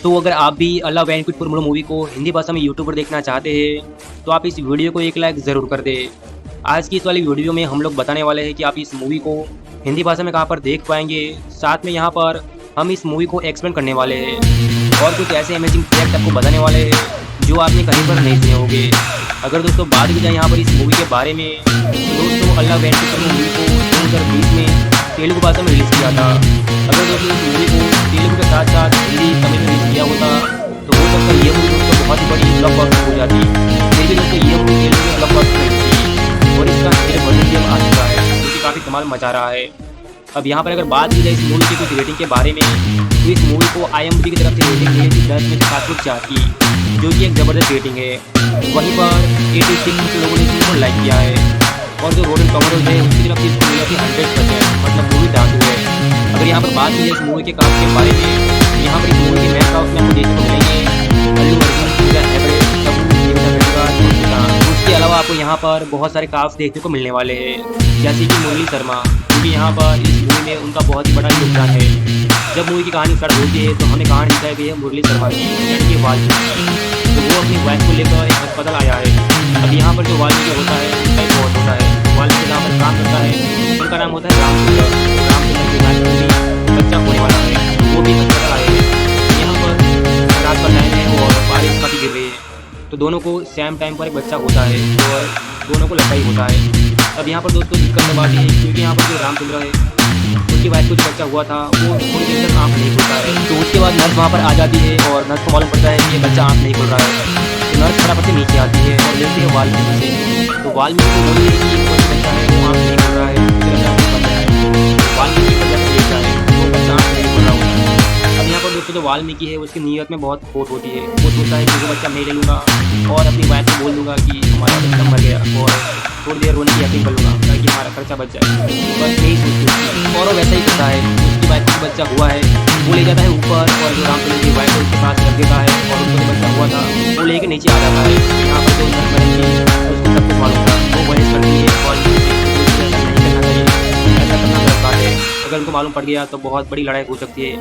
तो अगर आप भी अल्लाह वैंकुट पुरमुड़ो मूवी को हिंदी भाषा में यूट्यूब पर देखना चाहते हैं तो आप इस वीडियो को एक लाइक ज़रूर कर दें। आज की इस वाली वीडियो में हम लोग बताने वाले हैं कि आप इस मूवी को हिंदी भाषा में कहाँ पर देख पाएंगे। साथ में यहाँ पर हम इस मूवी को एक्सप्लेन करने वाले हैं और कुछ ऐसे अमेजिंग फैक्ट आपको बताने वाले हैं जो आपने कहीं पर नहीं सुने होंगे। अगर दोस्तों बात की जाए यहाँ पर इस मूवी के बारे में तो दोस्तों अल्लाह वैंकुट पुरमुड़ो मूवी को 2020 में तेलुगु भाषा में रिलीज़ किया था। अगर दोस्तों इस मूवी को तेलुगु के साथ साथ हिंदी तमिल में रिलीज़ किया होता तो हो सकता है ये मूवी दोस्तों बहुत ही बड़ी ब्लॉकबस्टर हो जाती। फिर भी दोस्तों ये मूवी तेलुगु में ब्लॉकबस्टर नहीं थी और इसका मेरे वर्जन भी अब आ चुका है जो कि काफ़ी कमाल मचा रहा है। अब यहाँ पर अगर बात की जाए इस मूवी की कुछ रेटिंग के बारे में तो इस मूवी को IMDb की तरफ से रेटिंग मिली थी 10 में से 7.4 की, जो कि एक ज़बरदस्त रेटिंग है। वहीं पर 86% लोगों ने इस मूवी को लाइक किया है और जो रोटन टोमेटोज़ है उसकी तरफ से इसको मिला थी 100%, मतलब मूवी धांधू है। अगर यहाँ पर बात की जाए इस मूवी के कास्ट के बारे में, यहाँ पर इस मूवी के मेन कास्ट में आपको देखने को मिलेंगे अल्लू अर्जुन, पूजा हेगड़े, तब्बू, देविका वेंकटेश्वर, उसके अलावा आपको यहाँ पर बहुत सारे कास्ट देखने को मिलने वाले हैं जैसे कि मुरली शर्मा, क्योंकि यहाँ पर इस मूवी में उनका बहुत ही बड़ा योगदान है। जब मूवी की कहानी स्टार्ट होती है तो हमें कहानी दिखाई गई है मुरली शर्मा की, यानी कि वाल्मीकि। तो वो अपनी वाइफ को लेकर एक अस्पताल आया है। अब यहाँ पर जो वाल्मीकि होता है उसका एक बहुत होता है, वाल्मीकि जहाँ पर काम करता है उनका नाम होता है रामचंद्र। रामचंद्र की वाइफ को भी बच्चा होने वाला है, वो भी अस्पताल आए हैं। यहाँ पर रात का टाइम है और बारिश काफ़ी गिर रही है, तो दोनों को सेम टाइम पर एक बच्चा होता है और दोनों को लड़का ही होता है। अब यहाँ पर दोस्तों दिक्कत जब आती है क्योंकि यहाँ पर जो रामचंद्र है उनकी वाइफ को जो बच्चा हुआ था वो थोड़ी देर तक आँख नहीं खुलता है। तो उसके बाद नर्स वहाँ पर आ जाती है और नर्स को मालूम पड़ता है कि ये बच्चा आँख नहीं खुल रहा है। तो नर्स फटाफट से नीचे आती है और लेती है वाल्मीकि से। तो वाल्मीकि को बोलती है कि ये कोई बच्चा है वो आँख नहीं खुल रहा है, वाल्मीकि पर जब देखता है वो बच्चा आँख नहीं खुल रहा होता है। अब यहाँ पर दोस्तों जो वाल्मीकि है उसकी नीयत में बहुत खोट होती है। वो सोचता है कि वो बच्चा मैं ले लूँगा और अपनी वाइफ को बोल दूँगा कि हमारा बच्चा मर गया और थोड़ी देर रोने की यकीन कर लूँगा ताकि हमारा खर्चा बच जाए। बस यही सोचती और वो वैसा ही करता है। उसकी वाइफ को बच्चा हुआ है वो ले जाता है ऊपर और जो रामचंद्र की वाइफ है उसके पास रख देता है और उनको जो बच्चा हुआ था वो लेके नीचे आ जाता है। यहाँ पर जो नर्स बनेगी उसको सब कुछ मालूम था, वो बहस करती है और ऐसा नहीं करना चाहिए, ऐसा करना गलत बात है। अगर उनको मालूम पड़ गया तो बहुत बड़ी लड़ाई हो सकती है।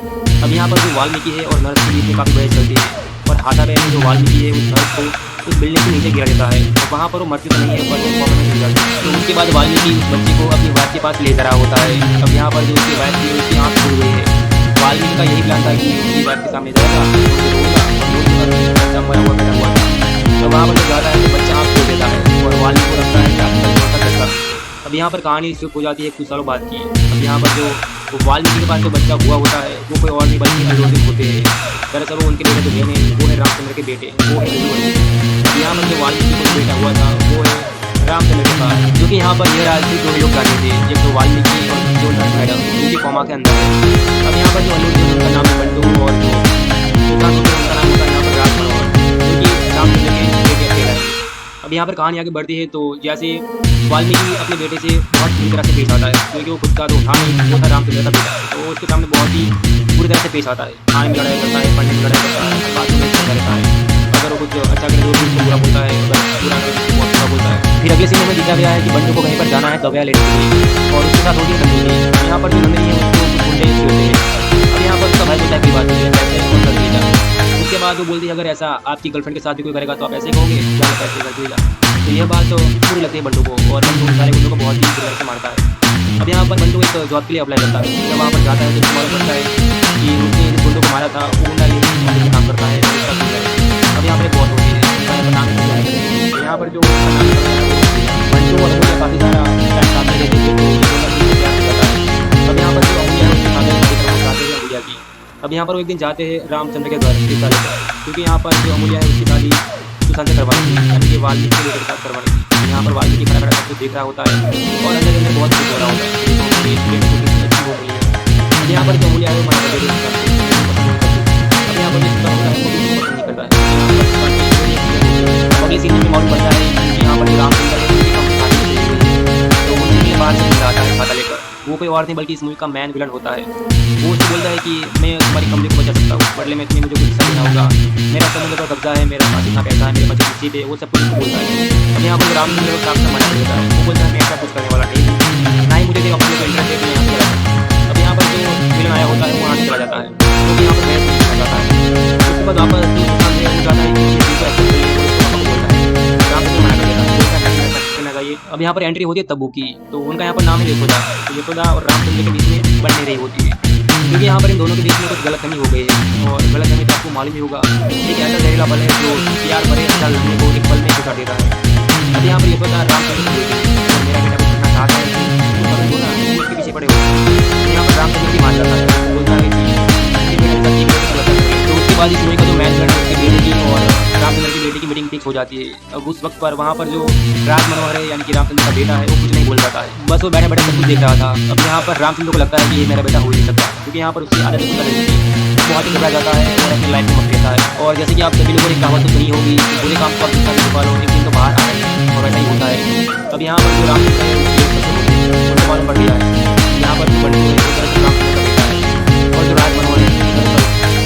अब यहाँ पर जो वाल्मीकि है और नर्स के बीच में काफ़ी बहस चलती है और हाथापाई में जो वाल्मीकि है उस नर्स को उस बिल्डिंग के नीचे गिरा देता है। तो वहाँ पर वो मरती तो नहीं है पर वो कॉमन में गिर जाती है। तो उसके बाद वाल्मीकि उस बच्चे को अपनी वाइफ के पास ले जा रहा होता है। अब यहाँ पर जो उसकी वाइफ थी उसकी आँख खुल गई है। वाल्मीकि का यही प्लान था कि उसकी वाइफ के सामने जाएगा और बच्चा मरा हुआ पैदा हुआ था। तो वहाँ पर जब जाता है तो बच्चा आँख खोल देता है और वाल्मीकि को लगता है कि आपका। अब यहाँ पर कहानी शुरू हो जाती है कुछ सालों बाद की। अब यहाँ पर जो वाल्मीकि के पास जो बच्चा हुआ होता है वो कोई और नहीं बल्कि अल्लू अर्जुन होते हैं। दरअसल वो उनके बेटे जो बहन है वो है रामचंद्र के बेटे, वो है अल्लू अर्जुन। अब यहाँ पर जो वाल्मीकि को बेटा हुआ था वो है रामचंद्र के पास, जो कि यहाँ पर यह राजनीति दो लोग गाते थे, एक तो वाल्मीकि और जो नर्स मैडम उनकी कौमा के अंदर है। अब यहाँ पर जो अल्लू अर्जुन उनका नाम है बंटू और जो उनका नाम होता है यहाँ पर राज मनोहर, जो कि रामचंद्र के बेटे अकेला है। अब यहाँ पर कहानी आगे बढ़ती है तो जैसे वाल्मीकि अपने बेटे से बहुत बुरी तरह से पेश आता है क्योंकि वो खुद का तो था नहीं, वो था रामचंद्र का बेटा, तो उसके सामने बहुत ही बुरी तरह से पेश आता है। खाने में लड़ाई करता है, पढ़ने में लड़ाई करता है, हर बात में लड़ता रहता है। अगर वो कुछ अच्छा करे तो उसको बुरा बोलता है, अगर बुरा करे तो बहुत बुरा बोलता है। फिर अगले सीन में दिखा गया है कि बंटू को कहीं पर जाना है दवाइयाँ लेने के लिए और उसके साथ होती है नंदिनी। यहाँ पर जो नंदिनी है उसको कुछ गुंडे छेड़ते हैं। अब यहाँ पर उसका भाई बोलता है कोई बात नहीं है, पैसे और कर दीजिएगा। उसके बाद वो बोलती है अगर ऐसा आपकी गर्लफ्रेंड के साथ भी कोई करेगा तो आप ऐसे कहोगे क्या पैसे कर दीजिएगा। तो यह बात तो बुरी लगती है बंटू को और बंटू सारे गुंडों को बहुत ही बुरी तरह से मारता है। अब यहाँ पर बंटू एक जॉब के लिए अप्लाई करता है। जब वहाँ पर जाता है तो उसको मालूम पड़ता है कि उसने जिस गुंडों को मारा था वो गुंडा ये में काम करता है। अब यहाँ पर बहुत होती है उसका यहाँ पर नाम है। तो यहाँ पर जो बंटू और अमूल्य काफ़ी सारा टाइम साथ में रहते थे तो अब यहाँ पर जो अमूल्य है उसके खाते चाहते हैं अमूल्य की। अब यहाँ पर वो एक दिन जाते हैं रामचंद्र के घर हिस्सा लेकर, क्योंकि यहाँ पर जो अमूल्य है उसकी शादी सुशांत से करवानी थी, यानी कि वाल्मीकि के बेटे के साथ करवानी थी। यहाँ पर वाल्मीकि खड़ा खड़ा सब कुछ देख रहा होता है और अंदर अंदर बहुत खुश हो रहा होता है कि मेरी बेटे को कितनी अच्छी हो गई है। अब यहाँ पर जो अमूल्य है वो मना कर देती है। अब यहाँ पर जो सुशांत होता है वो भी पसंद नहीं करता है। अगले सीन में मालूम पड़ता है कि यहाँ पर जो रामचंद्र है उनकी कंपनी खाते में चली गई है, तो उनके लिए बाहर से आता है खाता लेकर। वो कोई और नहीं बल्कि इस मूवी का मैन विलन होता है। वो उसको बोलता है कि मैं तुम्हारी कंपनी को बचा सकता हूँ, बदले में तुम्हें मुझे कुछ हिस्सा देना होगा, मेरा समुद्र पर कब्जा है, मेरा पास इतना पैसा है, मेरे पास नसीब है, वो सब कुछ उसको बोलता है। अब यहाँ पर रामचंद्र साहब से मना कर देता है। वो बोलता है मैं ऐसा कुछ करने वाला नहीं हूँ, ना ही मुझे अपने को इंटरेस्ट है तो यहाँ पर। अब यहाँ पर जो विलन आया होता है वो वहाँ से चला जाता है, क्योंकि यहाँ पर बहस नहीं किया जाता है। उसके बाद वापस जो सिद्धांत है वो चाहता है कि ये चीज़ को एक्सेप्ट कर ले, और उसको पापा को बोलता है। रामचंद्र मना कर देता है, बोलता है करना चाहिए। अब यहाँ पर एंट्री होती है तब्बू की, तो उनका यहाँ पर नाम है यशोदा। तो यशोदा और रामचंद्र के बीच में बन नहीं रही होती है, क्योंकि यहाँ पर इन दोनों के बीच में कुछ गलतफहमी हो गई है। और गलतफहमी तो आपको मालूम ही होगा, एक ऐसा जहरीला बल है जो प्यार भरे हजार लम्हे को एक पल में गुजार देता है। अब यहाँ पर यशोदा रामचंद्र को बोलती है, तो मेरा बेटा कुछ करना चाहता है तो तुम बोला उसके पीछे पड़े हो। तो यहाँ पर रामचंद्र की मान जाता है, बोलता है कि तो उसके बाद इस मूवी का जो मैच है उसके बेटे की और रामचंद्र की बेटे की मीटिंग फिक्स हो जाती है। अब उस वक्त पर वहाँ पर जो राज मनोहर है यानी कि रामचंद्र का बेटा है वो कुछ नहीं बोल पाता है, बस वो बैठे बैठे सब कुछ देख रहा था। अब यहाँ पर रामचंद्र को लगता है कि ये मेरा बेटा हो ही नहीं सकता, क्योंकि यहाँ पर उसकी आदत कुछ अलग होती है, बहुत ही घबरा जाता है और अपनी लाइफ में मत रहता है। और जैसे कि आप सभी लोगों ने कहावत तो सुनी होगी कि बुरे काम को आप जितना भी छुपा लो एक दिन तो बाहर आ रही है, और वैसा ही होता है। अब यहाँ पर जो रामचंद्र है उनको मालूम पड़ गया है यहाँ पर जो बंटू है वो दरअसल रामचंद्र का बेटा है, और जो राज मनोहर है वो दरअसल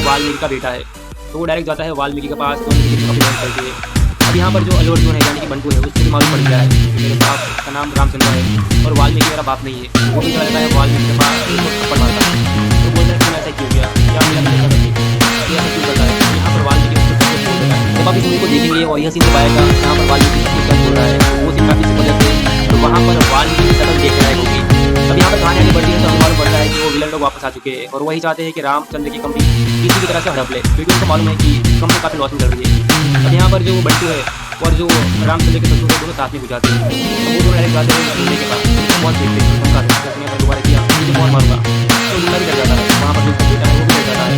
वाल्मीकि का बेटा है। तो वो डायरेक्ट जाता है वाल्मीकि के पास, तो उनकी काफ़ी मदद करती है। अब यहाँ पर जो अल्लू अर्जुन है यानी कि बंटू है उसको भी मालूम पड़ गया है कि मेरे बाप का नाम रामचंद्र है और वाल्मीकि मेरा बाप नहीं है। वो भी चला जाता है वाल्मीकि के पास, उसको थप्पड़ मारता है। तो बोलता है कि ऐसा क्यों किया, क्या मिला मुझे पता नहीं, ऐसा क्यों करता है। यहाँ पर वाल्मीकि उसको सब कुछ बोल देता है। जब आप इस मूवी को देखेंगे और यह सीन जब आएगा यहाँ पर वाल्मीकि सब कुछ बोल रहा है, वो सीन काफ़ी जबरदस्त है। तो वहाँ पर वाल्मीकि की शक्ल देख रहा होगी। अब यहाँ पर कहानी आगे बढ़ती है तो हमें मालूम पड़ता है कि वो विलन लोग वापस आ चुके हैं और वही चाहते हैं कि रामचंद्र की कंपनी किसी भी तरह से हड़प ले, क्योंकि उनको मालूम है कि कंपनी काफ़ी लॉस में चल रही है। अब यहाँ पर जो बंटू है और जो रामचंद्र के ससुर है दोनों साथ में गुजारते हैं। तो वो दोनों डायरेक्ट जाते हैं घूमने के पास, बहुत देखते हैं उनका अगर दोबारा किया मुझे बहुत मारूंगा, तो उनका भी डर जाता है। वहाँ पर जो बेटा है वो भी डर जाता है।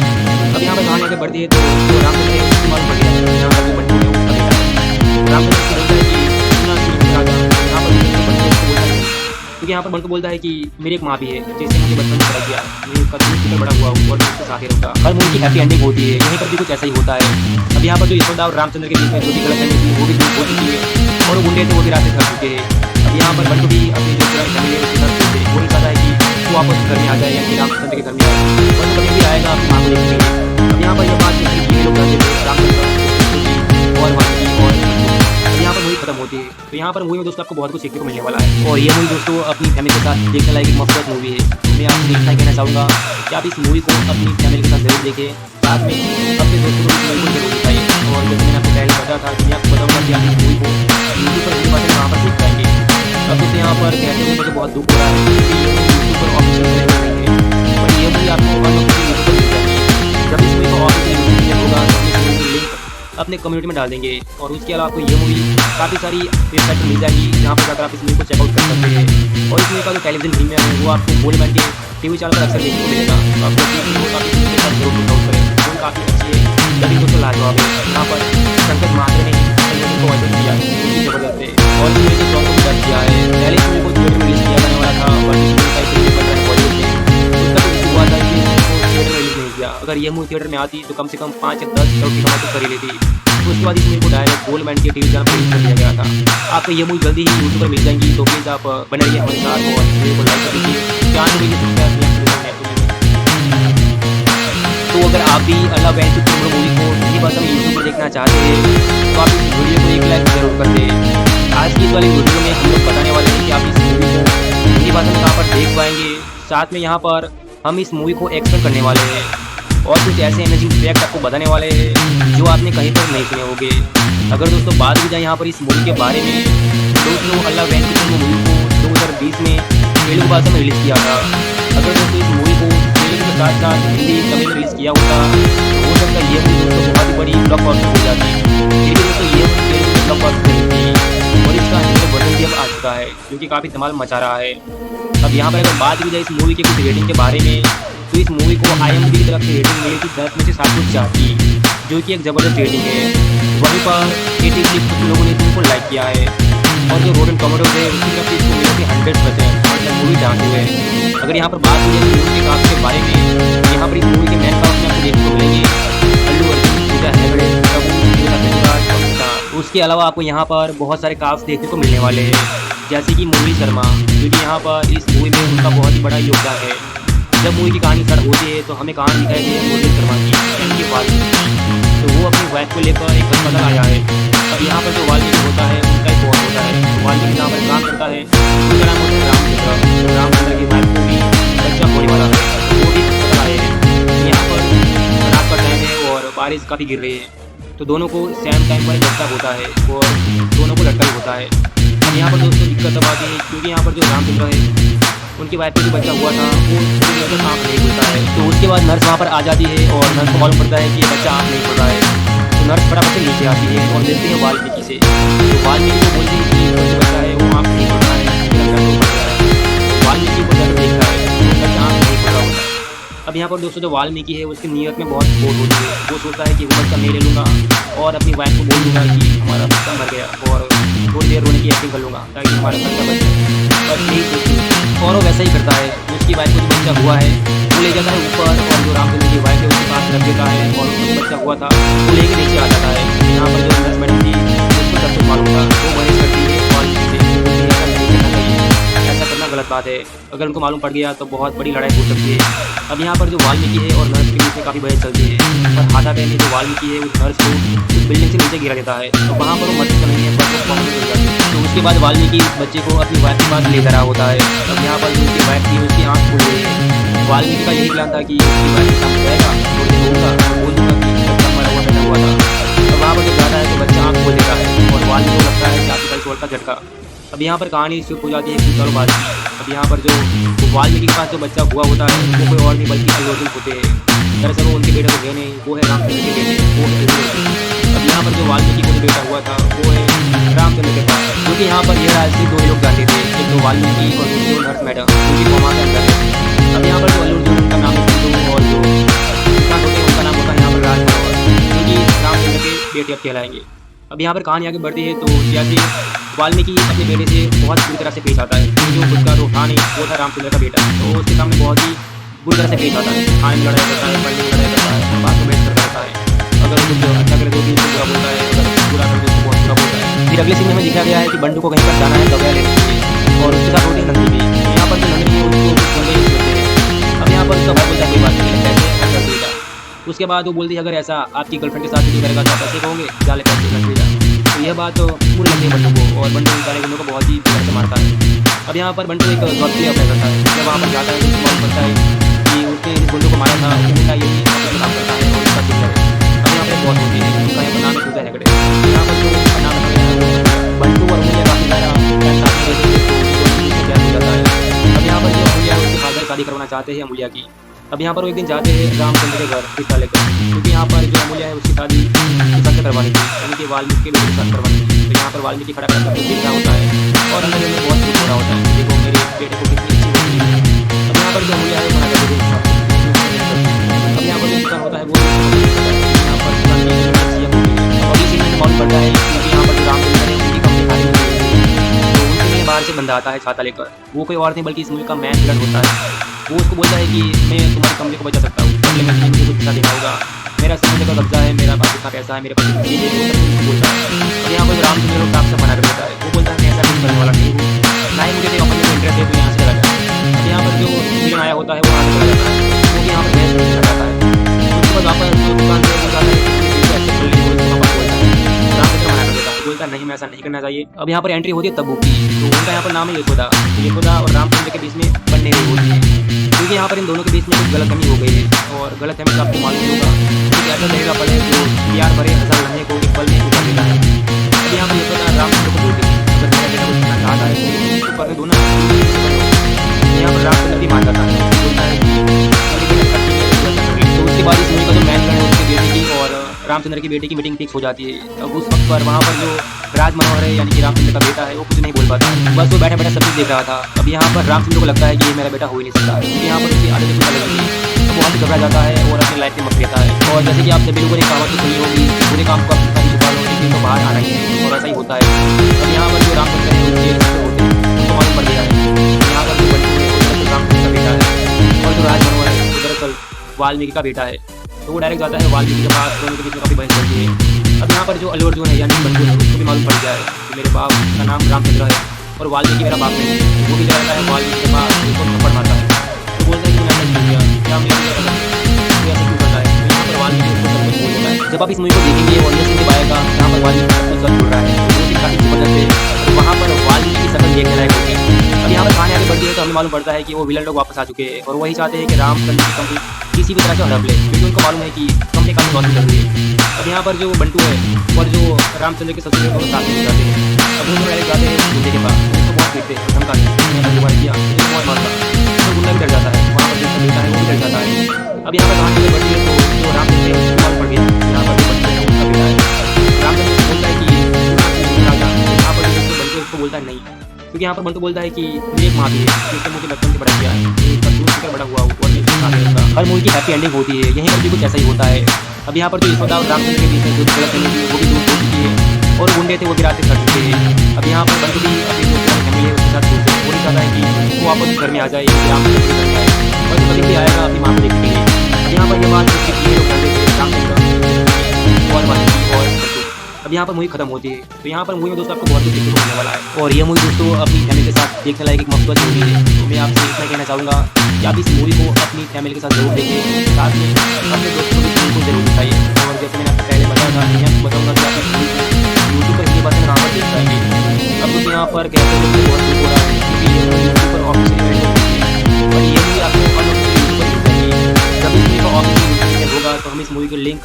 अब यहाँ पर कहानी आगे बढ़ती है तो जो रामचंद्र है उसको मालूम पड़ गया है यहाँ पर जो बंटू है उसका बेटा है। रामचंद्र को बोलता है कि इतना यहाँ पर बंटू उसको बोलता है, क्योंकि यहाँ पर बंटू बोलता है कि मेरी एक माँ भी है जैसे मुझे बचपन में पढ़ा गया, मैं उसका दूध पीकर बड़ा हुआ हूँ और उसके साथ ही रहूँगा। हर मूवी की हैप्पी एंडिंग होती है, यहीं पर भी कुछ ऐसा ही होता है। अब यहाँ पर जो यशोदा और रामचंद्र के बीच में जो भी गलतफहमी थी वो भी दूर हो चुकी है और वो गुंडे थे वो भी रास्ते कर चुके हैं। अब यहाँ पर बंटू भी अपनी जो पुरानी फैमिली है उसके साथ रहते हैं, वो नहीं चाहता है कि वो वापस घर में आ जाए या कि रामचंद्र के घर में आए, और कभी भी आएगा अपनी माँ को देखने के लिए। अब यहाँ पर यह बात ये लोग करते थे रामचंद्र और वाल्मीकि और यहाँ पर मूवी खत्म होती है। तो यहाँ पर मूवी में दोस्तों आपको बहुत कुछ सीखने को मिलने वाला है, और ये मूवी दोस्तों अपनी फैमिली के साथ देखने लायक एक मस्त मूवी है। तो मैं आपसे इतना कहना चाहूँगा कि आप इस मूवी को अपनी फैमिली के साथ जरूर देखें, साथ में अपने दोस्तों को भी बिल्कुल जरूर दिखाइए। और जैसे मैंने आपको पहले बताया था कि मैं आपको बताऊँगा कि आप इस मूवी को यूट्यूब पर हिंदी भाषा में कहाँ पर देख पाएंगे। अब दोस्तों यहाँ पर कहते हुए मुझे बहुत दुख हो रहा है क्योंकि ये यूट्यूब पर ऑफिशियल नहीं है, और ये मूवी आपको यूट्यूब पर मिल जाएगी। जब इस मूवी को ऑफिशियल यूट्यूब में होगा तो इस मूवी की लिंक अपने कम्युनिटी में डाल देंगे, और उसके अलावा आपको ये मूवी काफ़ी सारी वेबसाइट पर मिल जाएगी जहाँ पर जाकर आप इस मूवी को चेकआउट कर सकते हैं। और इस मूवी का जो टेलीविजन प्रीमियर है वो आपको गोल्डमैन के टीवी चैनल पर अक्सर देखने को मिलेगा। तो आपको काफ़ी मूवी के साथ जरूर चेकआउट करें, वो काफ़ी अच्छी है। जब दोस्तों लाजवाब है, यहाँ पर संकट मात्रे ने को वायरल किया है जबरदस्त है, और इस मूवी के सॉन्ग को भी दर्ज किया है। पहले इस मूवी को थिएटर में रिलीज किया जाने वाला था, पर इस मूवी का एक बन रहा है बॉलीवुड में, उसका कुछ हुआ था कि थिएटर में रिलीज नहीं किया। अगर ये मूवी थिएटर में आती तो कम से कम 5 या 10 करोड़ की कमाई तो कर ही लेती। तो उसके बाद इस मूवी को डायरेक्ट गोल्डमैन के टीवी चैनल पर रिलीज कर दिया गया था। आपको ये मूवी जल्दी ही यूट्यूब पर मिल जाएंगी, तो प्लीज़ आप बने रहिए हमारे साथ और वीडियो को लाइक कर दीजिए। क्या तो अगर आप भी अल्लाह वेंकुट मूवी को हिंदी भाषा में यूट्यूब पर देखना चाहते हैं तो आप इस वीडियो को एक लाइक जरूर कर दें। आज की इस वाली वीडियो में हम लोग बताने वाले हैं कि आप इस मूवी को हिंदी भाषा में कहाँ पर देख पाएंगे। साथ में यहाँ पर हम इस मूवी को एक्सप्लेन करने वाले हैं और कुछ ऐसे अमेजिंग फैक्ट आपको बताने वाले हैं जो आपने कहीं पर नहीं सुने होंगे। अगर दोस्तों बात की जाए यहाँ पर इस मूवी के बारे में, दोस्तों अल्लाह वेंकुट मूवी को 2020 में तेलुगु भाषा में रिलीज़ किया था। अगर दोस्तों इस मूवी को तेलुगु के साथ साथ हिंदी तमिल में रिलीज़ किया होता तो हो सकता है ये मूवी दोस्तों बहुत ही बड़ी ब्लॉकबस्टर हो जाती। लेकिन दोस्तों ये मूवी तेलुगु में ब्लॉकबस्टर नहीं थी और इसका हिंदी वर्जन भी अब आ चुका है जो कि काफ़ी धमाल मचा रहा है। अब यहाँ पर अगर बात की जाए इस मूवी के कुछ रेटिंग के बारे में, तो इस मूवी को IMDb की तरफ से रेटिंग मिली थी 10 में से 7.4 की, जो कि एक ज़बरदस्त रेटिंग है। वहीं पर 86 कुछ लोगों ने इसको लाइक किया है, और जो रोटन टोमेटोज है उसकी तरफ से इसको मिली थी 100%, मतलब मूवी डांस हुए। अगर यहाँ पर बात की जाए मूवी के कास्ट के बारे में, यहाँ पर इस मूवी के मेन कास्ट में आपको देखने को मिलेंगे अल्लू अर्जुन, पूजा हेगड़े, उसके अलावा आपको यहाँ पर बहुत सारे कास्ट देखने को मिलने वाले हैं, जैसे कि मुरली शर्मा, क्योंकि यहाँ पर इस मूवी में उनका बहुत ही बड़ा योगदान है। जब मूवी की कहानी स्टार्ट होती है तो हमें कहानी दिखाई गई है मुरली शर्मा की, यानी कि वाल्मीकि। तो वो अपनी वाइफ को लेकर एक अस्पताल आया है। अब यहाँ पर जो वाल्मीकि होता है उनका एक बॉस होता है, तो वाल्मीकि यहाँ पर काम करता है, उनका नाम होता है रामचंद्र। तो रामचंद्र की वाइफ को भी बच्चा होने वाला है, वो बारिश काफ़ी गिर रही है, तो दोनों को सेम टाइम पर झटका होता है और दोनों को झटका भी होता है। अब यहाँ पर दोस्तों दिक्कत तब आती है क्योंकि यहाँ पर जो रामचंद्र है उनकी वाइफ को जो बच्चा हुआ था वो थोड़ी देर तक आँख नहीं खुलता है। तो उसके बाद नर्स वहाँ पर आ जाती है और नर्स को मालूम पड़ता है कि ये बच्चा आँख नहीं खुल रहा है। तो नर्स फटाफट से नीचे आती है और मिलती है वाल्मीकि से। तो वाल्मीकि को बोलती है कि जो बच्चा है वो आँख नहीं खुल रहा है, वाल्मीकि को जब देखता है तो बच्चा आँख नहीं खुल रहा होता है। अब यहाँ पर दोस्तों जो वाल्मीकि है उसकी नीयत में बहुत खोट होती है। वो सोचता है कि वो बच्चा मैं ले लूँगा और अपनी वाइफ को बोल दूँगा कि हमारा बच्चा मर गया और थोड़ी देर रोने की एक्टिंग कर लूँगा ताकि हमारा बच्चा बच जाए। बस यही सोचती और वो वैसा ही करता है। उसकी वाइफ को जो बच्चा हुआ है वो ले जाता है ऊपर और जो रामचंद्र की वाइफ है उसके पास रख देता है और उसको जो बच्चा हुआ था वो लेके नीचे आ जाता है। यहाँ पर जो नर्स मैडम थी उसको सब कुछ मालूम था, वो मरीज करती है वाल्मीकि से, ऐसा नहीं करना चाहिए, ऐसा करना गलत बात है, अगर उनको मालूम पड़ गया तो बहुत बड़ी लड़ाई हो सकती है। अब यहाँ पर जो वाल्मीकि है और नर्स के बीच में काफ़ी बहस चलती है और हाथापाई में जो वाल्मीकि है उस नर्स को उस बिल्डिंग से नीचे गिरा देता है। तो वहाँ पर वो मरती तो नहीं है पर वो कॉमेडी हो जाती है। तो उसके बाद वाल्मीकि उस बच्चे को अपनी वाइफ के पास ले जा रहा होता है। अब यहाँ पर जो उसकी वाइफ थी उसकी आँख खुल गई है। वाल्मीकि का यही प्लान था कि उसकी वाइफ के सामने जाएगा, थोड़ी देर होगा और बोल दूँगा कि बच्चा मरा हुआ पैदा हुआ था। अब वहाँ पर जब जाता है तो बच्चा आँख खोल देता है और वाल्मीकि को लगता है कि आपकी कल का झटका। अब यहाँ पर कहानी शुरू हो जाती है कि चलो बात की। अब यहाँ पर जो वाल्मीकि के पास जो बच्चा हुआ होता है वो कोई और नहीं बल्कि अल्लू अर्जुन होते हैं। दरअसल वो उनके बेटे तो है नहीं, वो है रामचंद्र के बेटे, वो है अल्लू अर्जुन। अब यहाँ पर जो वाल्मीकि को जो बेटा हुआ था वो है रामचंद्र के पास, क्योंकि यहाँ पर यह राज से दो लोग जाते थे, एक तो वाल्मीकि और दूसरी नर्स मैडम उनकी कौमा के अंदर है। अब यहाँ पर जो अल्लू अर्जुन उनका नाम है सिद्धू और जो किसान होते हैं उनका नाम होता है यहाँ पर राज मनोहर, क्योंकि रामचंद्र के बेटे अब कहलाएंगे। अब यहाँ पर कहानी आगे बढ़ती है तो जैसे वाल्मीकि अपने बेटे से बहुत बुरी तरह से पेश आता है, क्योंकि जो खुद का जो था नहीं वो था रामचंद्र का बेटा, तो उसके सामने बहुत ही बुरी तरह से पेश आता है। खाने में लड़ाई करता है, पढ़ने में लड़ाई करता है, बात को बेच कर करता है। अगर वो कुछ अच्छा करे तो भी उसको बुरा बोलता है, अगर बुरा करे तो उसको बहुत बुरा बोलता है। फिर अगले सीन में दिखाया गया है कि बंटू को कहीं पर जाना है दवाइयाँ लेने के लिए और उसके साथ होती है नंदी भी। यहाँ पर जो नंदी है उसको कुछ सुनते ही सुनते हैं। अब यहाँ पर उसका भाई बोलता है कोई बात नहीं, पैसे कर देगा। उसके बाद वो बोलती है अगर ऐसा आपकी गर्लफ्रेंड के साथ नहीं करेगा तो पैसे कहोगे, जाले पैसे कर देगा। तो यह बात पूरी लगती है बंटू को और बंटू सारे गुंडों को बहुत ही जोर से मारता है। अब यहाँ पर बंटू एक डॉक्टरी अप्लाई करता है। जब वहाँ पर जाता है तो उसको मालूम पड़ता है कि उसने इस गुंडों को मारा था, उनका यही ऑफिस में काम करता है और उसका चिल्लर है। अब यहाँ पर बहुत होती है, उनका यहाँ पर नाम है पूजा हेगड़े। यहाँ पर जो नाम है बंटू और अमूल्या काफ़ी सारा साथ में रहते थे तो प्यार हो जाता है। अब यहाँ पर जो अमूल्या है उसके फादर शादी करवाना चाहते हैं अमूल्या की। अब यहाँ पर वो एक दिन जाते हैं रामचंद्र के घर रिश्ता लेकर, क्योंकि यहाँ पर जो अमूल्या है उसकी शादी किसान से करवानी थी, यानी कि वाल्मीकि के बेटे के साथ करवानी थी। तो यहाँ पर वाल्मीकि खड़ा कर देख रहा होता है और अंदर में बहुत कुछ हो रहा होता है, देखो मेरे बेटे को कितनी अच्छी होती है। अब यहाँ पर जो अमूल्या है मना कर देते हैं। अब यहाँ पर जो किसान होता है वो यहाँ पर अगली सीन में मालूम पड़ता है क्योंकि यहाँ पर जो रामचंद्र है उनकी कंपनी खाली हो गई है, तो उनके बाहर से बंदा आता है छाता लेकर। वो कोई और नहीं बल्कि इस मुल्क का मैन विलन होता है। वो उसको बोलता है कि मैं तुम्हारी कंपनी को बचा सकता हूँ, बदले में मुझे कुछ पैसा देना होगा, मेरा समझने का कब्जा है, मेरा पास इतना पैसा है, मेरे पास इतनी चीज़ है, वो सब कुछ बोलता है। और यहाँ पर रामचंद्र को काफ से मना कर देता है। वो बोलता है मैं ऐसा कुछ करने वाला नहीं हूँ, ना ही मुझे तेरे कंपनी में इंटरेस्ट है, तो यहाँ से चला जाए। अब यहाँ पर जो विलन आया होता है वो वहाँ से चला जाता है, वो यहाँ पर बहस करने जाता है। उसके बाद वापस जो दुकान से वो जाता है कि ऐसे कर ली, वो वापस बोलता है। रामचंद्र मना कर देता है, बोलता है नहीं मैं ऐसा नहीं करना चाहिए। अब यहाँ पर एंट्री होती है तब्बू की, तो उनका यहाँ पर नाम है यशोदा। यशोदा और रामचंद्र के बीच में बनने नहीं होती है, क्योंकि यहाँ पर इन दोनों के बीच में कुछ गलतफहमी हो गई है और गलतफहमी का आपको मालूम होगा कि ऐसा रहेगा पल है जो प्यार भरे हज़ार लम्हे को एक पल में निकाल देता है। अब यहाँ पर यशोदा रामचंद्र को बोलती है अगर मेरा बेटा कुछ करना चाहता है तो कर दो ना। यहाँ पर रामचंद्र भी मान जाता है, बोलता है कि तो उसके बाद इस मूवी का जो मैन है उसके बेटे की और रामचंद्र की बेटे की मीटिंग फिक्स हो जाती है। अब उस वक्त पर वहाँ पर जो राज मनोहर है यानी कि रामचंद्र का बेटा है वो कुछ नहीं बोल पाता, बस वो बैठा बैठा सब कुछ देख रहा था। अब यहाँ पर रामचंद्र को लगता है कि ये मेरा बेटा हो ही नहीं सकता, क्योंकि यहाँ पर उसकी आदत कुछ अलग होती है। तो बहुत ही घबरा जाता है और अपनी लाइफ में मत रहता है। और जैसे कि आप सभी लोगों ने कहावत सुनी होगी, पूरे काम को अपनी छुपा लो लेकिन तो बाहर आना ही है, और ऐसा ही होता है। अब यहाँ पर जो रामचंद्र है उनके रिश्ते होते हैं उनको मालूम पड़ गया है। यहाँ पर जो बंटू है वो दरअसल रामचंद्र का बेटा है और जो राज मनोहर है वो दरअसल वाल्मीकि का बेटा है। तो वो डायरेक्ट जाता है वाल्मीकि के पास, दोनों के बीच में काफ़ी बहस चलती है। अब यहाँ पर जो अल्लू अर्जुन है यानी बंटू है उसको भी मालूम पड़ गया है कि मेरे बाप का नाम रामचंद्र है और वाल्मीकि मेरा बाप नहीं है। वो भी जाता है वाल्मीकि के पास, उसको थप्पड़ मारता है। तो बोलता है कि मैंने ऐसा क्यों किया, क्या मेरा तो ऐसा क्यों करता है। तो यहाँ पर वाल्मीकि उसको सब कुछ बोल देता है। जब आप इस मूवी को देखेंगे और ये सीन आएगा जहाँ पर वाल्मीकि सब कुछ बोल रहा है तो वो सीन काफ़ी जबरदस्त है। तो वहाँ पर वाल्मीकि की शकल देखने लायक होगी। अब यहाँ पर कहानी आगे बढ़ती है तो हमें मालूम पड़ता है कि वो विलन लोग वापस आ चुके हैं और वही चाहते हैं कि रामचंद्र की कंपनी किसी भी तरह से हड़प ले, क्योंकि उनको मालूम है कि कंपनी काफ़ी लॉस कर रही है। अब यहाँ पर जो बंटू है और जो रामचंद्र के ससुर है वो साथ में जाते हैं। अब वो पहले जाते हैं गुंडे के पास, उसको बहुत पीटते हैं, धमकाते हैं, मैंने दोबारा किया तो बहुत मारता, तो गुंडा भी डर जाता है, वहाँ पर जो बेटा है वो भी डर जाता है। अब यहाँ पर कहानी अगर बढ़ती है तो जो रामचंद्र है उसको मालूम पड़ गया यहाँ पर जो बंटू है उसका बेटा है। रामचंद्र को बोलता है कि राजा, यहाँ पर जो बंटू उसको बोलता है नहीं, क्योंकि यहाँ पर बंटू बोलता है कि मेरी एक माँ भी है जिसने मुझे बचपन से बड़ा किया है, एक दूध पीकर बड़ा हुआ और उसका हर मूवी की हैप्पी एंडिंग होती है, यहीं पर भी कुछ ऐसा ही होता है। अब यहाँ पर जो यशोदा और रामचंद्र के बीच में जो गलत फहमी थी वो भी दूर हो चुकी है और गुंडे थे वो भी रात से छट चुके हैं। अब यहाँ पर बंटू भी अपनी जो फैमिली है उसके साथ सोचते हैं, वो नहीं चाहता है कि वो वापस घर में आ जाए, रामचंद्र के घर में आए और जो कभी भी आएगा अपनी माँ को देखने के लिए। अब यहाँ पर ये बात ये लोग करते थे रामचंद्र और वाल्मीकि और बंटू। अब यहाँ पर मूवी खत्म होती है, तो यहाँ पर मूवी में दोस्तों आपको बहुत कुछ देखने को मिलने वाला है और ये मूवी दोस्तों अपनी फैमिली के साथ देखने लायक एक मस्त मूवी है। तो मैं आपसे इतना कहना चाहूँगा कि आप इस मूवी को अपनी फैमिली के साथ जरूर देखें, साथ में अपने दोस्तों को भी मूवी को जरूर दिखाइए। और जैसे मैंने आपको पहले बताया था, मैं आपको बताऊँगा कि आप इस मूवी को यूट्यूब पर हिंदी भाषा में कहाँ पर देख पाएंगे। अब दोस्तों यहाँ पर कहते हैं कि बहुत दुख हो रहा है क्योंकि ये मूवी यूट्यूब पर ऑफिशियली होती है और ये मूवी आपको अनऑफिशियली यूट्यूब पर मिल जाएगी। जब इस मूवी का ऑफिशियल यूट्यूब होगा तो हम इस मूवी को लिंक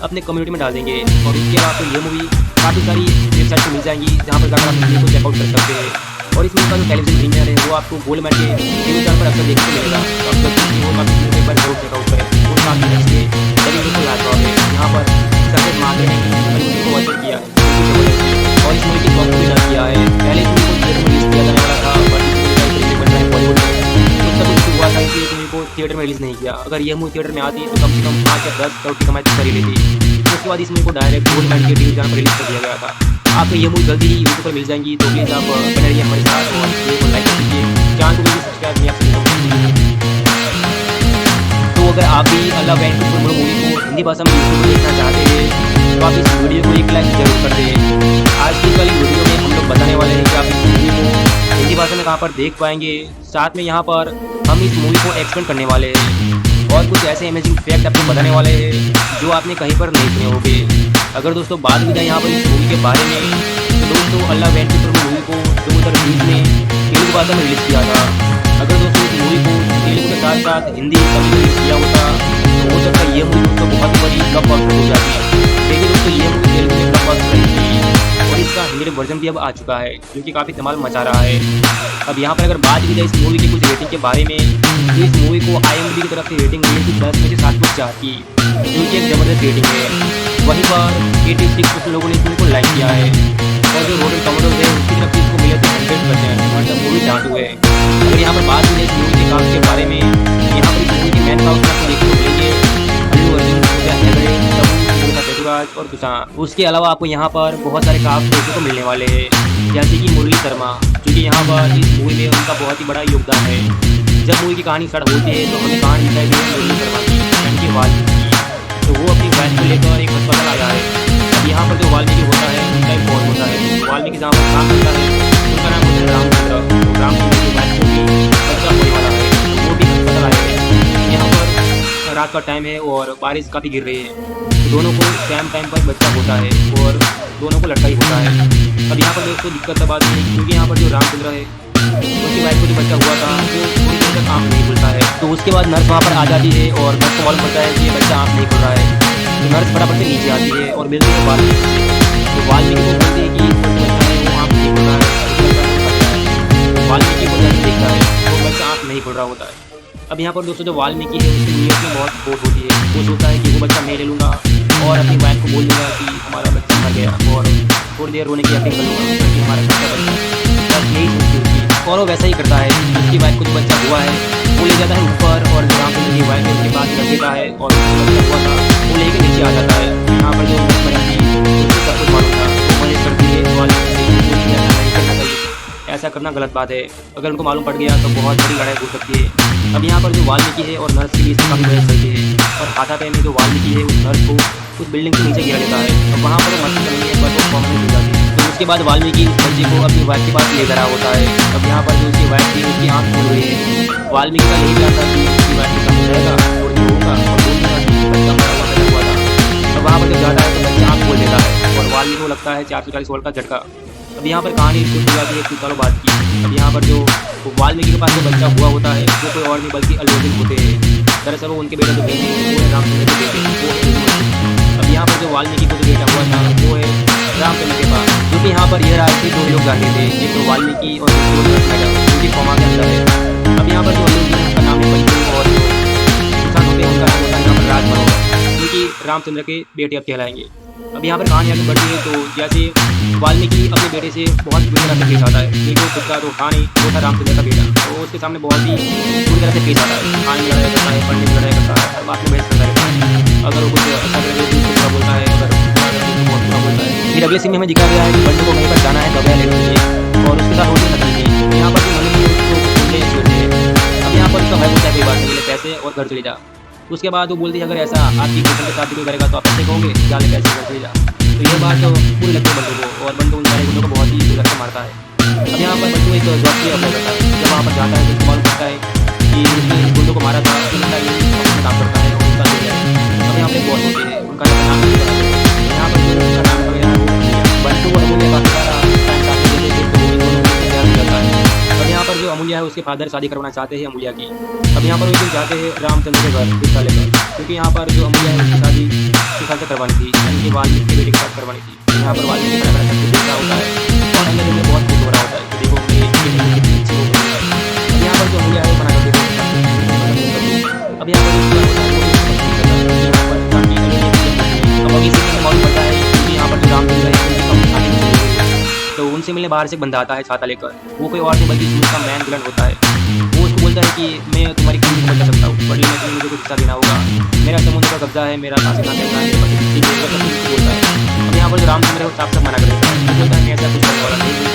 अपने कम्युनिटी में डाल देंगे और उसके बाद तो ये मूवी काफ़ी सारी वेबसाइट पर मिल जाएंगी जहाँ पर जाकर आप मूवी को चेकआउट कर सकते हैं। और इस मूवी का जो टेलीविजन प्रीमियर है वो आपको गोल्ड मैट के टीवी चैनल पर अक्सर देखने को मिलेगा। तो आप जब वो काफ़ी एक बार जरूर चेकआउट करें, वो काफ़ी अच्छी है, लेकिन बिल्कुल लाजवाब है। यहाँ पर सक्सेस मार्केट ने बॉलीवुड को वॉचर किया है और इस मूवी की कॉस्ट भी डर किया है। पहले इस मूवी को थिएटर में रिलीज किया जाने वाला था बट इस मूवी का एक रीमेक बन रहा है बॉलीवुड में, तो सब कुछ हुआ था कि इस मूवी को थिएटर में रिलीज नहीं किया। अगर ये मूवी थिएटर में आती तो कम से कम 5 या 10 करोड़ की कमाई कर ही लेती। उसके बाद इस मूवी को डायरेक्ट गोल्ड मैट के टीवी चैनल पर रिलीज कर दिया गया था। आपको ये मूवी जल्दी ही यूट्यूब पर मिल जाएंगी, तो प्लीज़ आप बने रहिए हमारे साथ और वीडियो को लाइक कीजिए, चैनल को भी सब्सक्राइब नहीं आपसे। तो अगर आप भी अल्लाह वेंकुट मूवी को हिंदी भाषा में यूट्यूब पर देखना चाहते हैं तो आप इस वीडियो को एक लाइक जरूर कर दें। आज की वाली वीडियो में हम लोग बताने वाले हैं कि आप इस मूवी को हिंदी भाषा में कहाँ पर देख पाएंगे। साथ में यहाँ पर हम इस मूवी को एक्सप्लेन करने वाले हैं और कुछ ऐसे अमेजिंग फैक्ट आपको बताने वाले हैं जो आपने कहीं पर नहीं सुने होंगे। अगर दोस्तों बात की जाए यहाँ पर इस मूवी के बारे में तो दोस्तों अल्लाह वेंकुट मूवी को 2020 में तेलुगु भाषा में रिलीज़ किया था। अगर दोस्तों इस मूवी को तेलुगु के साथ साथ हिंदी तमिल में रिलीज़ किया होता तो हो सकता है ये मूवी दोस्तों बहुत ही बड़ी ब्लॉकबस्टर हो जाती है। लेकिन दोस्तों ये मूवी तेलुगु में ब्लॉकबस्टर रही थी और इसका हिंदी वर्जन भी अब आ चुका है जो कि काफ़ी धमाल मचा रहा है। अब यहाँ पर अगर बात की जाए इस मूवी की कुछ रेटिंग के बारे में तो इस मूवी को IMDb की तरफ से रेटिंग मिली थी 10 में से 7.4 की, जो कि एक ज़बरदस्त रेटिंग है। वहीं पर 86% लोगों ने इस मूवी को लाइक किया है और जो रोटेन टोमेटोज़ है उसकी तरफ से इसको मिले थे 100%, मतलब मूवी चाहते हुए। अगर यहाँ पर बात की जाए इस मूवी के कास्ट के बारे में, यहाँ पर इस मूवी के मेन कास्ट आपको देखने को मिलेंगे अल्लू अर्जुन, पूजा हेगड़े, तब्बू, पृथ्वीराज और तुषार। उसके अलावा आपको यहाँ पर बहुत सारे कास्ट देखने को मिलने वाले हैं, जैसे कि मुरली शर्मा, जो कि यहाँ पर इस मूवी में उनका बहुत ही बड़ा योगदान है। जब मूवी की कहानी स्टार्ट होती है तो हमें कहानी दिखाई गई है मुरली शर्मा की, यानी कि वाल्मीकि, तो वो अपनी वाइफ को लेकर एक अस्पताल आया है। अब यहाँ पर जो वाल्मीकि होता है उनका एक बॉस होता है, वाल्मीकि जहाँ पर काम करता है उनका नाम होता है रामचंद्र। तो रामचंद्र की वाइफ को भी बच्चा होने वाला है, तो वो भी अस्पताल आए हैं। यहाँ पर रात का टाइम है और बारिश काफ़ी गिर रही है, तो दोनों को सेम टाइम पर बच्चा होता है और दोनों को लड़का ही होता है। अब यहाँ पर दोस्तों दिक्कत तब आती है क्योंकि यहाँ पर जो रामचंद्र है उसकी वाइफ को जो बच्चा हुआ था वो थोड़ी देर तक आँख नहीं खुलता है। तो उसके बाद नर्स वहाँ पर आ जाती है और नर्स को मालूम पड़ता है कि ये बच्चा आँख नहीं खुल रहा है। तो नर्स फटाफट से नीचे आती है और मिलती है वाल्मीकि से। तो वाल्मीकि को बोलती है कि जो बच्चा है वो आँख नहीं खुल रहा है। वाल्मीकि को जब देखता है तो बच्चा आँख नहीं खुल रहा होता है। अब यहाँ पर दोस्तों जो वाल्मीकि है उसकी नीयत में बहुत खोट होती है, वो सोचता है कि वो बच्चा मैं ले लूँगा और अपनी वाइफ को बोल दूँगा कि हमारा बच्चा मर गया और थोड़ी देर रोने की अपील कर लूँगा क्योंकि हमारा बच्चा बच्चा बस यही सोचती उसकी। और वो वैसा ही करता है, उसकी वाइफ को जो बच्चा हुआ है वो ले जाता है ऊपर और जो रामचंद्र की वाइफ है उसके पास रख देता है और जो बच्चा हुआ था वो लेके नीचे आ जाता है। यहाँ पर जो थी उसको सब कुछ मालूम था, वो मदद करती है वाल्मीकि से, ऐसा नहीं करना चाहिए, ऐसा करना गलत बात है। अगर उनको मालूम पड़ गया तो बहुत बड़ी लड़ाई हो सकती है। अब यहाँ पर जो वाल्मीकि है और नर्स के बीच में काफ़ी मदद करती है और हाथापाई में जो वाल्मीकि है उस नर्स को उस बिल्डिंग के नीचे गिरा देता है। तो वहाँ पर वो मरती नहीं है बट वो कॉमन हो जाती है। तो उसके बाद वाल्मीकि उस बच्चे को अपनी वाइफ के पास ले कर होता है। अब यहाँ पर जो उसकी वाइफ थी उसकी आँख खुल गई है। वाल्मीकि का यही प्लान था कि उसकी वाइफ के सामने रहेगा और जो होगा और बोल दूँगा कि बच्चा मरा हुआ पैदा हुआ था। अब वहाँ पर जब जाता है तो बच्चा आँख खोल देता है और वाल्मीकि को लगता है 440 वोल्ट का झटका। अब यहाँ पर कहानी शुरू हो जाती है कुछ सालों बाद की। अब यहाँ पर जो वाल्मीकि के पास जो बच्चा हुआ होता है वो कोई और नहीं बल्कि अल्लू अर्जुन होते हैं। दरअसल वो उनके बेटे जो थे वो है रामचंद्र के बेटे, वो है युधिष्ठिर। अब यहाँ पर जो वाल्मीकि को जो बेटा हुआ था वो है रामचंद्र के पास, क्योंकि यहाँ पर यह राज्य दो लोग जानते थे, एक तो वाल्मीकि और दूसरी मैडम, उनकी फॉर्मा के अंदर है। अब यहाँ पर जो अलूर्जुन है उनका नाम है बंटू, और जो किसान होते हैं उनका नाम होता है यहाँ पर राज मनोहर, क्योंकि रामचंद्र के बेटे अब कहलाएंगे। अब यहाँ पर कहानी आगे बढ़ती है, तो जैसे वाल्मीकि अपने बेटे से बहुत बुरी तरह से पेश आता है, क्योंकि वो खुद का जो था नहीं, वो था रामचंद्र का बेटा, तो उसके सामने बहुत ही बुरी तरह से पेश आता है, खाने में लड़ाई करता है, पढ़ने में लड़ाई करता है, हर बात में बहस करता रहता है। अगर वो कुछ अच्छा करे तो उसको बुरा बोलता है, अगर बुरा करे तो बहुत बुरा बोलता है। फिर अगले सीन में हमें दिखा गया है कि बंटू को कहीं पर जाना है दवाई लेने के लिए, और उसके साथ होती खत्म थी। यहाँ पर जो नंदनी उसको बोलते हैं छेड़ते हैं। अब यहाँ पर उसका भाई बोलता है कोई बात नहीं, पैसे और घर चले जा। उसके बाद वो बोलती है अगर ऐसा आपकी बेटे के साथ भी कोई करेगा तो आप ऐसे कहोगे, क्या ले पैसे घर चले जा। तो यह बात तो पूरी लगती है बंटू को, और बंटू उन सारे गुंडों को बहुत ही बुरा से मारता है। अब यहाँ पर बंटू एक जॉब के अप्लाई करता है, जब वहाँ पर जाता है तो मालूम करता है कि उसने गुंडों को मारा था, उनका ये काम करता है और उनका जो है। अब यहाँ पे बहुत होते हैं, उनका नाम यहाँ पर जो उसका नाम वगैरह बंटू और अमूल्य काफी सारा टाइम साथ में देते थे, तो वो दोनों मिलकर प्यार हो जाता है। अब यहाँ पर जो अमूल्य है उसके फादर शादी करवाना चाहते हैं अमूल्य की। अब यहाँ पर वो जाते हैं रामचंद्र के घर रिश्ता लेकर, क्योंकि यहाँ पर जो अमूल्य है उसकी शादी किसान से करवानी थी, यानी कि वाल्मीकि के बेटे के साथ करवानी थी। तो यहाँ पर वाल्मीकि बड़ा बड़ा सब देख रहा होता है और अंदर में बहुत खुश हो रहा होता है कि देखो मेरी बेटी कितनी अच्छी हो गई है। अब यहाँ पर जो अमूल्य है वो मना कर देते हैं। अब यहाँ पर अब अभी से मालूम पड़ता है कि यहाँ पर जो रामचंद्र है उनकी कम शादी नहीं हुई है, तो उनसे मिलने बाहर से एक बंदा आता है छाता लेकर। वो कोई और नहीं बल्कि उसका मैन विलन होता है। वो उसको बोलता है कि मैं तुम्हारी कंपनी को बचा सकता हूँ, बट लेकिन मुझे कुछ हिस्सा देना होगा, मेरा समुद्र का कब्जा है, मेरा काशी का कहता है, मेरे पास किसी को बोलता है। अब यहाँ पर जो रामचंद्र है वो साफ साफ मना कर देता है, वो बोलता है मैं ऐसा कुछ करने वाला नहीं हूँ,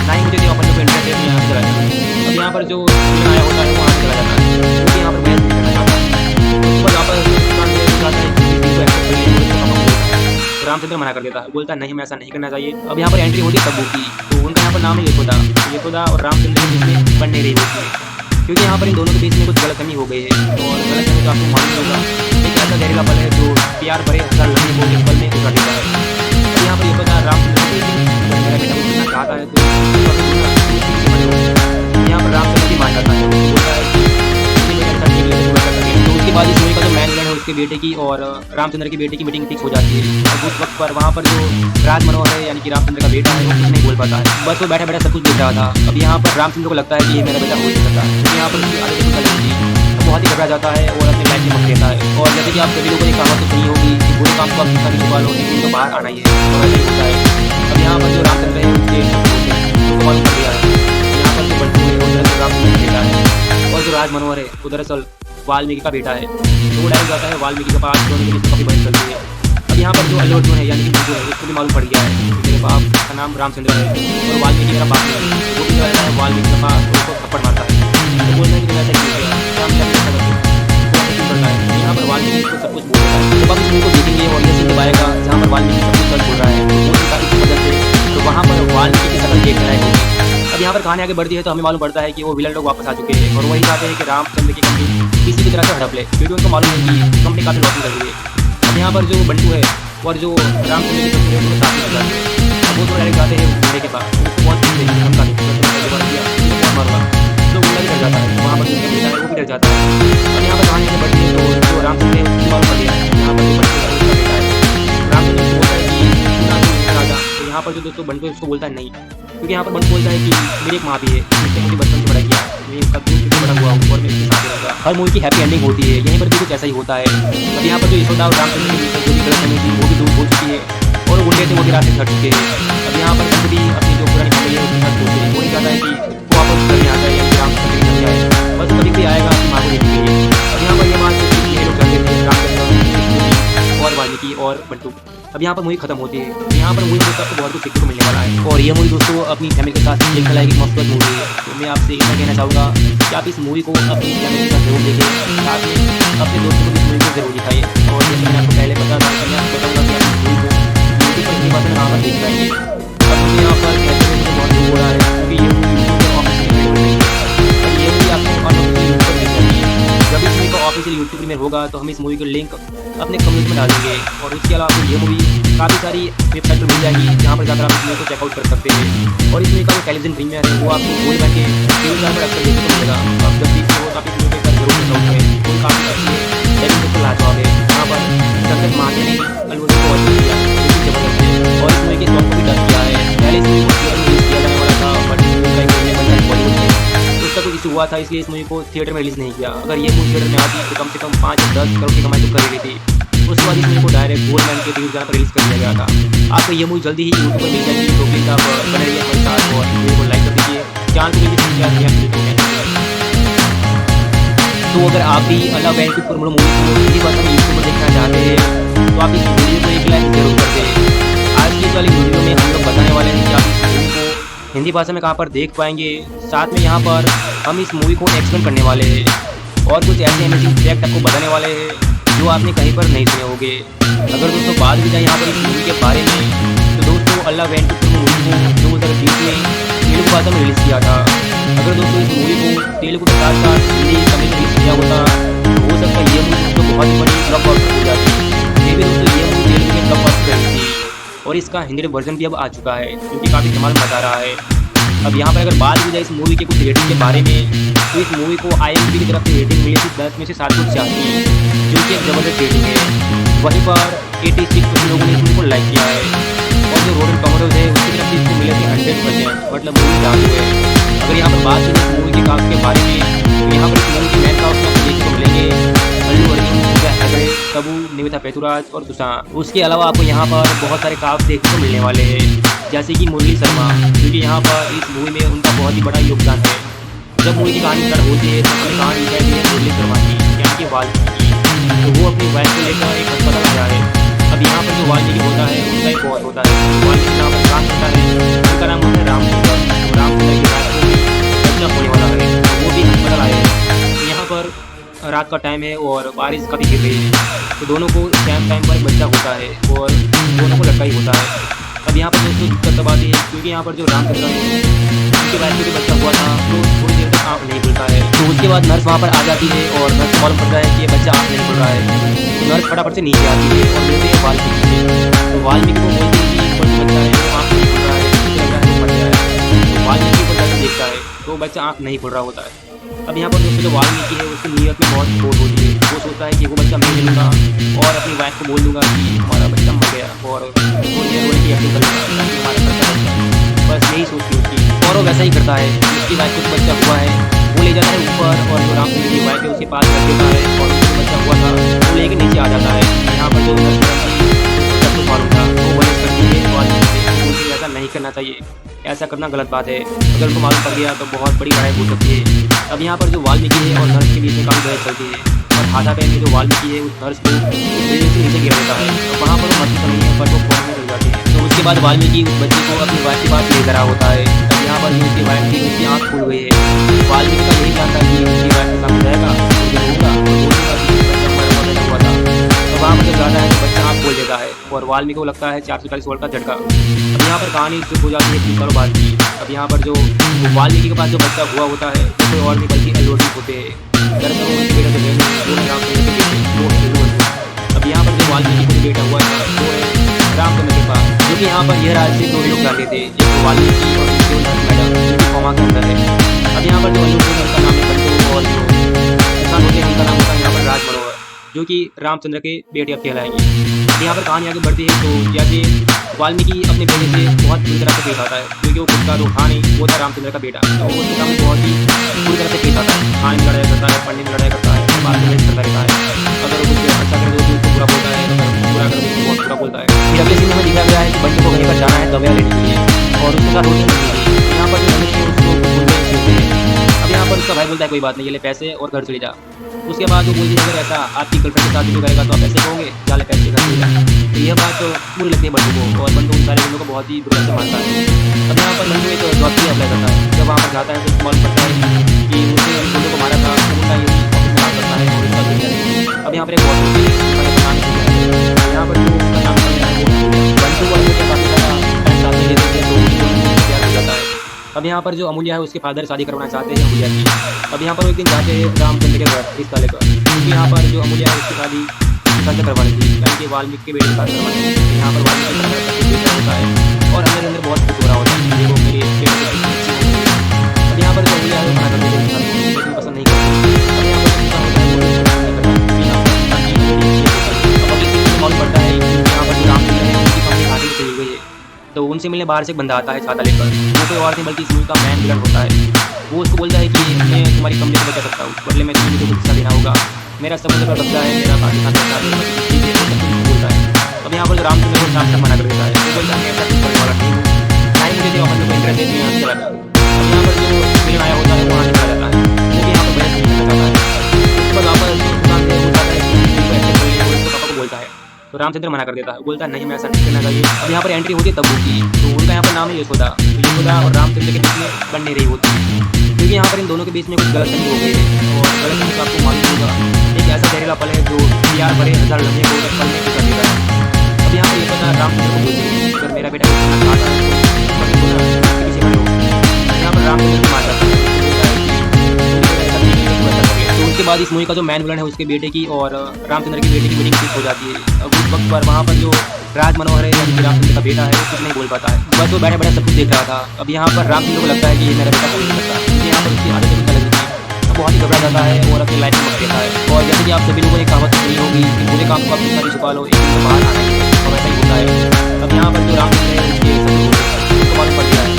ना ही मुझे तो अपन को इंटरफेयर में यहाँ से चला जाता है। अब यहाँ पर जो आया होता है वो वहाँ से चला जाता है, क्योंकि यहाँ पर बहस नहीं करना चाहता है। उसके बाद वापस रामचंद्र मना कर देता है, बोलता है नहीं मैं ऐसा नहीं करना चाहिए। अब यहाँ पर एंट्री होती है तब्बू की, तो उनका यहाँ पर नाम है यशोदा और रामचंद्र के बीच में बन नहीं रही होती है, क्योंकि यहाँ पर इन दोनों के बीच में कुछ गलतफहमी हो गई है। और गलतफहमी तो आपको मालूम होगा, एक ऐसा जहरीला पल है जो प्यार भरे हज़ार लम्हे को एक पल में उठा देता है। अब यहाँ पर यशोदा रामचंद्र को अगर मेरा बेटा कुछ करना चाहता है तो यहाँ पर रामचंद्र की मान जाता है, बोलता है कि तो उसके बाद इस मूवी का जो मैन विलन है उसके बेटे की और रामचंद्र के बेटे की मीटिंग फिक्स हो जाती है। और उस वक्त पर वहाँ पर जो राज मनोहर है यानी कि रामचंद्र का बेटा है वो कुछ नहीं बोल पाता है, बस वो बैठा बैठा सब कुछ देख रहा था। अब यहाँ पर रामचंद्र को लगता है कि ये मेरा बेटा हो नहीं सकता, क्योंकि यहाँ पर उसकी आदत कुछ अलग थी, तो बहुत ही घबरा जाता है और अपने लाइफ में मत लेता है। और जैसे कि आप सभी लोगों ने कहावत तो सुनी होगी कि बुरे काम को आप कितना भी छुपा लो लेकिन तो बाहर आना ही है, और ऐसा ही होता है। अब यहाँ पर जो रामचंद्र है उसको मालूम कर दिया है, यहाँ पर जो बंटू है वो दरअसल रामचंद्र का बेटा है, और जो राज मनोहर है वो दरअसल वाल्मीकि का बेटा है। तो वो डायरेक्ट जाता है वाल्मीकि के पास, दोनों के बीच काफ़ी बहस चलती है। अब यहाँ पर जो अल्लू अर्जुन है यानी कि बिल्कुल है उसको भी मालूम पड़ गया है कि मेरे बाप का नाम रामचंद्र है और वाल्मीकि मेरा बाप नहीं है। वो भी रहता है वाल्मीकि के पास और उसको थप्पड़ मारता है, तो बोलता है कि तुम ऐसा क्यों किया, क्या हम ऐसा करते हैं, वो ऐसा क्यों करता है। यहाँ पर वाल्मीकि उसको सब कुछ बोल रहा है। जब आप इस मूवी को देखेंगे और ये सीन दबाएगा जहाँ पर वाल्मीकि सब कुछ बोल रहा है तो वो इसकी वजह से तो वहाँ पर वाल्मीकि की शकल देखना है। अब यहाँ पर कहानी आगे बढ़ती है तो हमें मालूम पड़ता है कि वो विलन लोग वापस आ चुके हैं और वही चाहते हैं कि रामचंद्र की कंपनी किसी भी तरह से हड़प ले, क्योंकि उनको मालूम है कि कंपनी काफ़ी लॉस कर रही है। अब यहाँ पर जो बंटू है और जो रामचंद्र की कंपनी है उनको साथ में लग जाते हैं। अब वो तो डायरेक्ट जाते हैं घोड़े के पास, उसको बहुत हम बहुत मारूंगा, तो गुंडा भी डर जाता है, वहाँ पर जो बेटा है वो भी डर जाता है। अब यहाँ पर कहानी आगे बढ़ती है तो जो रामचंद्र है उसकी मालूम पड़ गया है यहाँ पर जो बंटू है उसका बेटा है। रामचंद्र को बोलता है कि राजा, तो यहाँ पर जो दोस्तों बंटू है उसको बोलता है नहीं, क्योंकि यहाँ पर बंटू बोलता है कि मेरी एक माँ भी है जिसने मुझे बचपन से बड़ा किया, मैं उसका दूध कितने बड़ा हुआ हूँ और मैं उसके साथ ही रहूँगा। हर मूवी की हैप्पी एंडिंग होती है, यहीं पर भी कुछ ऐसा ही होता है। अब यहाँ पर जो यशोदा और रामचंद्र के बीच जो भी गलतफहमी थी वो भी दूर हो चुकी है और वो गुंडे थे वो भी रास्ते से हट चुके हैं। अब यहाँ पर बंटू भी अपनी जो पुरानी फैमिली है उसके साथ सोचते हैं, वो नहीं चाहता है कि वो वापस घर में आ जाए या रामचंद्र के घर आए, बस कभी भी आएगा अपनी माँ को देखने के लिए। अब यहाँ पर ये बात ये लोग जानते थे रामचंद्र और वाल्मीकि और बंटू। अब यहाँ पर मूवी खत्म होती है, तो यहाँ पर मूवी दोस्तों आपको बहुत कुछ सीखने को मिलने वाला है और ये मूवी दोस्तों अपनी फैमिली के साथ देखने लायक एक मस्त मूवी है। तो मैं आपसे इतना कहना चाहूँगा कि आप इस मूवी को अपनी फैमिली के साथ जरूर देखें, साथ में अपने दोस्तों को भी इस मूवी को जरूर दिखाइए। और जैसे मैंने आपको पहले बता था मैं आपको बताऊँगा कि आप इस मूवी को यूट्यूब पर हिंदी भाषा में कहाँ पर देख पाएंगे। अब मुझे यहाँ पर कहते हुए मुझे बहुत दुख हो रहा है क्योंकि ये मूवी यूट्यूब पर ऑफिशियल नहीं है, और ये मूवी आपको ऑफिशियल यूट्यूब पर मिल जाएगी। जब इस मूवी का ऑफिशियल यूट्यूब प्रीमियर होगा तो हम इस मूवी का लिंक अपने कम्युनिटी में डालेंगे। और इसके अलावा ये मूवी काफ़ी सारी वेबसाइट पर मिल जाएगी जहाँ पर जाकर आप इस मूवी को चेकआउट कर सकते हैं। और इस मूवी का जो टेलीविजन प्रीमियर है वो आपको गोल्ड बैंक के केबल पर अक्सर देखने को मिलेगा। आप जब भी हो तो आप इस मूवी पर बॉलीवुड साउथ में तो काफ़ी अच्छी है, लेकिन बिल्कुल लाजवाब है। यहाँ पर संदीप मांझी ने अल्लू अर्जुन को ऑडिशन किया, जो कि ज़बरदस्त है और इस मूवी के स्टॉक को भी टच किया है। पहले इस मूवी को थिएटर में रिलीज़ किया जाने वाला था, बट इस मूवी का एक रीमेक बन रहा है बॉलीवुड में, तो उसका कुछ इशू हुआ था, इसलिए इस मूवी को थिएटर में रिलीज़ नहीं किया। अगर ये मूवी थिएटर में आती तो कम से कम 5 से 10 करोड़ की कमाई तो कर ही लेती। उसके बाद इस मूवी को डायरेक्ट गोल्डमैन के टीवी चैनल पर रिलीज़ कर दिया गया था। आपको ये मूवी जल्दी ही यूट्यूब पर मिल जाएगी, तो प्लीज़ आप बने रहिए हमारे साथ और वीडियो को लाइक कर दीजिए, चैनल को भी सब्सक्राइब किया। तो अगर आप भी अल्लाह वेरी गुड फॉर्मूला मूवी को हिंदी भाषा में यूट्यूब पर देखना चाहते हैं तो आप इस वीडियो को एक लाइक जरूर कर दें। आज की इस वाली वीडियो में हम लोग बताने वाले हैं कि आप इस मूवी को हिंदी भाषा में कहाँ पर देख पाएंगे। साथ में यहाँ पर हम इस मूवी को एक्सप्लेन करने वाले हैं और कुछ ऐसे अमेजिंग फैक्ट आपको बताने वाले हैं जो आपने कहीं पर नहीं सुने होंगे। अगर दोस्तों बात की जाए यहाँ पर इस मूवी के बारे में, तो दोस्तों अल्लाह वेरी गुड फॉर्मूला मूवी को 2020 में तेलुगु भाषा में रिलीज़ किया था। अगर दोस्तों इस मूवी को तेलुगु के साथ साथ हिंदी तमिल में रिलीज़ किया होता तो हो सकता है ये मूवी दोस्तों बहुत ही बड़ी ब्लॉकबस्टर हो जाती। ये भी दोस्तों ये मूवी तेलुगु में ब्लॉकबस्टर रही थी और इसका हिंदी वर्जन भी अब आ चुका है, क्योंकि काफ़ी कमाल मचा रहा है। अब यहाँ पर अगर बात की जाए इस मूवी के कुछ रेटिंग के बारे में, तो इस मूवी को IMDb की तरफ से रेटिंग मिली थी 10 में से 7.4 की, जो कि एक ज़बरदस्त रेटिंग है। वहीं पर 86% लोगों ने इस मूवी को लाइक किया है और जो रोटेन टोमेटोज़ है उसकी तरफ से इसको मिले थे 100%, मतलब मूवी डाल हुए है। अगर यहाँ पर बात करें इस मूवी के कास्ट के बारे में, तो यहाँ पर इस मूवी के मेन कास्ट में आपको देखने को मिलेंगे अल्लू अर्जुन, पूजा हेगड़े, तब्बू, निवेथा पेथुराज और सुशांत। उसके अलावा आपको यहाँ पर बहुत सारे कास्ट देखने को मिलने वाले हैं, जैसे कि मुरली शर्मा, क्योंकि यहाँ पर इस मूवी में उनका बहुत ही बड़ा योगदान है। जब मूवी की कहानी स्टार्ट होती है तो अपनी कहानी लिखाई है मुरली शर्मा की, यानी कि वाल्मीकि की, तो वो अपनी वाइफ को लेकर एक अस्पताल आया है। अब यहाँ पर जो वाल्मीकि होता है उनका एक बॉस होता है, वाल्मीकि यहाँ पर काम करता है, उनका नाम होता है रामचंद्र। रामचंद्र की वाइफ को भी बच्चा होने वाला है, वो भी अस्पताल आए हैं। यहाँ पर रात का टाइम है और बारिश काफ़ी गिर रही है, तो दोनों को सेम टाइम पर एक बच्चा होता है और दोनों को लड़का ही होता है। अब यहाँ पर दोस्तों दिक्कत बात है, क्योंकि यहाँ पर जो रामचंद्र है उनके वाइफ को भी बच्चा हुआ था, तो थोड़ी देर तक आँख नहीं खुलता है। तो उसके बाद नर्स वहाँ पर आ जाती है और नर्स को मालूम पड़ता है कि ये बच्चा आँख नहीं खुल रहा है, तो नर्स फटाफट से नीचे आती है और मिलती है वाल्मीकि से। तो वाल्मीकि को बोलती है कि कोई बच्चा है वो आँख नहीं खुल रहा है, उसे लग रहा है वो मर गया है। तो वाल्मीकि को जाकर देखता है तो बच्चा आँख नहीं खुल रहा होता है। अब यहाँ पर दोस्तों जो वाल्मीकि है उसकी नीयत में बहुत खोट होती है, वो सोचता है कि वो बच्चा मैं ले लूँगा और अपनी वाइफ को बोल दूँगा कि हमारा बच्चा मर गया और रोने की एक्टिंग कर लूँगा ताकि हमारा बच्चा बच जाए। बस यही सोचती उसकी, और वो वैसा ही करता है। उसकी वाइफ को जो बच्चा हुआ है वो ले जाता है ऊपर और जो रामचंद्र की वाइफ है उसके पास रख देता है और उसको जो बच्चा हुआ था वो लेके नीचे आ जाता है। यहाँ पर जो सब कुछ मालूम था वो बहस करती है वाल्मीकि से, मुझे ऐसा नहीं करना चाहिए, ऐसा करना गलत बात है, अगर उनको मालूम पड़ गया तो बहुत बड़ी लड़ाई हो सकती है। अब यहाँ पर जो वाल्मीकि है और नर्स के बीच में काफ़ी बहस चलती है और हाथापाई में जो वाल्मीकि है उस नर्स को बिल्डिंग से नीचे गिरा देता है, तो वहाँ पर वो मरती तो नहीं है पर वो फोन में चल जाती है। तो उसके बाद वाल्मीकि उस बच्चे को अपनी वाइफ के पास ले करा होता है। तब यहाँ पर जो उसकी वाइफ थी उसकी आँख खुल गई है। वाल्मीकि का यही प्लान था कि उसकी वाइफ के सामने जाएगा और जो होगा वो बोलेगा कि बच्चा मरा हुआ था। तो वहाँ पर जब जाता है तो बच्चा आँख खोल देता है और वाल्मीकि को लगता है 440 वोल्ट का झटका। अब यहाँ पर कहानी शुरू हो जाती है 3 सालों बाद की। अब यहाँ पर जो वाल्मीकि के पास जो बच्चा हुआ होता है वो कोई और नहीं बल्कि अल्लू अर्जुन होते हैं। दरअसल वो उनके बेटा तो है नहीं, वो है रामचंद्र के बेटे, वो है अल्लू अर्जुन। अब यहाँ पर जो वाल्मीकि को जो बेटा हुआ है वो है रामचंद्र के पास, जो कि यहाँ पर यह राज्य से 2 लोग जाते थे, एक तो वाल्मीकि और दूसरे नर्स मैडम, जो कि कोमा के अंदर है। अब यहाँ पर जो अल्लू अर्जुन उनका नाम है बंटू और जो किसान होते हैं उनका नाम होता है यहाँ पर राज मनोहर, जो कि रामचंद्र के बेटे अब कहलाएंगे। यहाँ पर कहानी आगे बढ़ती है तो जैसे वाल्मीकि अपने बेटे से बहुत बुरी तरह से पेश आता है, क्योंकि वो खुद का तो था नहीं, वो था रामचंद्र का बेटा, तो वो उसके सामने बहुत ही बुरी तरह से पेश आता है। खाने में लड़ाई करता है, पढ़ने में लड़ाई करता है, बात में बहस करता रहता है। अगर वो कुछ अच्छा करे तो उसको बुरा बोलता है, अगर बुरा करे तो उसको बहुत बुरा बोलता है। फिर अगले सीन में दिखाया गया है कि बंटू को कहीं पर जाना है दवाइयाँ लेने के लिए और उसके साथ रोटी नहीं मिली। यहाँ पर जो नंदिनी है उसको कुछ बोलते हैं। अब यहाँ पर उसका भाई बोलता है कोई बात नहीं, ये ले पैसे और घर चले जा। उसके बाद वो बोलती है अगर ऐसा आपकी गर्लफ्रेंड के साथ भी करेगा तो आप ऐसे कहोगे, चल पैसे घर चले जा। तो यह बात बुरी लगती है बंटू को और बंटू उन सारे बंदों को बहुत ही बुरा से मानता है। अब यहाँ पर बंटू एक जॉब की अप्लाई करता है। जब वहाँ पर जाता है तो उसको मालूम पड़ता है कि उसने उन बंदों को मारा था, तो उनका यही ऑफिस में काम करता है और उसका बिल्डर है। अब यहाँ पर एक बहुत होती है उसका नाम है, यहाँ पर जो उसका नाम है वो बंटू और मुझे काफ़ी ज़्यादा टाइम साथ में लेते थे, तो उनको प्यार हो जाता है। अब यहाँ पर जो अमूल्या है उसके फादर शादी करवाना चाहते हैं अमूल्या की। अब यहाँ पर वो एक दिन जाते हैं रामचंद्र के घर रिश्ता लेकर, क्योंकि यहाँ पर जो अमूल्या है उसकी शादी किसान से करवानी थी, यानी कि वाल्मीकि के बेटे के साथ करवानी थी। तो यहाँ पर वाल्मीकि का बेटा होता है और अंदर अंदर बहुत खुश हो रहा होता है कि वो मेरे बेटे की अच्छी हो गई। अब यहाँ पर जो अमूल्या है वो मना करते थे, लेकिन पसंद नहीं करती। अब यहाँ पर तो उनसे मिलने बाहर से एक बंदा आता है छाता लेकर। वो कोई और नहीं बल्कि इस मूवी का मैन विलन होता है। वो उसको बोलता है कि मैं तुम्हारी कमरे को बचा सकता हूँ, बदले में तुम्हें मुझे कुछ हिस्सा देना होगा। मेरा समुद्र पर कब्जा है, मेरा पाकिस्तान का साथ है, ठीक है, सब कुछ बोलता है। अब यहाँ पर जो रामचंद्र को साफ साफ मना कर देता है। वो बोलता है मैं ऐसा कुछ करने वाला नहीं हूँ, ना ही मुझे अपन को इंटरेस्ट है, मैं यहाँ से चला जाऊँ। अब यहाँ पर जो विलन आया होता है वो वहाँ से चला जाता है, क्योंकि यहाँ पर बहस नहीं करना चाहता है। उसके बाद वापस दुकान से वो जाता है कि ऐसे कर ले, वो उसको पापा को बोलता है। तो रामचंद्र मना कर देता है, बोलता है नहीं मैं ऐसा नहीं करना चाहिए। अब यहाँ पर एंट्री होती है तब्बू की, तो उनका यहाँ पर नाम है यशोदा। तो यशोदा और रामचंद्र के बीच में बन नहीं रही होती, क्योंकि यहाँ पर इन दोनों के बीच में कुछ गलतफहमी हो गई है। और गलतफहमी का आपको मालूम होगा, एक ऐसा जहरीला पल है जो प्यार भरे हजार लम्हे को एक पल में कर देता है। अब यहाँ पर यशोदा रामचंद्र को बोलती है अगर मेरा बेटा खाना खाता है तो पीछे खड़े हो। यहाँ पर रामचंद्र को मार जाता है। तो उसके बाद इस मूवी का जो मैन विलन है उसके बेटे की और रामचंद्र की बेटे की मीटिंग फिक्स हो जाती है। अब उस वक्त पर वहाँ पर जो राज मनोहर है यानी कि रामचंद्र का बेटा है वो कुछ नहीं बोल पाता है, बस वो बैठे बैठे सब कुछ देख रहा था। अब यहाँ पर रामचंद्र को लगता है कि ये मेरा बेटा बोल नहीं सकता, क्योंकि यहाँ पर उसकी आदत कुछ अलग थी। अब बहुत ही घबरा जाता है और अपनी लाइफ में मत देता है। और जैसे कि आप सभी लोगों ने कहावत सुनी होगी कि बुरे काम को अपनी सारी छुपा लो, एक दिन बाहर आना ही है, और ऐसा ही होता है। अब यहाँ पर जो रामचंद्र है उसके मालूम पड़ गया है,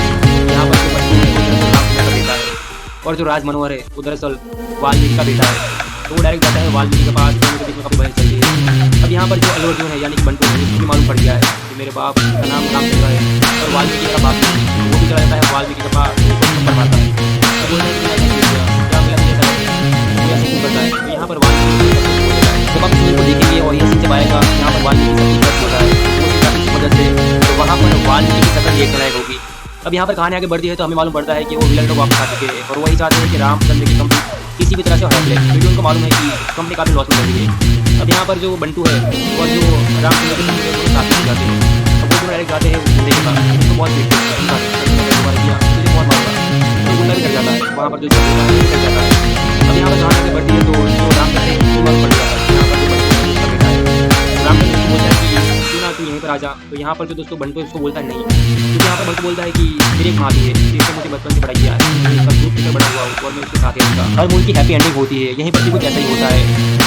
यहाँ पर जो बच्चे है वो दरअसल रामचंद्र का बेटा है, और जो राज मनोहर है वो दरअसल वाल्मीकि का बेटा है। तो वो डायरेक्ट जाता है वाल्मीकि के पास, दोनों के बीच में काफ़ी बहस चल रही है। अब यहाँ पर जो अल्लू अर्जुन है यानी कि बंटू है उसको भी मालूम पड़ गया है कि मेरे बाप का नाम रामचंद्र है और वाल्मीकि मेरा बाप नहीं है। वो भी चला जाता है वाल्मीकि के पास, उसको थप्पड़ मारता है। तो बोलता है कि मैं ऐसा क्यों किया, क्या मिला मुझे ऐसा वो ऐसे क्यों करता है। तो यहाँ पर वाल्मीकि सब कुछ बोल देता है। जब आप इस मूवी को देखेंगे और ये सीन जब आएगा यहाँ पर वाल्मीकि सब कुछ होता है वो मदद से, तो वहाँ पर वाल्मीकि की शक्ल देखने लायक होगी। अब यहाँ पर कहानी आगे बढ़ती है तो हमें मालूम पड़ता है कि वो विलन को वापस आ चुके हैं और वही चाहते हैं कि रामचंद्र की कंपनी किसी भी तरह से हड़प ले, क्योंकि उनको मालूम है कि कंपनी काफ़ी लॉस में चल रही है। अब यहाँ पर जो बंटू है और जो रामचंद्र के कंपनी है दोनों साथ में जाते हैं। अब वो दोनों डायरेक्ट जाते हैं गुंडे के पास, उनको बहुत देखते हैं किया मुझे बहुत मारा, तो गुंडा भी कर जाता है वहाँ पर जो कर जाता है। अब यहाँ पर कहानी आगे बढ़ती है तो जो रामचंद्र है उसको मालूम पड़ जाता है यहाँ पर जो बंटू है उसका बेटा है। रामचंद्र को बोलता है कि क्यों ना तू यहीं पर आ जा। तो यहाँ पर जो दोस्तों बंटू है उसको बोलता है नहीं, क्योंकि यहाँ पर बंटू बोलता है कि मेरी एक माँ भी है जिसने मुझे बचपन से बड़ा किया है, सब दूर से बड़ा हुआ और मैं उसके साथ ही रहूँगा। हर मूवी की हैप्पी एंडिंग होती है, यहीं पर भी कुछ ऐसा ही होता है।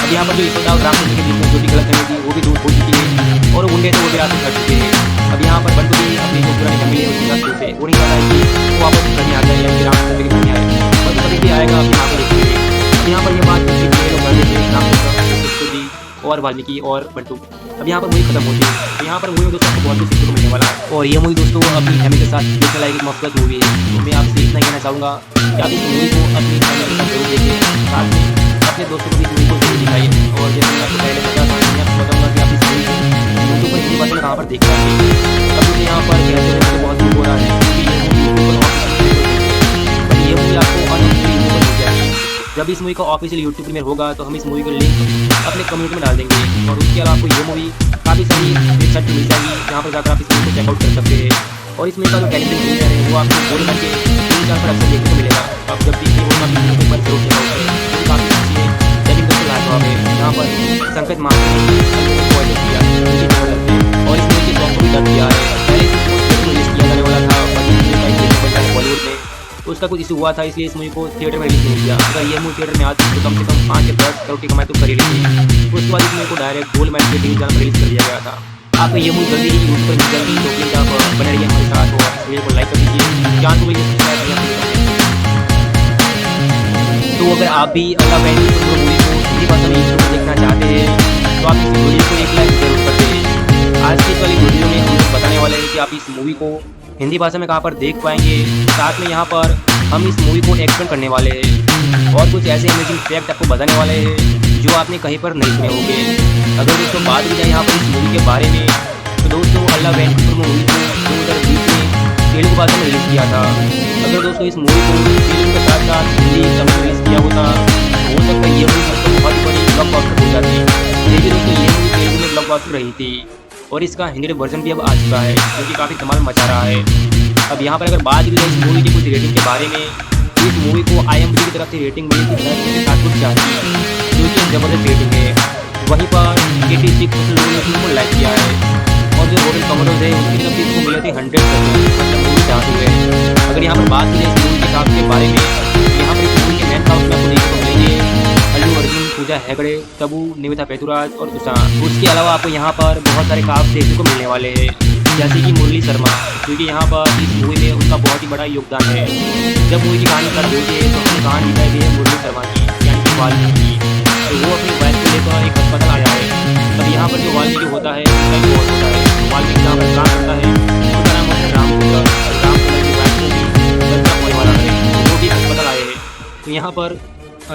अब यहाँ पर जो यशोदा और रामचंद्र के बीच में जो भी गलतफहमी थी वो भी दूर हो चुकी है और गुंडे तो वो भी रास्ते कर चुके हैं। अब यहाँ पर बंटू भी अपनी जो पुरानी फैमिली है उसके साथ से वो नहीं चाहता है कि वो वापस घर में आ जाए यानी कि रामचंद्र के घर में आए, बस कभी भी आएगा अपनी माँ को देखते हुए। अब यहाँ पर ये बात लोग कर देते हैं रामचंद्र जी और वाल्मीकि और बंटू। अब यहाँ पर मूवी खत्म होती है। तो यहाँ पर मूवी में दोस्तों आपको बहुत कुछ सीखने को मिलने वाला है और ये मूवी दोस्तों अपनी फैमिली के साथ देखने लायक एक मस्त मूवी है। तो मैं आपसे इतना ही कहना चाहूँगा कि आप इस मूवी को अपनी फैमिली के साथ जरूर देखिए, साथ में अपने दोस्तों को भी मूवी को जरूर दिखाइए। और जैसे मैं आपको पहले बताया था मैं आपको बताऊँगा कि आप इस मूवी को यूट्यूब पर हिंदी भाषा में कहाँ पर देख पाएंगे। अब मुझे यहाँ पर कहते हुए मुझे बहुत दुख हो रहा है क्योंकि ये मूवी यूट्यूब पर ये मूवी आपको अनऑफिशियल यूट्यूब पर मिल जाएगी। जब इस मूवी का ऑफिशियल यूट्यूब प्रीमियर होगा तो हम इस मूवी का लिंक अपने कम्युनिटी में डाल देंगे और उसके अलावा आपको ये मूवी काफ़ी सारी वेबसाइट मिल जाएगी जहाँ पर जाकर आप इस मूवी को चेकआउट कर सकते हैं। और इस मूवी का जो टेलीविजन प्रीमियर है वो आपको गोल्डन के 3-4 पर अक्सर देखने को मिलेगा। आप जब देखिए वो आप इस पर जरूर चेकआउट करें, वो काफ़ी अच्छी है। लेकिन दोस्तों लाजवाब है, यहाँ पर संकेत मार्क ने किया और इस मूवी के सॉन्ग को भी डब किया है। पहले इस मूवी को रिलीज किया जाने वाला था बॉलीवुड में, तो उसका कुछ इशू हुआ था इसलिए इस मूवी को थिएटर में रिलीज नहीं किया। अगर ये मूवी थिएटर में आती तो कम से कम 5 से 10 करोड़ की कमाई तो कर ही लेती। उसके बाद इस मूवी को डायरेक्ट गोल्ड मैन के टीवी चैनल पर रिलीज कर दिया गया था। आपको ये मूवी जल्दी ही यूट्यूब पर मिल जाएगी, तो प्लीज़ आप बने रहिए हमारे साथ और इस वीडियो को लाइक कर दीजिए, चैनल को भी सब्सक्राइब करिए। तो अगर आप भी अल्लाह वैन मूवी को हिंदी भाषा में यूट्यूब पर देखना चाहते हैं तो आप इस वीडियो को एक लाइक जरूर कर दें। आज की इस वाली वीडियो में हम लोग बताने वाले हैं कि आप इस मूवी को हिंदी भाषा में कहाँ पर देख पाएंगे। साथ में यहाँ पर हम इस मूवी को एक्सप्लेन करने वाले हैं और कुछ ऐसे अमेजिंग फैक्ट आपको बताने वाले हैं जो आपने कहीं पर नहीं सुने होंगे। अगर दोस्तों बात की जाए यहाँ पर इस मूवी के बारे में तो दोस्तों अल्लाह वैन मूवी को 2020 में तेलुगु भाषा में रिलीज़ किया था। अगर दोस्तों इस मूवी को तेलुगु के साथ साथ हिंदी तमिल में रिलीज़ किया होता तो हो सकता है ये मूवी मतलब बहुत ही बड़ी ब्लॉकबस्टर हो जाती। लेकिन दोस्तों ये मूवी तेलुगु में ब्लॉकबस्टर रही थी और इसका हिंदी वर्जन भी अब आ चुका है जो कि काफ़ी धमाल मचा रहा है। अब यहाँ पर अगर बात की जाए इस मूवी की कुछ रेटिंग के बारे में तो इस मूवी को IMDb की तरफ से रेटिंग मिली थी 7.4 की, जो कि ज़बरदस्त रेटिंग है। वहीं पर 86% लोगों ने इसको लाइक किया है और जो रोटेन टोमेटोज है उनकी तरफ से इसको मिले थे 100%, मतलब मूवी चाहते हुए। अगर यहाँ पर बात की जाए इस मूवी के कास्ट के बारे में तो यहाँ पर इस मूवी के मेन कास्ट में आपको देखने को मिलेंगे अल्लू अर्जुन, पूजा हेगड़े, तबू, निवेदा पेथुराज और सुशांत। उसके अलावा आपको यहाँ पर बहुत सारे कास्ट देखने को मिलने वाले हैं जैसे कि मुरली शर्मा, क्योंकि यहाँ पर इस मूवी में उनका बहुत ही बड़ा योगदान है। जब मूवी की कहानी स्टार्ट होती है तो अपनी कहानी दिखाई दी है मुरली शर्मा की, यानी कि वाल्मीकि की। तो वो अपनी वाइफ को लेकर एक अस्पताल आया है। तब यहाँ पर जो वाल्मीकि होता है उसका एक बहुत होता है। तो वाल्मीकि जहाँ पर काम करता है उसका नाम होता है रामचंद्र। रामचंद्र की वाइफ को भी बच्चा होने वाला है, वो भी अस्पताल आए हैं। तो यहाँ पर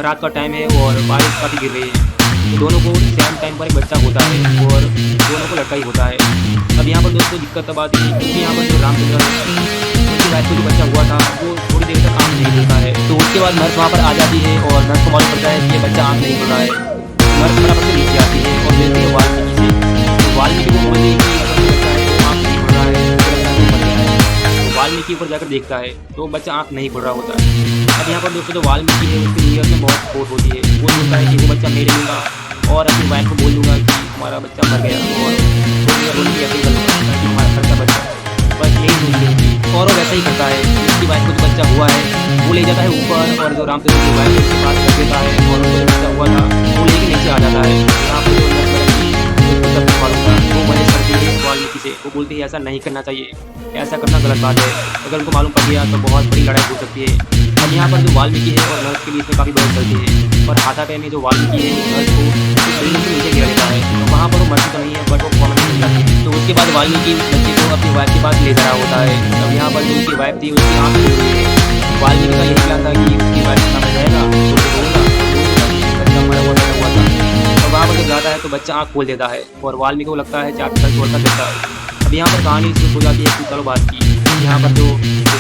रात का टाइम है और बारिश काफ़ी गिर रही है। तो दोनों को सेम टाइम पर एक बच्चा होता है और दोनों को लड़का ही होता है। अब यहाँ पर दोस्तों दिक्कत तब आती है क्योंकि यहाँ पर जो रामचंद्र है उनकी वाइफ को जो बच्चा हुआ था वो थोड़ी देर तक आँख नहीं खुलता है। तो उसके बाद नर्स वहाँ पर आ जाती है और नर्स को मालूम पड़ता है कि ये बच्चा आँख नहीं खुल रहा है। नर्स फटाफट से नीचे आती है और मिलती है वाल्मीकि से। तो वाल्मीकि को बोलती है कि अगर बच्चा है वो आँख नहीं खुल रहा है, मुझे लगता है वो मर गया है। तो वाल्मीकि ऊपर जाकर देखता है तो बच्चा आँख नहीं खुल रहा होता है। अब यहाँ पर दोस्तों जो वाल्मीकि है उसकी नीयत में बहुत सपोर्ट होती है। वो सोचता है कि वो बच्चा मैं ले लूँगा और अपनी वाइफ को बोल दूँगा कि हमारा बच्चा मर गया और थोड़ी की अपील करूँगा ताकि हमारा खर्चा बच जाए। बस यही सोचती है और वो वैसा ही करता है। उसकी वाइफ को जो बच्चा हुआ है वो ले जाता है ऊपर और जो रामचंद्र की वाइफ है उसके पास रख देता है और उनको जो बच्चा हुआ था वो लेके नीचे आ जाता है। यहाँ पर जो नर्स मैडम थी उसको सब कुछ मालूम था, वो बहस करती है वाल्मीकि से। वो बोलती है ऐसा नहीं करना चाहिए, ऐसा करना गलत बात है, अगर उनको मालूम पड़ गया तो बहुत बड़ी लड़ाई हो सकती है। अब यहाँ पर जो वाल्मीकि है और नर्स के बीच में काफ़ी बहस चलती है और हाथापाई में जो वाल्मीकि है उस नर्स को बिल्डिंग से नीचे गिरा देता है। तो वहाँ पर वो मरती तो नहीं है बट वो कॉमन मिल जाती है। तो उसके बाद वाल्मीकि उस बच्चे को अपनी वाइफ के पास ले जा रहा होता है। अब यहाँ पर जो उसकी वाइफ थी उसकी आँख खुल गई है। वाल्मीकि का यही प्लान था कि उसकी वाइफ का सामने जाएगा तो उसे बोलूँगा बच्चा मरा हुआ पैदा हुआ था। तो वहाँ पर जब जाता है तो बच्चा आँख खोल देता है और वाल्मीकि को लगता है चार साल छोड़कर देता है। अब यहाँ पर कहानी शुरू हो जाती है कुछ सालों बाद की। यहाँ पर जो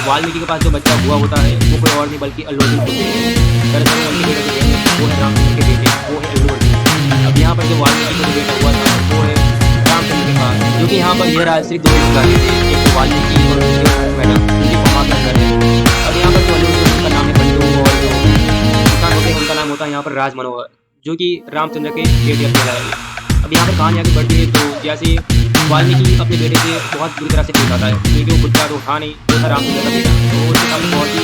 वाल्मीकि के पास जो बच्चा हुआ होता है वो कोई और नहीं बल्कि अल्लू अर्जुन होते हैं। दरअसल उनके बेटे जो हैं वो है रामचंद्र के बेटे, वो है अल्लू अर्जुन। अब यहाँ पर जो वाल्मीकि को जो बेटा हुआ था वो है रामचंद्र के पास, जो कि यहाँ पर यह राज सिर्फ दो गाने थे, एक तो वाल्मीकि और उसके मैडम उनकी पमा का घर है। अब यहाँ पर जो अल्लू अर्जुन उनका नाम है बंटू और जो किसान होते हैं उनका नाम होता है यहाँ पर राज मनोहर, जो कि रामचंद्र के बेटे कहलाएंगे। अब यहाँ पर कहानी आगे बढ़ती है। तो जैसे वाल्मीकि अपने बेटे से बहुत बुरी तरह से पेश आता है क्योंकि वो खुद का तो था नहीं, वो था रामचंद्र का बेटा, तो उसके सामने बहुत ही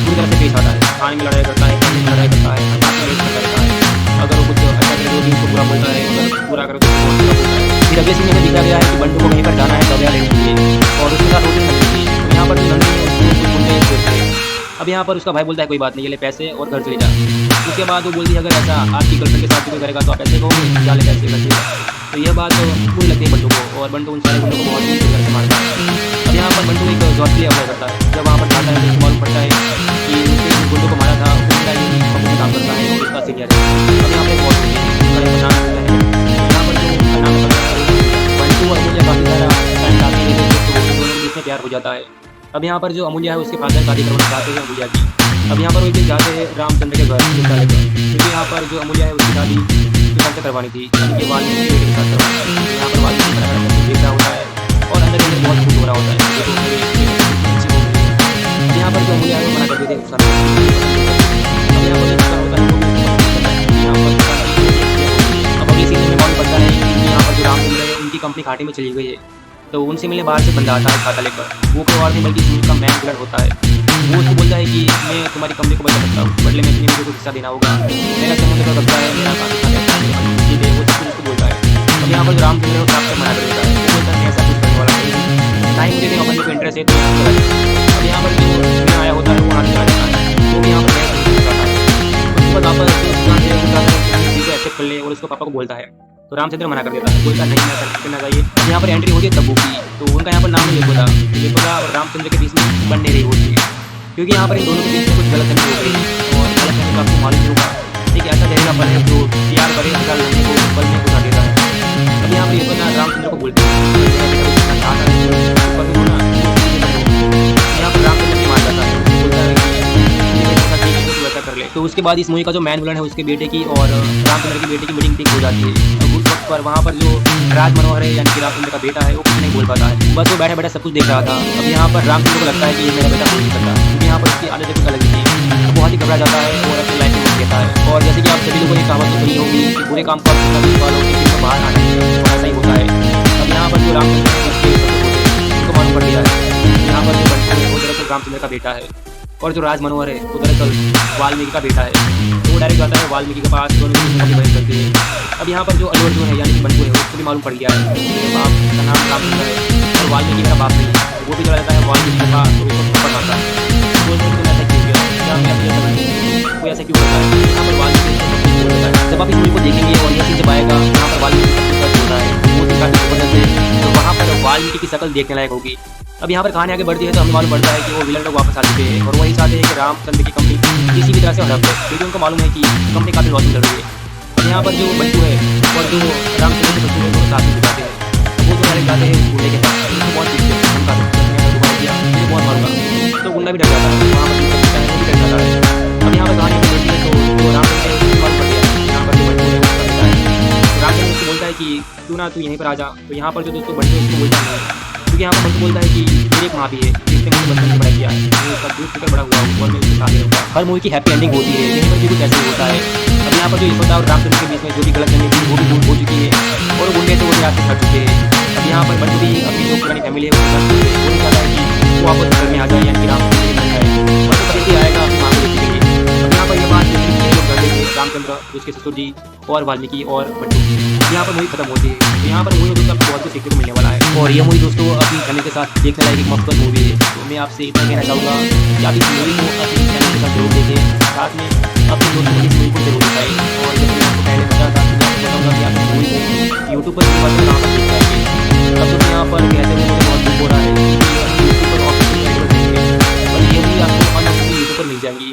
बुरी तरह से पेश आता है। खाने में लड़ाई करता है, पढ़ने में लड़ाई करता है, अनाथ में करता रहता है। अगर वो कुछ अच्छा करे तो भी उसको बुरा बोलता है, अगर बुरा करे तो उसको बहुत बुरा बोलता है। फिर अगले सीन में दिखा गया है कि बंटू को कहीं पर जाना है दवाइयाँ लेने के लिए और उसके साथ होती है नंदी जी। तो यहाँ पर जो नंदी है उसको कुछ बोलते हैं। अब यहाँ पर उसका भाई बोलता है कोई बात नहीं, ये ले पैसे और घर चले जा। उसके बाद वो बोलती है अगर ऐसा आपकी गर्लफ्रेंड के साथ कोई करेगा तो आप ऐसे कहोगे, जा ले पैसे घर चले जा। तो यह बात बुरी लगती है बंटू को और बंटू उन सारे गुंडों को बहुत ही बुरी तरह से मारता है। अब यहाँ पर बंटू एक जॉब के लिए अप्लाई करता है। जब वहाँ पर जाता है तो उसको मालूम पड़ता है कि उसने जिन गुंडों को मारा था उसका यही कंपनी में काम करता है और उसका सीनियर है। अब यहाँ पर बहुत होती है, उसका एक नाम होता है। यहाँ पर जो उसका नाम है बंटू और मुझे काफ़ी सारा टाइम काफ़ी है तो दोनों के बीच में प्यार हो जाता है। अब यहाँ पर जो अमूल्या है उसके फादर शादी करवाना चाहते हैं अमूल्या की। अब यहाँ पर वो एक दिन जाते हैं रामचंद्र के घर चिंता लेकर, क्योंकि यहाँ पर जो अमूल्या है उसकी शादी किसान से करवानी थी, यानी कि वाल्मीकि के बेटे के साथ करवानी थी। यहाँ पर वाल्मीकि बड़ा बड़ा सब देख रहा होता है और अंदर अंदर बहुत खुश हो रहा होता है देखो मेरी अच्छी हो गई है। अब यहाँ पर जो अमूल्या है वो मना कर देते हैं नुकसान। अब यहाँ पर जो नुकसान होता है वो भी यहाँ पर अब अगले सीजन में मालूम पड़ता है कि यहाँ पर जो रामचंद्र है उनकी कंपनी घाटे में चली गई है। तो उनसे मिलने बाहर से बंदा आता है खाता लेकर, वो कोई और नहीं बल्कि उनका मैन विलन होता है। वो उसको बोलता है कि मैं तुम्हारी कंपनी को बचा सकता हूँ, बदले में तुम्हें मुझे कुछ हिस्सा देना होगा, मेरा समुद्र का कब्जा है, मेरा काफी सारे चीज़ है, वो सब कुछ उसको बोलता है। अब यहाँ पर रामचंद्र को काफी मना कर देता है, वो बोलता है मैं ऐसा कुछ करने वाला नहीं हूँ, ना ही मुझे कंपनी को इंटरेस्ट है तो यहाँ पर। अब यहाँ पर जो आया होता है वो वहाँ चला जाता है, वो भी यहाँ पर जाता है। उसके बाद वापस चीज़ें एक्सेप्ट कर ले और उसको पापा को बोलता है। तो रामचंद्र मना कर देता है, बोलता नहीं ऐसा नहीं करना चाहिए। अब यहाँ पर एंट्री होती है तब्बू की, तो उनका यहाँ पर नाम है यशोदा। यशोदा और रामचंद्र के बीच में बन नहीं रही होती है क्योंकि यहाँ पर इन दोनों के बीच में कुछ गलतफहमी हो गई है और गलतफहमी का आपको मालूम ही होगा। एक ऐसा जहरीला पल है जो प्यार भरे हजार लड़ने को पल में घुसा देता है। अब यहाँ पर यशोदा रामचंद्र को बोलती है यहाँ पर रामचंद्र की मान जाता है, बोलता है कि ऐसा कर ले। तो उसके बाद इस मूवी का जो मैन विलन है उसके बेटे की और रामचंद्र के बेटे की मीटिंग ठीक हो जाती है। अब उस वक्त पर वहाँ पर जो राज मनोहर है यानी कि रामचंद्र का बेटा है वो कुछ नहीं बोल पाता है, बस वो बैठा बैठा सब कुछ देख रहा था। अब यहाँ पर रामचंद्र को लगता है कि ये मेरा बेटा हो नहीं सकता क्योंकि यहाँ पर उसकी आदतें कुछ अलग थी। तो बहुत ही घबरा जाता है और अपनी लाइफ में घुस देता है। और जैसे कि आप सभी लोगों ने कहावत तो सुनी होगी कि बुरे काम कर वालों के दिन बाहर आना चाहिए, तो ऐसा ही होता है। अब यहाँ पर जो रामचंद्र है उसके उनको मालूम पड़ गया है यहाँ पर जो बंटू है वो दरअसल रामचंद्र का बेटा है और जो राज मनोहर है वो दरअसल वाल्मीकि का बेटा है। तो वो डायरेक्ट जाता है वाल्मीकि के पास, दोनों की बहस करती है। अब यहाँ पर जो अल्लू अर्जुन है यानी कि बंटू है उसको भी मालूम पड़ गया है मेरे बाप का नाम रामचंद्र है तो वाल्मीकि मेरा बाप नहीं है, वो भी चला जाता है वाल्मीकि के पास, तो उसको थप्पड़ मारता है। तो बोलते हैं कि तुम ऐसा क्यों किया, क्या मैं अपनी ऐसा नहीं, कोई ऐसा क्यों करता है। यहाँ पर वाल्मीकि उसको सब कुछ बोल देता है। जब आप इस मूवी को देखेंगे और ये सीन जब आएगा यहाँ पर वाल्मीकि सब कुछ सच होता है, वो सीन काफी जबरदस्त है। तो वहाँ पर वाल्मीकि की शक्ल देखने लायक होगी। अब यहाँ पर कहानी आगे बढ़ती है तो हमें मालूम पड़ता है कि वो विलन लोग वापस आ चुके हैं और वही चाहते हैं कि रामचंद्र की कंपनी किसी भी तरह से हड़प है, क्योंकि उनको मालूम है कि कंपनी काफी लॉस में चल रही है। अब यहाँ पर जो बच्चू है और जो रामचंद्र के बच्चू है वो साथ में दिखाते हैं। अब वो तो डायरेक्ट जाते हैं गुंडे के पास, उसको बहुत पीछते हैं, उनका दोबारा किया मुझे बहुत मारूंगा, तो गुंडा भी डर जाता है। वहाँ पर जो बच्चा है वो भी डर जाता है। अब यहाँ पर कहानी आगे बढ़ती है तो जो रामचंद्र है उसको मालूम पड़ गया यहाँ पर जो बच्चू है उसका पिता है। तो रामचंद्र उसको बोलता है कि क्यों ना तू यहीं पर आ जा। तो यहाँ पर जो दोस्तों बच्चू है उसको बोलता है, क्योंकि यहाँ पर बच्चू बोलता है कि मेरी एक माँ भी है जिसने मुझे बचपन से बड़ा किया है, मैं उसका दूध पीकर बड़ा हुआ हूँ और मैं उसके साथ ही रहूँगा। हर मूवी की हैप्पी एंडिंग होती है, यहीं पर भी कुछ ऐसे ही होता है। अब यहाँ पर जो यशोदा और रामचंद्र के बीच में जो भी गलतफहमी थी वो भी दूर हो चुकी है और गुंडे से वो रास्ते हट चुके हैं। अब यहाँ पर बच्चू भी अपनी जो पुरानी फैमिली है उसके साथ चुके हैं, वो नहीं चाहता है कि वो वापस घर में आ जाए, यानी कि रामचंद्र के घर में आए, बच्चू कभी भी आएगा अपनी माँ को देखने के लिए। अब यहाँ पर ये बात लोग कर देंगे, रामचंद्र, उसके ससुर जी और वाल्मीकि और बच्चू। यहाँ पर मूवी खत्म होती है। तो यहाँ पर मूवी में दोस्तों आपको बहुत कुछ सीखने को मिलने वाला है और ये मूवी दोस्तों अपनी फैमिली के साथ देखने लायक एक मस्त मूवी है। तो मैं आपसे इतना कहना चाहूँगा कि आप इस मूवी को अपनी फैमिली के साथ जरूर देखें, साथ में अपने दोस्तों को इस मूवी को जरूर दिखाएं। और जैसे मैं आपको पहले बताया था तो मैं आपको बताऊँगा कि आप इस मूवी को यूट्यूब पर कहाँ पर देख पाएंगे। अब दोस्तों यहाँ पर कहते हुए मुझे बहुत दुख हो रहा है कि यूट्यूब पर ऑफिशियल और ये मूवी आपको अनऑफिशियल यूट्यूब पर मिल जाएंगी।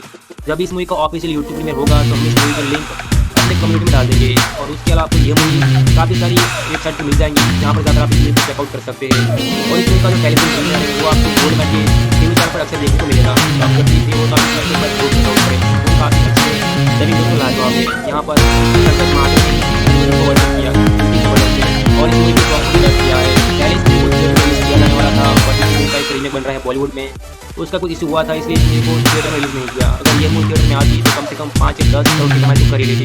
जब इस मूवी का ऑफिशियल यूट्यूब में होगा तो हम इस मूवी का लिंक अपने कम्युनिटी में डाल देंगे और उसके अलावा आपको ये मूवी काफ़ी सारी वेबसाइट पर मिल जाएंगी जहाँ पर जाकर आप इस मूवी को चेकआउट कर सकते हैं। और इस मूवी का जो टेलीविजन प्रीमियर है वो आपको गोल्ड मैच के टीवी चैनल पर अक्सर देखने को मिलेगा। तो आप जब भी फ्री हो तो आप इस मैच पर जरूर चेकआउट करें, वो काफ़ी अच्छे सभी दोस्तों लाजवाब है। यहाँ पर संकट महादेव ने को वर्णन किया क्योंकि जबरदस्त है और इस मूवी को प्रॉपर डब किया है। पहले इस मूवी को थिएटर रिलीज किया जाने वाला था बट इस मूवी का एक रीमेक बन रहा है बॉलीवुड में, तो उसका कुछ इशू हुआ था इसलिए इस मूवी को थिएटर में रिलीज नहीं किया। अगर ये मूवी थिएटर में आती तो कम से कम 5 या 10 करोड़ की कमाई तो कर ही लेती।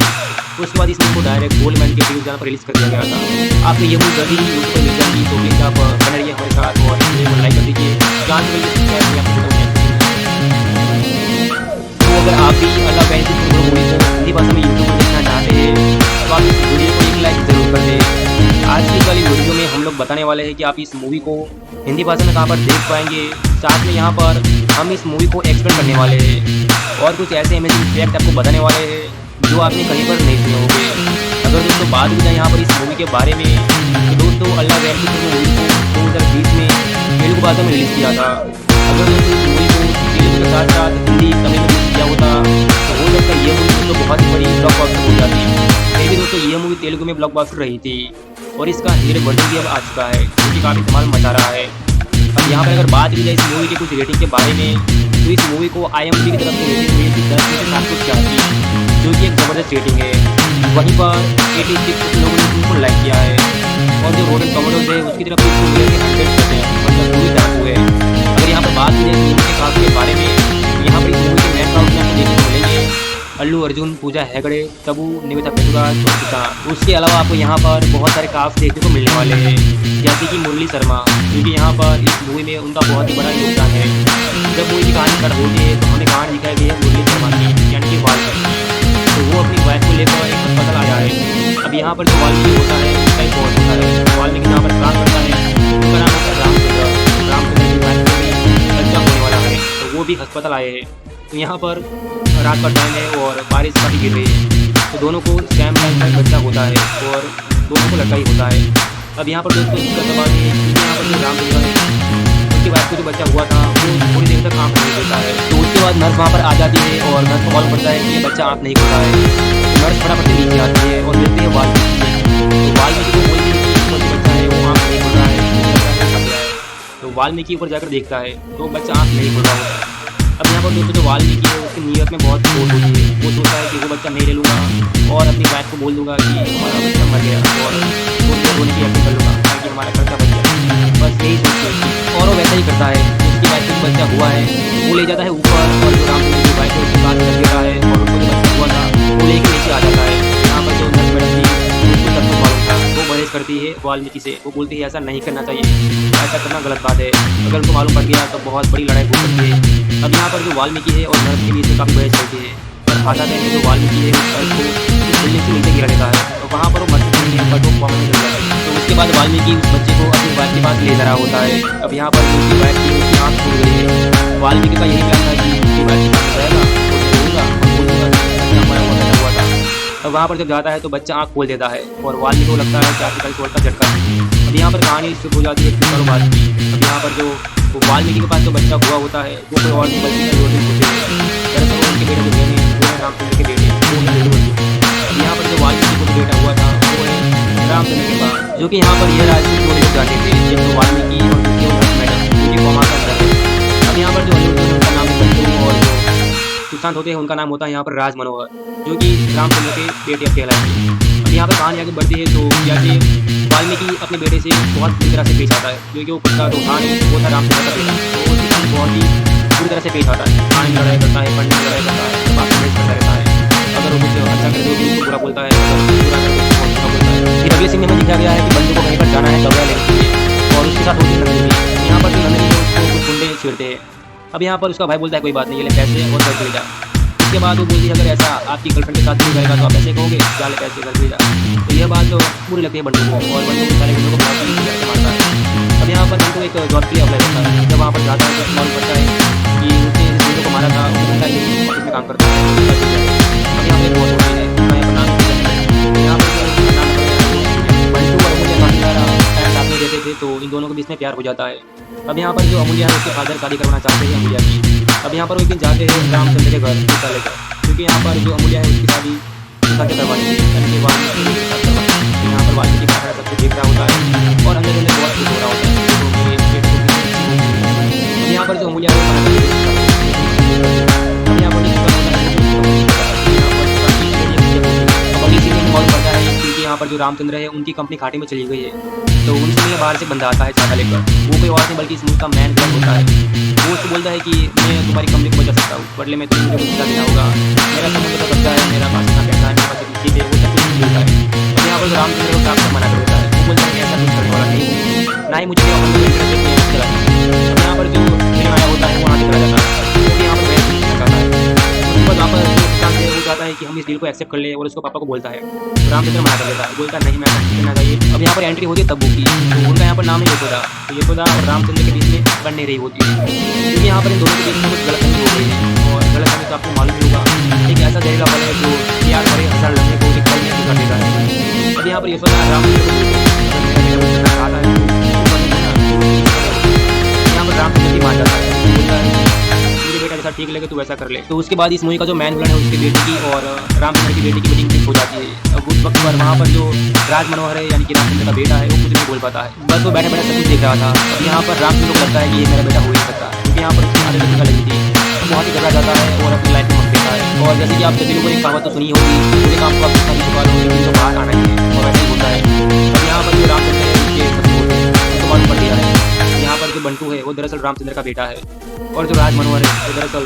तो उसके बाद इस मूवी को डायरेक्ट गोल्ड मैन के टीवी चैनल पर रिलीज कर दिया गया था। आपको ये मूवी जल्दी ही यूट्यूब पर मिल जाएगी, तो प्लीज़ आप बने रहिए हमारे साथ और इस वीडियो को लाइक कर दीजिए। तो अगर आप भी अल्लाह वैन कुछ मूवी को हिंदी भाषा में यूट्यूब पर देखना चाहते हैं तो आप इस वीडियो को एक लाइक ज़रूर कर दें। आज की वाली वीडियो में हम लोग बताने वाले हैं कि आप इस मूवी को हिंदी भाषा में कहाँ पर देख पाएंगे। साथ में यहाँ पर हम इस मूवी को एक्सप्लेन करने वाले हैं और कुछ ऐसे अमेजिंग फैक्ट आपको बताने वाले हैं जो आपने कहीं पर नहीं सुने होंगे। अगर दोस्तों बात हो जाए यहाँ पर इस मूवी के बारे में तो दोस्तों अल्लाह वैन की मूवी को 2020 में तेलुगु भाषा में रिलीज़ किया था। अगर दोस्तों इस मूवी को तेलुगु के साथ साथ हिंदी तमिल में रिलीज़ किया होता तो हो सकता है ये मूवी दोस्तों बहुत ही बड़ी ब्लॉकबस्टर हो जाती। फिर भी दोस्तों ये मूवी तेलुगु में ब्लॉकबस्टर रही थी और इसका हिंदी वर्जन भी अब आ चुका है जो कि काफ़ी धमाल मचा रहा है। अब यहाँ पर अगर बात की जाए इस मूवी के कुछ रेटिंग के बारे में तो इस मूवी को IMDb की तरफ से रेटिंग मिली थी 10 में से 7.4 की, जो कि एक ज़बरदस्त रेटिंग है। वहीं पर 86 लोगों ने इसको लाइक किया है और जो रोटन टोमेटोज है उसकी तरफ से इसको मिले थे 100%, मतलब पूरी तरह हुए। अगर यहाँ पर बात की जाए मूवी के कास्ट के बारे में यहाँ पर इस मूवी के मेन कास्ट में आपको देखने को मिलेंगे अल्लू अर्जुन, पूजा हेगड़े, तबू, निवेदा पेटुराज, स्वस्तिका। उसके अलावा आपको यहाँ पर बहुत सारे कास्ट देखने को मिलने वाले हैं जैसे कि मुरली शर्मा, क्योंकि यहाँ पर इस मूवी में उनका बहुत ही बड़ा योगदान है। जब मूवी की कहानी स्टार्ट होती है तो हमें कहानी दिखाई गई है मुरली शर्मा की, यानी कि वाल्मीकि। तो वो अपनी वाइफ को लेकर एक अस्पताल आया है। अब यहाँ पर जो वाल्मीकि होता है उसका एक बहुत होता है, वाल्मीकि यहाँ पर काम करता है, उसका नाम होता है रामचंद्र। रामचंद्र की वाइफ को भी बच्चा होने वाला है तो वो भी अस्पताल आए हैं। तो यहाँ पर रात का टाइम है और बारिश काफ़ी गिर रही है, तो दोनों को सेम टाइम पर बच्चा होता है और दोनों को लड़का ही होता है। अब यहाँ पर दोस्तों दिक्कत अब आती है क्योंकि यहाँ पर जो रामचंद्र है उसकी वाइफ को जो बच्चा हुआ था वो थोड़ी देर तक आँख नहीं देता है। तो उसके बाद नर्स वहाँ पर आ जाती है और नर्स को मालूम पड़ता है कि ये बच्चा आँख नहीं खोला है। तो नर्स फटाफट से नीचे आती है और मिलती है वाल्मीकि से। तो वाल्मीकि को बोलती है कि जो बच्चा है वो आँख नहीं खोल रहा है। तो वाल्मीकि ऊपर जाकर देखता है तो बच्चा आँख नहीं खोल रहा होता है। अब यहाँ पर दोस्तों जो वाल्मीकि है उसकी नीयत में बहुत खोट होती है, वो सोचता है कि वो बच्चा मैं ले लूँगा और अपनी वाइफ को बोल दूँगा कि हमारा बच्चा मर गया और थोड़ी देर होने की एक्टिंग कर लूँगा ताकि हमारा खर्चा बच जाए। बस यही सोचते हैं और वो वैसा ही करता है। उसकी वाइफ को बच्चा हुआ है वो ले जाता है ऊपर और जो रामचंद्र की वाइफ है उसके पास कर देता है और उनको जो बच्चा हुआ था वो लेके नीचे आ जाता है। यहाँ पर जो नर्स मैडम थी उसको सब कुछ मालूम था, वो बहस करती है वाल्मीकि से, वो बोलती है ऐसा नहीं करना चाहिए, ऐसा करना गलत बात है। अगर उनको मालूम पड़ गया तो बहुत बड़ी लड़ाई हो सकती है। अब यहाँ पर जो वाल्मीकि है और नर्स के बीच में काफ़ी बहस चलती है और हाथा टाइम में जो वाल्मीकि है उस नर्स को उस बिल्डिंग से नीचे गिरा देता है। वहाँ पर वो मरते नहीं है, बट वो कॉमन में चल जाता है। तो उसके बाद वाल्मीकि उस बच्चे को अपनी वाइफ के पास ले जा रहा होता है। अब यहाँ पर जो उसकी वाइफ थी उसकी आँख खुल गई है। वाल्मीकि का यही प्लान था कि उसकी वाइफ के पास रहेगा और बोलूँगा और बोलूँगा कि बच्चा मरा हुआ पैदा हुआ था। अब वहाँ पर जब जाता है तो बच्चा आँख खोल देता है और वाल्मीकि को लगता है कि आपके कल स्वर्ण का झटका है। अब यहाँ पर कहानी शुरू हो जाती है एक कारोबार की। अब यहाँ पर जो वाल्मीकि के पास जो बच्चा हुआ होता है वो कोई और नहीं बल्कि अयोध्या होते हैं। दरअसल उनके बेटे जो थे वो है रामचंद्र के बेटे, वो है लल्लू। अब यहाँ पर जो वाल्मीकि को जो बेटा हुआ था वो है रामचंद्र के पास, जो कि यहाँ पर यह राजनीति जोड़े लोग जाते थे, एक तो वाल्मीकि और दूसरे मैडम जो कि कौमा का अंदर है। अब यहाँ पर जो अल्लू उनका नाम है बंटू और जो सुशांत होते हैं उनका नाम होता है यहाँ पर राज मनोहर, जो कि रामचंद्र के बेटे अब कहलाएंगे। अब यहाँ पर कहानी आगे बढ़ती है तो जैसे वाल्मीकि अपने बेटे से बहुत बुरी तरह से पेश आता है, जो कि वो खुद का तो था नहीं, वो था रामचंद्र का बेटा, तो वो सुशांत बहुत ही बुरी तरह से पेश आता है। खाने में लड़ाई करता है, पढ़ने में लड़ाई करता है, बात में करता रहता है। अगर वो कुछ अच्छा करे तो भी उसको बुरा बोलता है, अगर बुरा करे तो बहुत बुरा बोलता है। फिर अगले सीन में दिखाया गया है कि बंटू को कहीं पर जाना है दवा लेने के लिए और उसके साथ होती है नंदिनी भी। यहाँ पर जो नंदिनी है उसको कुछ गुंडे छेड़ते हैं। अब यहाँ पर उसका भाई बोलता है कोई बात नहीं, ये ले पैसे और घर भेजा। उसके बाद वो बोलती है अगर ऐसा आपकी गर्लफ्रेंड के साथ नहीं करेगा तो आप ऐसे कहोगे, क्या ले पैसे घर भेजा। तो यह बात तो बुरी लगती है बंटू को और बंटू सारे गुंडों को बहुत ही से मारता है। अब यहाँ पर बंटू एक जॉब के लिए अप्लाई करता है। जब वहाँ पर जाता है तो मालूम पड़ता है कि उसने जिस गुंडों को मारा था वो गुंडा यही ऑफिस में काम करता है। अब यहाँ पर बहुत होती है, यहाँ पर नाम यहाँ पर बंटू और अमूल्य काफ़ी सारा टाइम साथ में देते थे, तो इन दोनों के बीच में प्यार हो जाता है। अब यहाँ पर जो अमूल्य है उसके फादर शादी करवाना चाहते हैं अमूल्य की। अब यहाँ पर वो एक दिन जाते हैं रामचंद्र के घर टीका लेकर, क्योंकि यहाँ पर जो अमूल्य है उसकी शादी टीका से करवानी है, यानी कि वाल्मीकि के साथ करवानी है। यहाँ पर वाल्मीकि का सब कुछ देख रहा होता है और अंदर अंदर बहुत खुश हो रहा होता है। अब यहाँ पर जो अमूल्य है मालूम पड़ता है क्योंकि यहाँ पर जो रामचंद्र है उनकी कंपनी घाटे में चली गई है, तो उनसे लिए बाहर से बंदा आता है छाता लेकर। वो कोई और नहीं बल्कि इसमें का मैन क्लब होता है। वो उसको बोलता है कि मैं तुम्हारी कंपनी को बचा सकता हूँ, बदले में तुम्हें मुझे कुछ देना होगा, मेरा समुद्र का कब्जा है, मेरा पास इतना पैसा है, मेरे पास इतनी चीज़ है, वो सब कुछ मिलता है। तो यहाँ पर रामचंद्र को साफ मना कर देता है। वो बोलता है कि ऐसा कुछ करने वाला नहीं हूँ, ना ही मुझे चला। अब यहाँ पर जो फिल्म आया होता है वो वहाँ से चला जाता है, क्योंकि यहाँ पर वह करता है। उसके बाद वहाँ पर वो चाहता है कि हम इस डील को एक्सेप्ट कर ले और उसको पापा को बोलता है। तो रामचंद्र मना कर देता है, बोलता है नहीं मैं ऐसा करना चाहिए। अब यहाँ पर एंट्री होती है तब्बू की, तो उनका यहाँ पर नाम है यशोदा। तो यशोदा और रामचंद्र के बीच में बन नहीं रही होती है, क्योंकि यहाँ पर इन दोनों के बीच में कुछ गलतफहमी हो गई है। और गलतफहमी तो आपको मालूम ही होगा, एक ऐसा जहरीला फल है जो प्यार करे हजार लड़ने को एक पल में उठा देता है। अब यहाँ पर यशोदा रामचंद्र को यहाँ पर रामचंद्र की मान जाता है, बोलता है मुझे बेटा जैसा ठीक लगे तो वैसा कर ले। तो उसके बाद इस मूवी का जो मैन विलन है उसकी बेटी की और रामचंद्र की बेटी की मीटिंग फिक्स हो जाती है। अब उस वक्त पर वहाँ पर जो राज मनोहर है यानी कि रामचंद्र का बेटा है वो कुछ नहीं बोल पाता है, बस वो बैठे बैठे सब कुछ देख रहा था। अब यहाँ पर रामचंद्र को लगता है कि ये मेरा बेटा हो ही सकता है, क्योंकि यहाँ पर उसकी आदत टीका लगी थी। बहुत ही घबरा जाता है और अपनी लाइफ में मत देता है। और जैसे कि आप सभी लोगों ने कहावत तो सुनी होगी, पूरे काम को आप कितना भी छुपा लो लेकिन तो बाहर आना ही है, और वैसे ही होता है। अब यहाँ पर जो रामचंद्र है उसके सब होते हैं उनको मालूम पड़ गया है। यहाँ पर जो बंटू है वो दरअसल रामचंद्र का बेटा है और जो राज मनोहर है वो दरअसल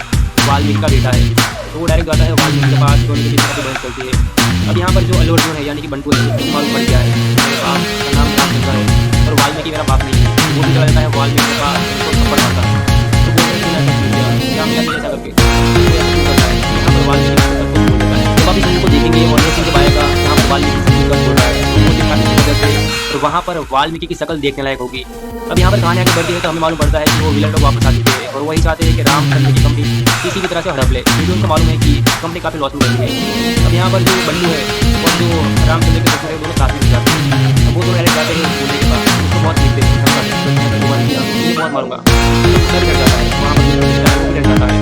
वाल्मीकि का बेटा है। तो वो डायरेक्ट जाता है वाल्मीकि के पास, दोनों के बीच में बहस चलती है। अब यहाँ पर जो अल्लू अर्जुन है यानी कि बंटू है उसको मालूम पड़ गया है मेरे बाप का नाम रामचंद्र है और वाल्मीकि मेरा बाप नहीं है। वो भी चला जाता है वाल्मीकि के पास, उसको थप्पड़ मारता है। तो बोलते हैं ऐसा क्यों किया, क्या मिला ऐसा करके, तो ऐसा क्यों करता है। यहाँ पर वाल्मीकि सब कुछ बोल देता है। तो आप इस मूवी को देखेंगे और ये सीन जब आएगा यहाँ पर वाल्मीकि सब कुछ बोल रहा है, वो दिखाने की वजह से और वहाँ पर वाल्मीकि की शक्ल देखने लायक होगी। अब यहाँ पर कहानी आगे बढ़ती है तो हमें मालूम पड़ता है कि वो विलन लोग वापस आ चुके हैं और वही चाहते हैं कि रामचंद्र की कंपनी किसी भी तरह से हड़प ले, क्योंकि उनको मालूम है कि कंपनी काफ़ी लॉस में रही है। अब यहाँ पर जो बंटू है और जो रामचंद्र के ससुर है दोनों साथ में जाते हैं। अब वो दोनों डायरेक्ट जाते हैं बोलने के बाद, उसको बहुत लिखते हैं मुझे बहुत मारूंगा, तो डर जाता है, वहाँ पर वो डर जाता है।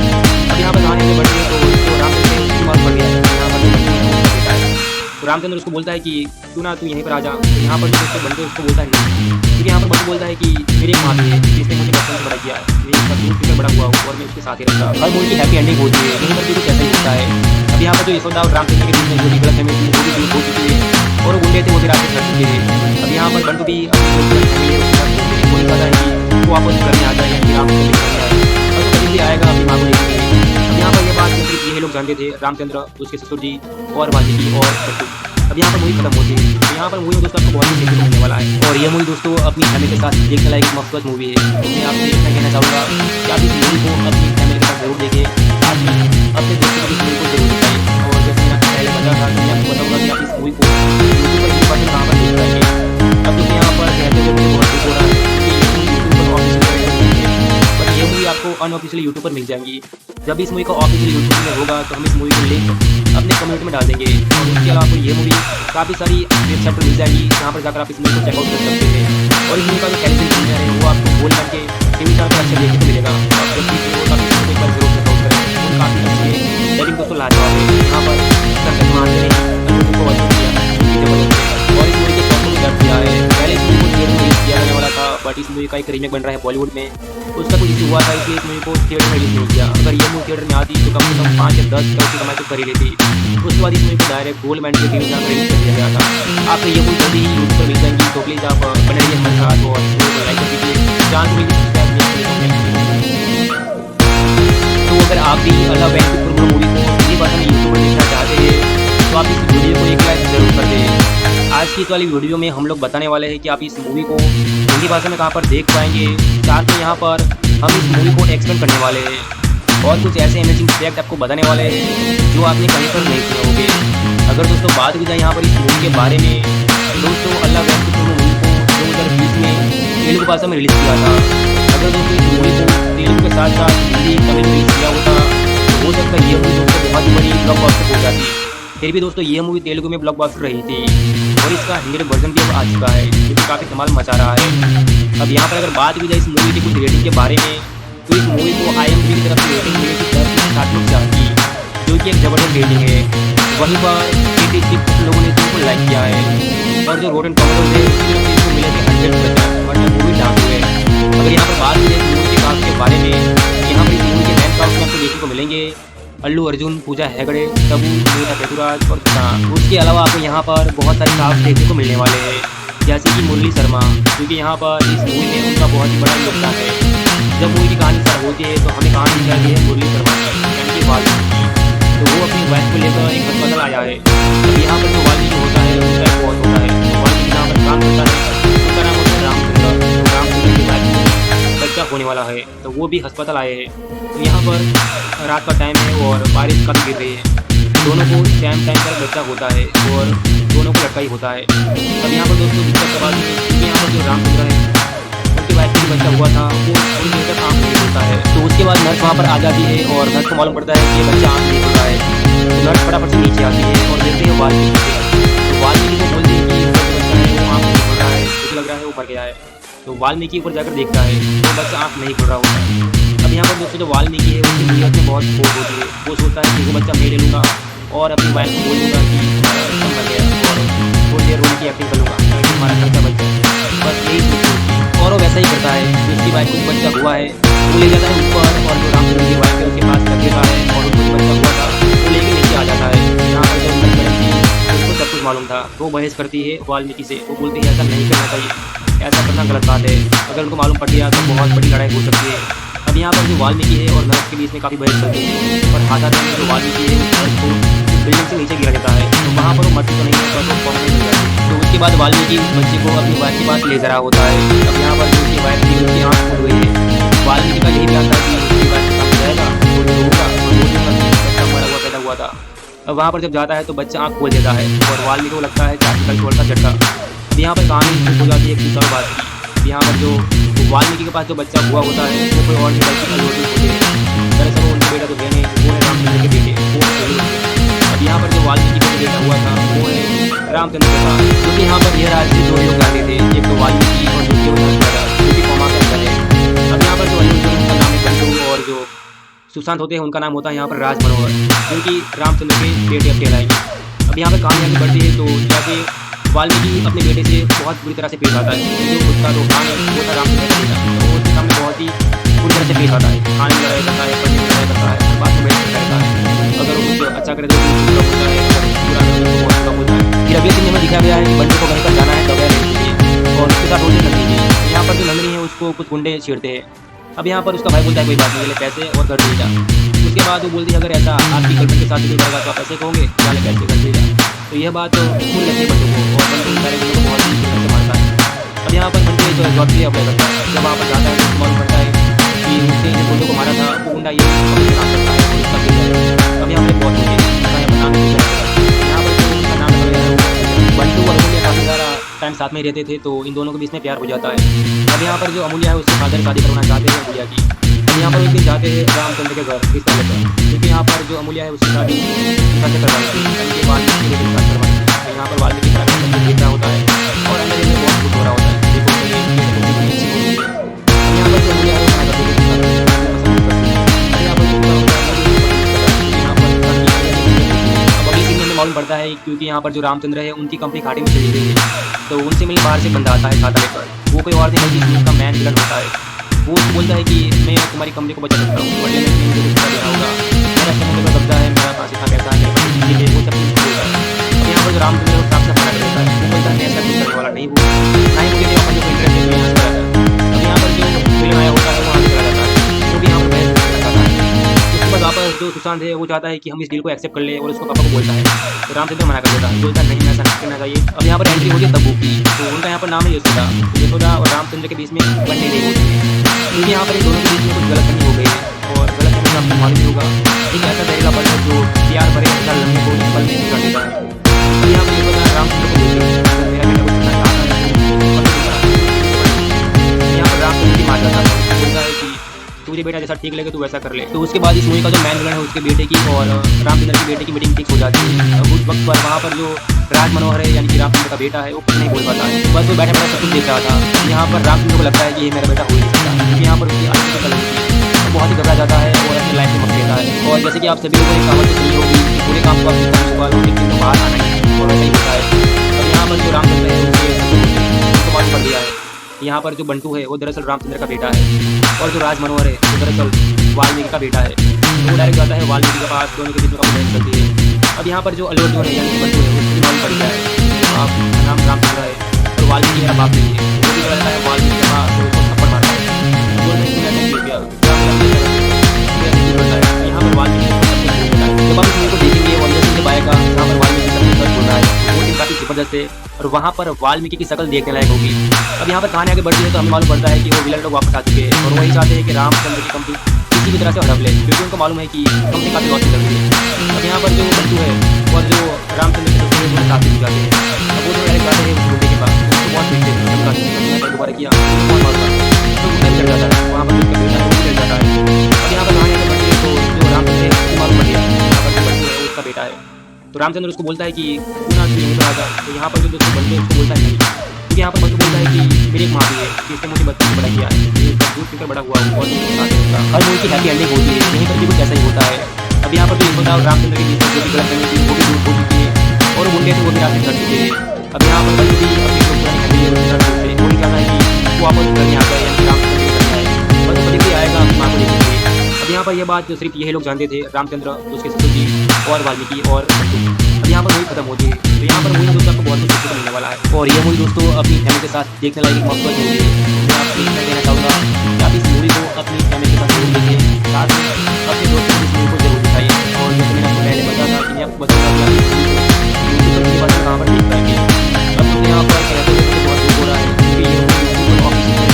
अब यहाँ पर कहानी आगे बढ़ती है तो जो रामचंद्र है उसकी मालूम पड़ गया है यहाँ पर जो बंटू बेटा है। तो रामचंद्र उसको बोलता है कि तू ना तू यहीं पर आ जा। तो यहाँ पर जो उसको बंटू उसको बोलता है नहीं, क्योंकि यहाँ पर बंटू बोलता है कि मेरी एक माँ भी है जिसने मुझे बचपन से बड़ा किया है, मेरी उसका दूध पीकर बड़ा हुआ हूँ और मैं उसके साथ ही रहता। हर मूवी की हैप्पी एंडिंग होती है, यहीं पर भी कुछ ऐसा ही होता है। अब यहाँ पर जो यशोदा और रामचंद्र के बीच में जो भी गलतफहमी थी वो भी दूर हो चुकी है और वो गुंडे थे वो भी रास्ते कर चुके हैं। अब यहाँ पर बंटू भी अपनी जो फैमिली है उसके साथ बोलते हैं, वो चाहता है कि वो वापस घर में आ जाए, यानी रामचंद्र घर में आए और कभी भी आएगा अपनी माँ को देखने के लिए। अब यहाँ पर ये बात सिर्फ ये लोग जानते थे, रामचंद्र, उसके ससुर जी और वाल्मीकि और बंटू। अब यहाँ पर मूवी खत्म होती है। तो यहाँ पर मूवी में दोस्तों आपको बहुत ही देखने को मिलने वाला है और ये मूवी दोस्तों अपनी फैमिली के साथ देखने लायक मस्त मूवी है। तो मैं आपसे इतना कहना चाहूँगा कि आप इस मूवी को अपनी फैमिली के साथ जरूर देखें, साथ में अपने दोस्तों को इस मूवी को जरूर दिखाएं। और जैसे मैंने पहले बताया था कि मैं आपको बताऊँगा कि आप इस मूवी को अनऑफिशियल यूट्यूब पर मिल जाएंगी। जब भी इस मूवी का ऑफिशियल यूट्यूब में होगा तो हम इस मूवी को लिंक अपने कम्युनिटी में डाल देंगे। और उसके अलावा आपको ये मूवी काफ़ी सारी वेबसाइट पर मिल जाएगी, जहाँ पर जाकर आप इस मूवी को चेकआउट कर सकते हैं। और इस मूवी का जो टेलीविजन प्रीमियर है वो आपको गोल्ड करके टीवी चैनल पर अच्छा देखने को मिलेगा। तो आप जब भी वो काफ़ी एक बार जरूर चेकआउट करें, वो काफ़ी अच्छी है। लेकिन दोस्तों लाजवाब है, यहाँ पर सर को वजन किया जबरदस्त है। और इस मूवी के शॉट को भी दर्ज किया है। पहले इस मूवी को थिएटर में रिलीज किया जाने वाला था, बट इस मूवी का एक रीमेक बन रहा है बॉलीवुड में, उसका कुछ इशू हुआ था, इसलिए इस मूवी को थिएटर में रिलीज नहीं किया। अगर ये मूवी थिएटर में आती तो कम से कम 5 या 10 करोड़ की कमाई तो कर ही लेती। उसके बाद इस मूवी को डायरेक्ट गोल्ड मैन के टीवी चैनल पर रिलीज कर दिया गया था। आपको ये मूवी जल्दी ही यूट्यूब पर मिल जाएंगी, तो प्लीज़ आप बने रहिए हमारे साथ और इस वीडियो को लाइक कर दीजिए, चैनल को सब्सक्राइब नहीं। तो अगर आप भी अल्लाह वेंकट मूवी को हिंदी भाषा में यूट्यूब पर देखना चाहते हैं तो आप इस वीडियो को एक लाइक जरूर कर दें। आज की इस वाली वीडियो में हम लोग बताने वाले हैं कि आप इस मूवी को हिंदी भाषा में कहाँ पर देख पाएंगे। साथ में यहाँ पर हम इस मूवी को एक्सप्लेन करने वाले हैं और कुछ ऐसे अमेजिंग फैक्ट आपको बताने वाले हैं जो आपने कहीं पर नहीं सुने होंगे। अगर दोस्तों बात की जाए यहाँ पर इस मूवी के बारे में, दोस्तों अल्लाह वेंकट मूवी को 2020 में तेलुगु भाषा में रिलीज़ किया था। अगर दोस्तों इस मूवी को तेलुगु के साथ साथ हिंदी तमिल में रिलीज़ किया होता तो हो सकता है ये मूवी दोस्तों बहुत ही बड़ी ब्लॉकबस्टर हो जाती। फिर भी दोस्तों ये मूवी तेलुगु में ब्लॉकबस्टर रही थी और इसका हिंदी वर्जन भी अब आ चुका है, जो कि काफ़ी धमाल मचा रहा है। अब यहाँ पर अगर बात की जाए इस मूवी की कुछ रेटिंग के बारे में, तो इस मूवी को IMDb की तरफ से रेटिंग मिली थी 10/7 की, जो कि एक ज़बरदस्त रेटिंग है। वहीं पर 86 लोगों ने इसको लाइक किया है और जो रोटेन टोमेटोज़ है उसकी तरफ से इसको मिले थे 100%, वरना मूवी डांस हुए। अगर यहाँ पर बात की जाए इस मूवी के कास्ट के बारे में, यहाँ पर इस मूवी के मेन कास्ट में आपको देखने को मिलेंगे अल्लू अर्जुन, पूजा हेगड़े, तबू, मीरा पेटुराज और तना। उसके अलावा आपको यहाँ पर बहुत सारे कास्ट देखने को मिलने वाले हैं, जैसे कि मुरली शर्मा, क्योंकि यहाँ पर इस मूवी में उनका बहुत ही बड़ा योगदान है। जब मूवी की कहानी स्टार्ट होती है तो हमें कहानी दिखाई है मुरली शर्मा की, यानी कि वाल्मीकि। तो वो अपनी वाइफ को लेकर एक अस्पताल आया है। अब यहाँ पर जो वाल्मीकि होता है उसका एक बॉस होता है, वाल्मीकि यहाँ पर काम करता है, उसका नाम होता है रामचंद्र। तो रामचंद्र की वाइफ को बच्चा होने वाला है, तो वो भी अस्पताल आए हैं। तो यहाँ पर रात का टाइम है और बारिश काफ़ी गिर रही है। दोनों को टाइम पर बच्चा होता है और दोनों को लड़का ही होता है। अब यहाँ पर दोस्तों दिक्कत के बाद यहाँ पर जो रामचंद्र है उनकी वाइफ को बच्चा हुआ था, वो थोड़ी देर तक आँख नहीं होता है। तो उसके बाद नर्स वहाँ पर आ जाती है और नर्स को मालूम पड़ता है कि ये बच्चा आँख नहीं होता है। तो नर्स फटाफट से नीचे आती है और देखते हैं वाल्मीकि से। तो वाल्मीकि को बोलती है कि जो बच्चा है वो आँख नहीं खोल रहा है, मुझे लग रहा है वो मर गया है। तो वाल्मीकि ऊपर जाकर देखता है तो बच्चा आँख नहीं खोल रहा होता है। अब यहाँ पर दोस्तों जो वाल्मीकि है उसकी नीयत में बहुत खोट होती है। वो सोचता है कि वो बच्चा मैं ले लूँगा और अपनी वाइफ को बोल दूँगा कि हमारा बच्चा मर गया और थोड़ी देर रोने की एक्टिंग कर लूँगा ताकि हमारा खर्चा बच जाए। बस यही सोच उसकी, और वो वैसा ही करता है। उसकी वाइफ को जो बच्चा हुआ है वो ले जाता है ऊपर और जो रामचंद्र की वाइफ है उसके पास रख देता है और उनको जो बच्चा हुआ था वो लेके नीचे आ जाता है। यहाँ पर जो मैडम थी उसको सब कुछ मालूम था, वो बहस करती है वाल्मीकि से। वो बोलती है ऐसा नहीं करना चाहिए, ऐसा करना गलत बात है, अगर उनको मालूम पड़ गया तो बहुत बड़ी लड़ाई हो सकती है। अब यहाँ पर जो वाल्मीकि है और नर्स के बीच में काफ़ी बहस चलती है और हाथ में जो वाल्मीकि है उस नर्स को बिल्डिंग से नीचे गिरा देता है। तो वहाँ पर वो मरती तो नहीं है पर वो कॉमन मिल जाती है। तो उसके बाद वाल्मीकि उस बच्चे को अपनी वाइफ के पास ले जा रहा होता है। अब यहाँ पर जो उसकी वाइफ थी उसकी आँख खुल गई है। वाल्मीकि का यही प्लान था कि उसकी वाइफ का काम जाएगा वो जो होगा वो बोलूँगा कि बच्चा मरा हुआ पैदा हुआ था। अब वहाँ पर जब जाता है तो बच्चा आँख खोल देता है और वाल्मीकि को लगता है चाची का छोड़ का झटका। अब यहाँ पर कहानी हो जाती है एक दूसरी बात की। यहाँ पर जो वाल्मीकि के पास जो बच्चा हुआ होता है वो कोई और नहीं बल्कि अल्लू अर्जुन होते हैं। दरअसल वो उनके बेटा तो है नहीं, वो है रामचंद्र के बेटे, वो है अल्लू अर्जुन। अब यहाँ पर जो वाल्मीकि का बेटा हुआ था वो है रामचंद्र के साथ, क्योंकि यहाँ पर यह राज्य दो लोग आते थे, एक तो वाल्मीकि और दूसरे दादा जो कि कौमा का अंदर है। अब यहाँ पर जो अल्लू अर्जुन उनका नाम है बंटू और जो सुशांत होते हैं उनका नाम होता है यहाँ पर राज मनोहर, क्योंकि रामचंद्र के बेटे अब कहलाएंगे। अब यहाँ पर कहानी आगे बढ़ती है तो जाके वाल्मीकि अपने बेटे से बहुत बुरी तरह से पेश आता है, जो उसका जो खान है वो था रामचंद्र का बेटा, तो वो उसके सामने बहुत ही बुरी तरह से पेश आता है। खाने में लड़ाई करता है, पढ़ने में लड़ाई करता है, बात में बैठ करता है। अगर वो कुछ अच्छा करे तो बुरा होता है, अगर बुरा करे तो बहुत बुरा होता है। फिर अगले सीन में दिखाया गया है कि बंटू को कहीं पर जाना है दवाई लेने के लिए और उसके साथ रोटी नंदनी है। यहाँ पर जो नंदनी है उसको कुछ गुंडे छेड़ते हैं। अब यहाँ पर उसका भाई बोलता है कोई बात नहीं, ले पैसे और घर दे जा। उसके बाद वो बोलती है अगर ऐसा आपकी गर्लफ्रेंड के साथ नहीं करेगा तो आप ऐसे कहोगे जाले पैसे घर दे जा। तो यह बात सुन लेती है बंटू को और बंटू सारे गुंडों को बहुत ही से मारता है। अब यहाँ पर बंटू एक जॉब के लिए अप्लाई करता है। जब वहाँ पर जाता है तो उसको मालूम पड़ता है कि उसने जिस गुंडों को मारा था वो गुंडा ये काम करता है और उसका बिल है। अब यहाँ पर बहुत होते हैं, उसका यहाँ पर नाम नहीं चलता। यहाँ पर जो उसका नाम रखा गया है बंटू और अमूल्य काफ़ी सारा टाइम साथ में रहते थे, तो इन दोनों के बीच में प्यार हो जाता है। अब यहाँ पर जो अमूल्य है उसके फादर शादी करवाना चाहते हैं भैया की। अब यहाँ पर एक दिन जाते हैं रामचंद्र के घर इस वाले पर, क्योंकि यहाँ पर जो अमूल्या है उसकी शादी सीता से करवाई थी। उनके बाद उसकी बेटी के साथ करवाई थी। तो यहाँ पर वाल्मीकि का सब देख रहा होता है और अंदर अंदर बहुत खुश हो रहा होता है। देखो मेरी बेटी को कितनी अच्छी होती है। अब यहाँ पर जो अमूल्या है वो मना कर देती है, पसंद नहीं करती। अब यहाँ पर जो पूरा होता है यहाँ पर अब अगले सीन में हमें मालूम पड़ता है, क्योंकि यहाँ पर जो रामचंद्र है उनकी कंपनी घाटे में चली गई है। तो उनसे मिलने बाहर से बंदा आता है छाता लेकर। वो कोई और नहीं बल्कि इसमें का मैन विलन होता है। वो उसको बोलता है कि मैं तुम्हारी कंपनी को बचा सकता हूँ, बदले में मुझे कुछ देना होगा, मेरा समुद्र का कब्जा है, मेरा पास इतना पैसा है, वो सब कुछ बोलता है। अब यहाँ पर जो रामचंद्र है वो साफ साफ मना कर देता है। वो बोलता है मैं ऐसा कुछ करने वाला नहीं हूँ, ना ही मुझे तेरा अपन को इंटरेस्ट है, मैं यहाँ से चला जाता है। अब यहाँ पर जो विलन आया होता है वहाँ से चला जाता है। वो भी यहाँ पर बहस करना चाहता है। उसके बाद वापस जो सुशांत है वो चाहता है कि हम इस डील को एक्सेप्ट कर ले, और उसको पापा को बोलता है। तो रामचंद्र मना कर देता है, बोलता है नहीं ऐसा नहीं करना चाहिए। अब यहाँ पर एंट्री होती है तब्बू की। तो उनका यहाँ पर नाम है यशोदा। यशोदा और रामचंद्र के बीच में बन नहीं रही होती है, क्योंकि यहाँ पर इन दोनों के बीच में कुछ गलतफहमी हो गई है। और गलतफहमी का आपको मालूम ही होगा, एक ऐसा जहरीला पल है जो प्यार भरे हजार लम्हे को एक पल में कर देता है। अब यहाँ पर यशोदा रामचंद्र को बोलती है मेरा बेटा कुछ करना चाहता है। यहाँ पर रामचंद्र की माँ जाता है, बोलता है कि तुझे बेटा जैसा ठीक लगे तू वैसा कर ले। तो उसके बाद इस मूवी का जो मैन विलन है उसके बेटे की और रामचंद्र के बेटे की मीटिंग फिक्स हो जाती है। उस वक्त पर वहाँ पर जो राज मनोहर है यानी कि रामचंद्र का बेटा है वो कुछ नहीं बोल पाता है, बस वो बैठा बैठा सब कुछ देख रहा था। यहाँ पर रामचंद्र को लगता है कि ये मेरा बेटा हो ही नहीं सकता, क्योंकि यहाँ पर उसकी आदत पता लगती है। वो बहुत ही घबरा जाता है और अपनी लाइफ में मत लेता है। और जैसे कि आप सभी लोगों ने कहावत सुनी होगी कि पूरे काम को आपने करने के बाद एक दिन तो बाहर आना ही है, और वैसा ही होता है। अब यहाँ पर जो रामचंद्र है उसको मालूम पड़ दिया है यहाँ पर जो बंटू है वो दरअसल रामचंद्र का बेटा है, और जो राज मनोहर है वो दरअसल वाल्मीकि का बेटा है। तो वो डायरेक्ट जाता है वाल्मीकि के पास, दोनों के बीच में बहस चलती है। अब यहाँ पर जो अल्लू अर्जुन है यानी कि बंटू है उसकी मालूम पड़ गया है आप नाम रामचंद्र है और वाल्मीकि मेरा बाप नहीं है। वो भी जाता है वाल्मीकि के पास, तो उसको थप्पड़ मारता है। यहाँ पर वाल्मीकि जब आप इस मूवी को देखेंगे वो अंदर से जब आएगा जहाँ पर वाल्मीकि सबसे फर्स्ट बोल रहा है वो काफ़ी जबरदस्त है, और वहाँ पर वाल्मीकि की शक्ल देखने लायक होगी। अब यहाँ पर कहानी आगे बढ़ती है तो हमें मालूम पड़ता है कि वो विलन लोग वापस आ चुके हैं और वही चाहते हैं कि रामचंद्र की कंपनी किसी भी तरह से हड़प ले, क्योंकि उनको मालूम है कि कंपनी काफ़ी लॉस चल रही है। अब यहाँ पर जो बंटू है और जो रामचंद्र के दोस्त हैं साथ में जाते हैं। अब वो तो डायरेक्ट जाते हैं उस मुद्दे के पास, उसको बहुत पीछते हैं दोबारा किया बहुत मारता तो गुंडा चढ़ जाता है, वहाँ पर उसका बेटा है वो चढ़ जाता है। अब यहाँ पर कहानी आगे बढ़ती है तो जो रामचंद्र है उसको मालूम पड़ गया यहाँ पर जो बंटू है उसका बेटा है। तो रामचंद्र उसको बोलता है कि तू ना यहीं पर आ जा। तो यहाँ पर जो दोस्तों बंटू है उसको बोलता है नहीं, क्योंकि यहाँ पर बंटू बोलता है कि मेरी एक माँ भी है जिसने मुझे बचपन से बड़ा किया है, ये दूध पीकर बड़ा हुआ हूँ और हर मूवी की हैप्पी एंडिंग होती है, यहीं पर भी कुछ ऐसा ही होता है। अब यहाँ पर जो यशोदा और रामचंद्र के बीच में जो भी गलत फहमी थी वो भी दूर हो चुकी है और गुंडे थे वो भी रास्ते कर चुके हैं। अब यहाँ पर बंटू भी अपनी जो पुरानी फैमिली है वो नहीं चाहता है कि वो वापस करने आ जाए यानी रामचंद्र के घर आए, बस वो कभी भी आएगा अपनी माँ को लेकर। अब यहाँ पर यह बात जो सिर्फ यही लोग जानते थे, रामचंद्र, उसके ससुर जी और वाल्मीकि और बंटू। अब यहाँ पर मूवी खत्म होती है, तो यहाँ पर मूवी में दोस्तों आपको बहुत कुछ सीखने को मिलने वाला है, और ये मूवी दोस्तों अपनी फैमिली के साथ देखने लायक एक मस्त मूवी है। मैं आपको यही कहना चाहूँगा कि आप इस मूवी को अपनी फैमिली के साथ जरूर देखें, साथ में अपने दोस्तों को इस मूवी को जरूर दिखाइए। और जैसे मैंने आपको पहले बताया था कि मैं आपको बताऊँगा कि आप इस मूवी को यूट्यूब पर कहाँ पर देख पाएंगे। अब तो यहाँ पर कहते हुए बहुत दुख हो रहा है, क्योंकि ये मूवी ऑफिशियल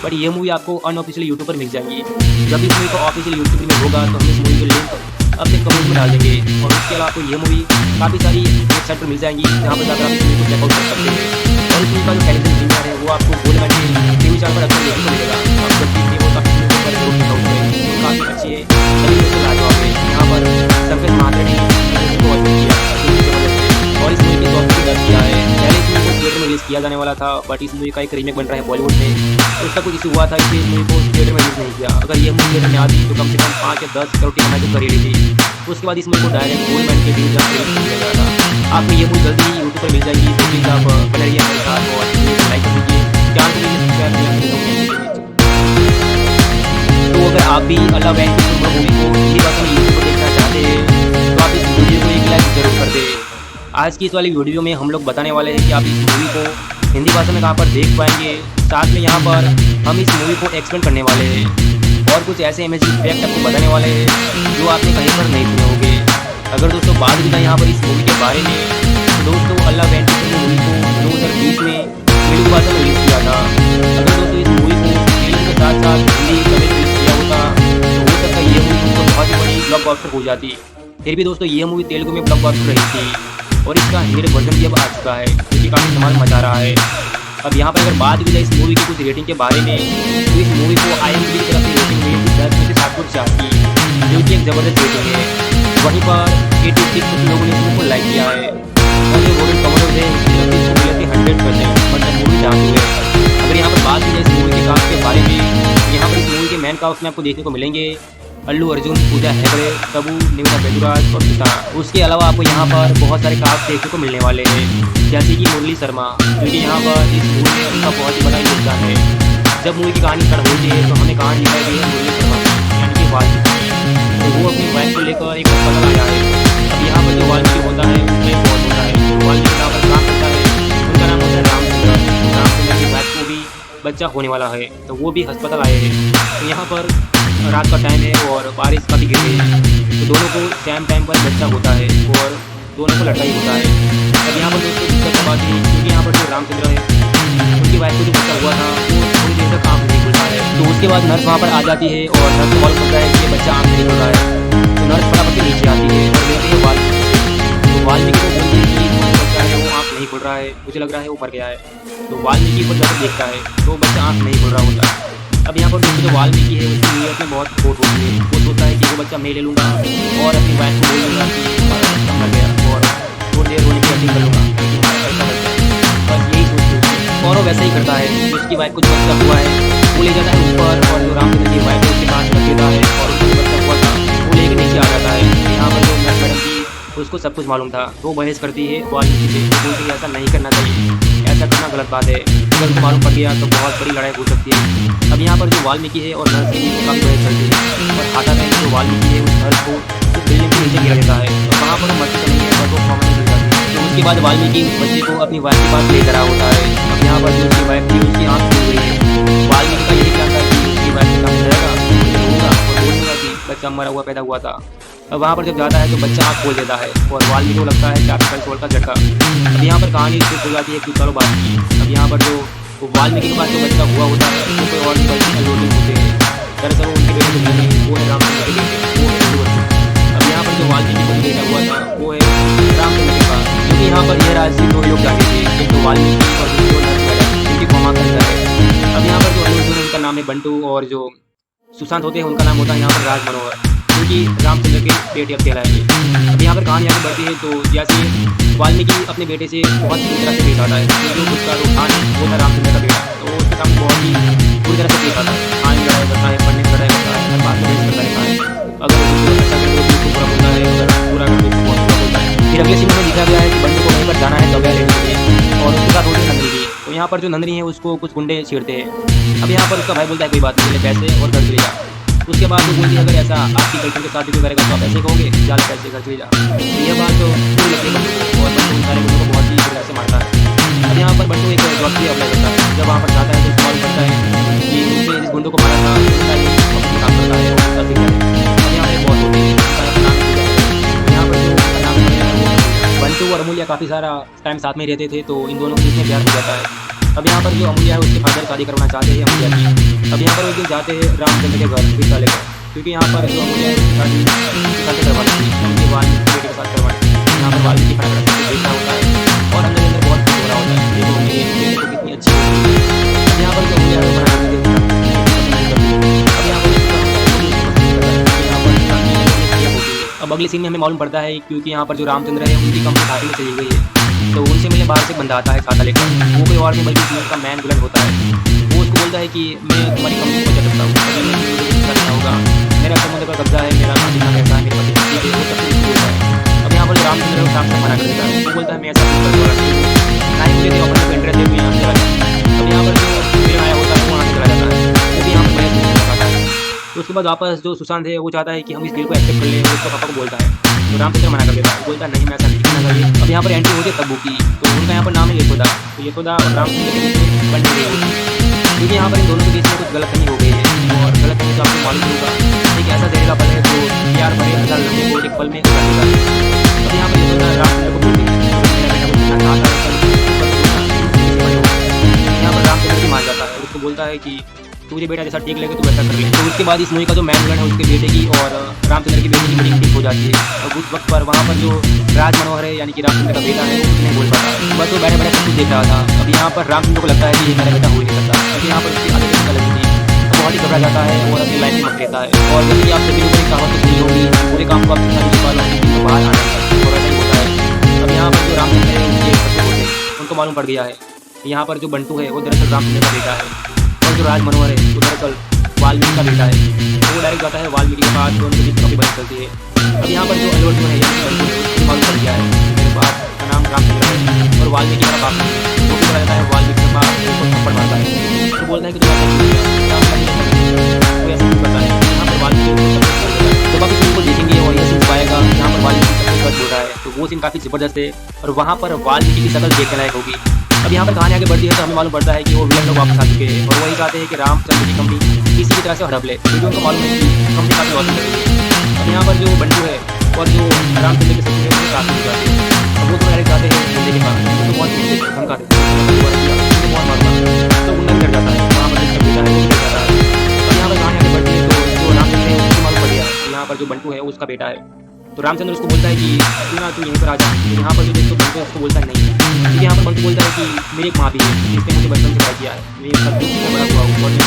बट ये मूवी आपको अनऑफिशियल यूट्यूब पर मिल जाएगी। जब इस मूवी को ऑफिशियल यूट्यूब में होगा तो हम इस मूवी को लिंक अपने कमेंट में डाल देंगे, और उसके अलावा आपको ये मूवी काफ़ी सारी वेबसाइट पर मिल जाएंगी जहाँ पर जाकर आप इस मूवी को चेकआउट कर सकते हैं। और इस मूवी का जो टेलीविजन प्रीमियर है वो आपको गोल्ड मैन टीवी चैनल पर अक्सर देखने को मिलेगा। आप जब भी वो काफ़ी यूट्यूब पर जरूर चेकआउट करें, काफ़ी अच्छी है। सभी दोस्तों लाजवाब है। यहाँ पर संकेत महात्रे ने को किया और इस मूवी की कॉपी भी दर्ज किया है। पहले इस मूवी को थिएटर में रिलीज किया जाने वाला था, बट इस मूवी का एक रीमेक बन रहा है बॉलीवुड में, तो उसका कुछ इशू हुआ था इसलिए इस मूवी को थिएटर में रिलीज नहीं किया। अगर ये मूवी थिएटर में आती तो कम से कम 5 या 10 करोड़ की कमाई तो कर ही ली थी। उसके बाद इस मूवी को डायरेक्ट गोल्ड मैन के टीवी पर रिलीज किया गया था। आपको ये मूवी जल्दी ही यूट्यूब पर मिल जाएगी, तो प्लीज़ आप बने रहिए हमारे साथ और लाइक कर दीजिए, जान लीजिए सब्सक्राइब कीजिए। तो अगर आप भी अल्लाह वेंकुट मूवी को हिंदी भाषा में यूट्यूब पर देखना चाहते हैं तो आप इस वीडियो को एक लाइक जरूर कर दें। आज की इस वाली वीडियो में हम लोग बताने वाले हैं कि आप इस मूवी को हिंदी भाषा में कहाँ पर देख पाएंगे, साथ में यहाँ पर हम इस मूवी को एक्सप्लेन करने वाले हैं और कुछ ऐसे अमेजिंग फैक्ट आपको बताने वाले हैं जो आपने कहीं पर नहीं सुने होंगे। अगर दोस्तों बात की जाए यहाँ पर इस मूवी के बारे में, तो दोस्तों अल्लाह वेंकुट मूवी को 2020 में तेलुगु भाषा में रिलीज किया था। अगर दोस्तों इस मूवी को तेलुगु के साथ साथ हिंदी तमिल में रिलीज किया होता तो हो सकता है ये मूवी दोस्तों बहुत ही बड़ी ब्लॉकबस्टर हो जाती। फिर भी दोस्तों ये मूवी तेलुगु में ब्लॉकबस्टर रही थी और इसका हिंदी वर्जन भी अब आ चुका है, जो कि काफ़ी धमाल मचा रहा है। अब यहाँ पर अगर बात की जाए इस मूवी की कुछ रेटिंग के बारे में, तो इस मूवी को IMDb की तरफ से रेटिंग मिली ज़बरदस्त रेटिंग है। वहीं पर 86% लोगों ने इस मूवी को लाइक किया है और जो रोटेन टोमेटोज़ है उसकी रेटिंग इसको मिली थी 100%, मतलब मूवी जहाँ हुई है। अगर यहाँ पर बात की जाए इस मूवी के कास्ट के बारे में, यहाँ पर इस मूवी के मेन कास्ट में आपको देखने को मिलेंगे अल्लू अर्जुन, पूजा हेगड़े, तब्बू, निवेदा पेदुराज और सुशांत। उसके अलावा आपको यहाँ पर बहुत सारे कास्ट देखने को मिलने वाले हैं, जैसे कि मुरली शर्मा, क्योंकि यहाँ पर इस मूवी में उनका बहुत ही बड़ा योगदान है। जब मूवी की कहानी स्टार्ट होती है तो हमें कहानी दिखाई गई है मुरली शर्मा की, यानी कि वाल्मीकि। तो वो अपनी वाइफ को लेकर एक अस्पताल आया है। अब यहाँ पर जो वाल्मीकि होता है उसमें एक बहुत होता है, वाल्मीकि यहाँ पर काम करता है, उनका नाम होता है रामचंद्र। रामचंद्र की वाइफ को भी बच्चा होने वाला है, तो वो भी अस्पताल आए हैं। तो यहाँ पर रात का टाइम है और बारिश काफ़ी गिर रही है, तो दोनों को सेम टाइम पर बच्चा होता है और दोनों को लड़का ही होता है। अब यहाँ पर दोस्तों दिक्कत का बात है, क्योंकि यहाँ पर जो रामचंद्र है उनकी वाइफ को जो बच्चा हुआ था वो थोड़ी देर तक आँख नहीं खुल रहा है। तो उसके बाद नर्स वहाँ पर आ जाती है और नर्स को मालूम होता है कि ये बच्चा आँख नहीं खुल रहा है। तो नर्स फटाफट से नीचे आती है और देखती है वाल्मीकि। तो वाल्मीकि को बोलती है कि जो बच्चा है वो आँख नहीं खुल रहा है, मुझे लग रहा है वो मर गया है। तो वाल्मीकि को जब देखता है तो बच्चा आँख नहीं खुल रहा होता है। अब यहाँ पर दोस्तों जो वाल्मीकि है उसकी नीयत में बहुत खोट होती है। वो सोचता है कि वो बच्चा मैं ले लूँगा और अपनी वाइफ को बोल दूँगा कि हमारा बच्चा मर गया और थोड़ी देर रोने की एक्टिंग कर लूँगा कि हमारा बच्चा बच गया। बस यही सोचती है और वो वैसा ही करता है। उसकी वाइफ को जो बच्चा हुआ है वो ले जाता है ऊपर और जो रामचंद्र की वाइफ है उसके पास रख देता है और उसको जो बच्चा हुआ था वो लेकर नीचे आ जाता है। यहाँ पर जो नर्स मैडम थी उसको सब कुछ मालूम था, तो वो बहस करती है वाल्मीकि से, बोलती है ऐसा नहीं करना चाहिए, ऐसा करना गलत बात है, अगर उनको मालूम पड़ गया तो बहुत बड़ी लड़ाई हो सकती है। अब यहाँ पर जो वाल्मीकि है और नर्स के बीच काफ़ी बहस चलती है और खाता है जो वाल्मीकि है उस नर्स को उस बिल्डिंग के नीचे गिरा देता है। तो वहाँ पर वो मरती तो नहीं है, बस वो कॉमन में गिर जाती है। तो उसके बाद वाल्मीकि उस बच्चे को अपनी वाइफ के पास लेकर आ होता है। अब यहाँ पर जो उसकी वाइफ थी उसकी आँख खुल गई है। वाल्मीकि का यही प्लान था कि उसकी वाइफ के सामने रहेगा, होगा और बोलूँगा कि बच्चा मरा हुआ पैदा हुआ था। अब वहाँ पर जब जाता है तो बच्चा आँख खोल देता है और वाल्मीकि को लगता है 4 साल का झटका। अब यहाँ पर कहानी शुरू हो जाती है कुछ सालों बाद की। अब यहाँ पर जो वाल्मीकि के पास जो बच्चा हुआ होता है वो कोई और भी बच्चे अल्लू अर्जुन होते हैं। दरअसल वो उनके बेटे जो नहीं, वो है रामचंद्र के बेटे, वो है अल्लू अर्जुन। अब यहाँ पर जो वाल्मीकि को बेटा हुआ था वो है रामचंद्र के पास, क्योंकि यहाँ पर यह राजसी 2 लोग जाते थे, एक तो वाल्मीकि और दूसरी नर्स मैडम, जिनकी कॉमा करता है। अब यहाँ पर जो अल्लू अर्जुन उनका नाम है बंटू और जो सुशांत होते हैं उनका नाम होता है यहाँ पर राज मनोहर, क्योंकि रामचंद्र के बेटे अब कहलाएंगे। अब यहाँ पर कहानी आगे बढ़ती है तो जैसे वाल्मीकि अपने बेटे से बहुत बुरी तरह से पेश आता है, क्योंकि उसका जो खान वो था रामचंद्र का बेटा, तो उसके सामने बहुत ही बुरी तरह से पेश आता है। खाने में लड़ाई करता है, पढ़ने में लड़ाई करता है, हर बात में बहस करता रहता है। अगर उसको अच्छा करे तो उसको बुरा बोलता है, अगर पूरा करे तो बहुत बुरा बोलता है। फिर अगले सीन में दिखा गया है कि बंटू को वहीं पर जाना है दवाई लेने के लिए और उसके साथ होती है नंदनी भी। तो यहाँ पर जो नंदनी है उसको कुछ गुंडे छेड़ते हैं। अब यहाँ पर उसका भाई बोलता है कोई बात नहीं, पैसे और घर चले जा। उसके बाद वो बोलती है अगर ऐसा आपकी गर्लफ्रेंड के साथ भी करेगा तो आप ऐसे कहोगे, ज़्यादा पैसे घर चले जा। तो ये बात तो पूरी लगती है बंटू को और बंटू उन सारे गुंडों को बहुत ही बुरी तरह से मारता है। अब यहाँ पर बंटू एक जॉब के लिए अप्लाई करता है। जब वहाँ पर जाता है तो उसको मालूम पड़ता है कि उसने जिस गुंडों को मारा था उसका ये ऑफिस में काम करता है और उसका फिक्र है। अब यहाँ पर बहुत होती है, उसका नाम पूजा है। यहाँ पर जो उसका नाम है वो बंटू और अमूल्या काफ़ी सारा टाइम साथ में रहते थे, तो इन दोनों के बीच में प्यार हो जाता है। अब यहाँ पर जो अमूल्या है उसके फादर शादी करवाना चाहते हैं अमूल्या की। अब यहाँ पर एक दिन जाते हैं रामचंद्र के घर पिता लेकर, क्योंकि यहाँ पर जो अमूल्या है उसकी शादी पिता से करवानी थी, उनके वाल्मीकि के बेटे के साथ करवानी थी। यहाँ पर वाल्मीकि खड़ा खड़ा सबको देख रहा होता है और अंदर अंदर बहुत खुश हो रहा होता है, देखो मेरे बेटे को कितनी अच्छी होती है। अब यहाँ पर जो अमूल्या है बना करके अब यहाँ पर अब अगले सीन में हमें मालूम पड़ता है, क्योंकि यहाँ पर जो रामचंद्र है उनकी कंपनी घाटे में चली गई है। तो उनसे मिलने बाहर से बंदा आता है छाता लेकर, वो कोई और नहीं बल्कि उसमें उसका मैन विलन होता है। वो उसको बोलता है कि मैं तुम्हारी कंपनी को झटकता हूँ, अगर मैं मुझे करना होगा, मेरा समुद्र पर कब्जा है, मेरा नाम इतना पैसा है, मेरे पास ठीक है, वो सब कुछ बोलता है। अब यहाँ पर रामचंद्र को साफ साफ मना कर देता है। वो बोलता है मैं ऐसा कुछ करने वाला नहीं हूँ, ना ही मुझे अपने को इंटरेस्ट है, तो यहाँ से चला जाए। अब यहाँ पर जो फिल्म आया होता है वो वहाँ से चला जाता है, वो भी यहाँ पर बहस नहीं कर पाता है। तो उसके बाद वापस जो सुशांत है वो चाहता है कि हम इस डील को एक्सेप्ट कर लें, वो उसको पापा को बोलता है। तो रामचंद्र मना कर देता है, बोलता है नहीं मैं ऐसा नहीं करना चाहिए। अब यहाँ पर एंट्री होती है तब्बू की, तो उनका यहाँ पर नाम है यशोदा। तो यशोदा और रामचंद्र के बीच में बन गई होती है, क्योंकि यहाँ पर इन दोनों के बीच में कुछ गलतफहमी हो गई है और गलतफहमी तो आपको मालूम होगा, एक ऐसा जहरीला पल है जो प्यार भरे 1000 लड़के को एक पल में उड़ा देता है। अब यहाँ पर यशोदा रामचंद्र को बोलती है मेरा बेटा को कितना कहा था, यहाँ पर रामचंद्र भी मान जाता है, उसको बोलता है कि तुझे बेटा जैसा ठीक लगे तो वैसा कर ले। तो उसके बाद इस मूवी का जो मैन विलन है उसके बेटे की और रामचंद्र के बेटे की मीटिंग ठीक हो जाती है। और उस वक्त पर वहाँ पर जो राज मनोहर है यानी कि रामचंद्र का बेटा है वो कुछ नहीं बोल पाता, बस वो बैठे बैठे सब कुछ देख रहा था। अब यहाँ पर रामचंद्र को लगता है कि ये मेरा बेटा हो ही नहीं सकता, क्योंकि यहाँ पर उसकी आदत अलग थी। बहुत ही घबरा जाता है और अपनी लाइफ में मत लेता है। और जैसे कि आप सभी लोगों ने कहावत तो सुनी होगी, पूरे काम को आप करने के बाद अपनी टीम को बाहर आना चाहिए, और ऐसा ही होता है। अब यहाँ पर जो रामचंद्र है उनके एक बच्चे होते हैं, उनको मालूम पड़ गया है यहाँ पर जो बंटू है वो दरअसल रामचंद्र का बेटा है, और जो राज मनोहर है वो दरअसल वाल्मीकि का बेटा है। तो वो डायरेक्ट जाता है वाल्मीकि के पास, तो उनके बीच काफ़ी बहस चलती है। अब यहाँ पर जो अल्लू अर्जुन है यानी बंटू है उसको मालूम पड़ गया है मेरे बाप का नाम रामचंद्र है और वाल्मीकि का बाप नहीं है। वो भी चला जाता है वाल्मीकि के पास, उसको थप्पड़ मारता है, तो बोलता है कि तुम ऐसा क्यों किया, वो ऐसा क्यों करता है। यहाँ पर वाल्मीकि उसको सब कुछ बोल रहा है। जब आप इस फिल्म को देखेंगे और यह सीन पाएगा यहाँ पर वाल्मीकि सब कुछ बोल रहा है, तो वो सीन काफ़ी ज़बरदस्त है और वहाँ पर वाल्मीकि की शक्ल देखने लायक होगी। अब यहाँ पर कहानी आगे बढ़ती है तो हमें मालूम पड़ता है कि वो विलन लोग वापस आ चुके हैं और वही चाहते हैं कि रामचंद्र की कंपनी किसी भी तरह से हड़प ले, क्योंकि उनको मालूम है कि कंपनी काफ़ी लॉस कर रही है। अब यहाँ पर जो बंटू है और जो रामचंद्र के सचिव है वो काफ़ी हो जाते हैं। अब वो तो डायरेक्ट जाते हैं बंदे के पास, तो बहुत पीछे धमकाते हैं, बहुत मारता है, तो गुंडा भी डर जाता है। वहाँ पर जिसका बेटा है वो भी डर जाता है। अब यहाँ पर कहानी आगे बढ़ती है तो जो रामचंद्र है उसको मालूम पड़ गया यहाँ पर जो बंटू है उसका बेटा है, तो रामचंद्र उसको बोलता है कि तू ना तू यहीं पर आ जा। तो यहाँ पर जो दोस्तों बंटू है उसको बोलता है नहीं, क्योंकि यहाँ पर बंटू बोलता है कि मेरी एक माँ भी है जिसने मुझे बचपन से बड़ा किया है, मैं सब कुछ से बड़ा हुआ हूँ और मैं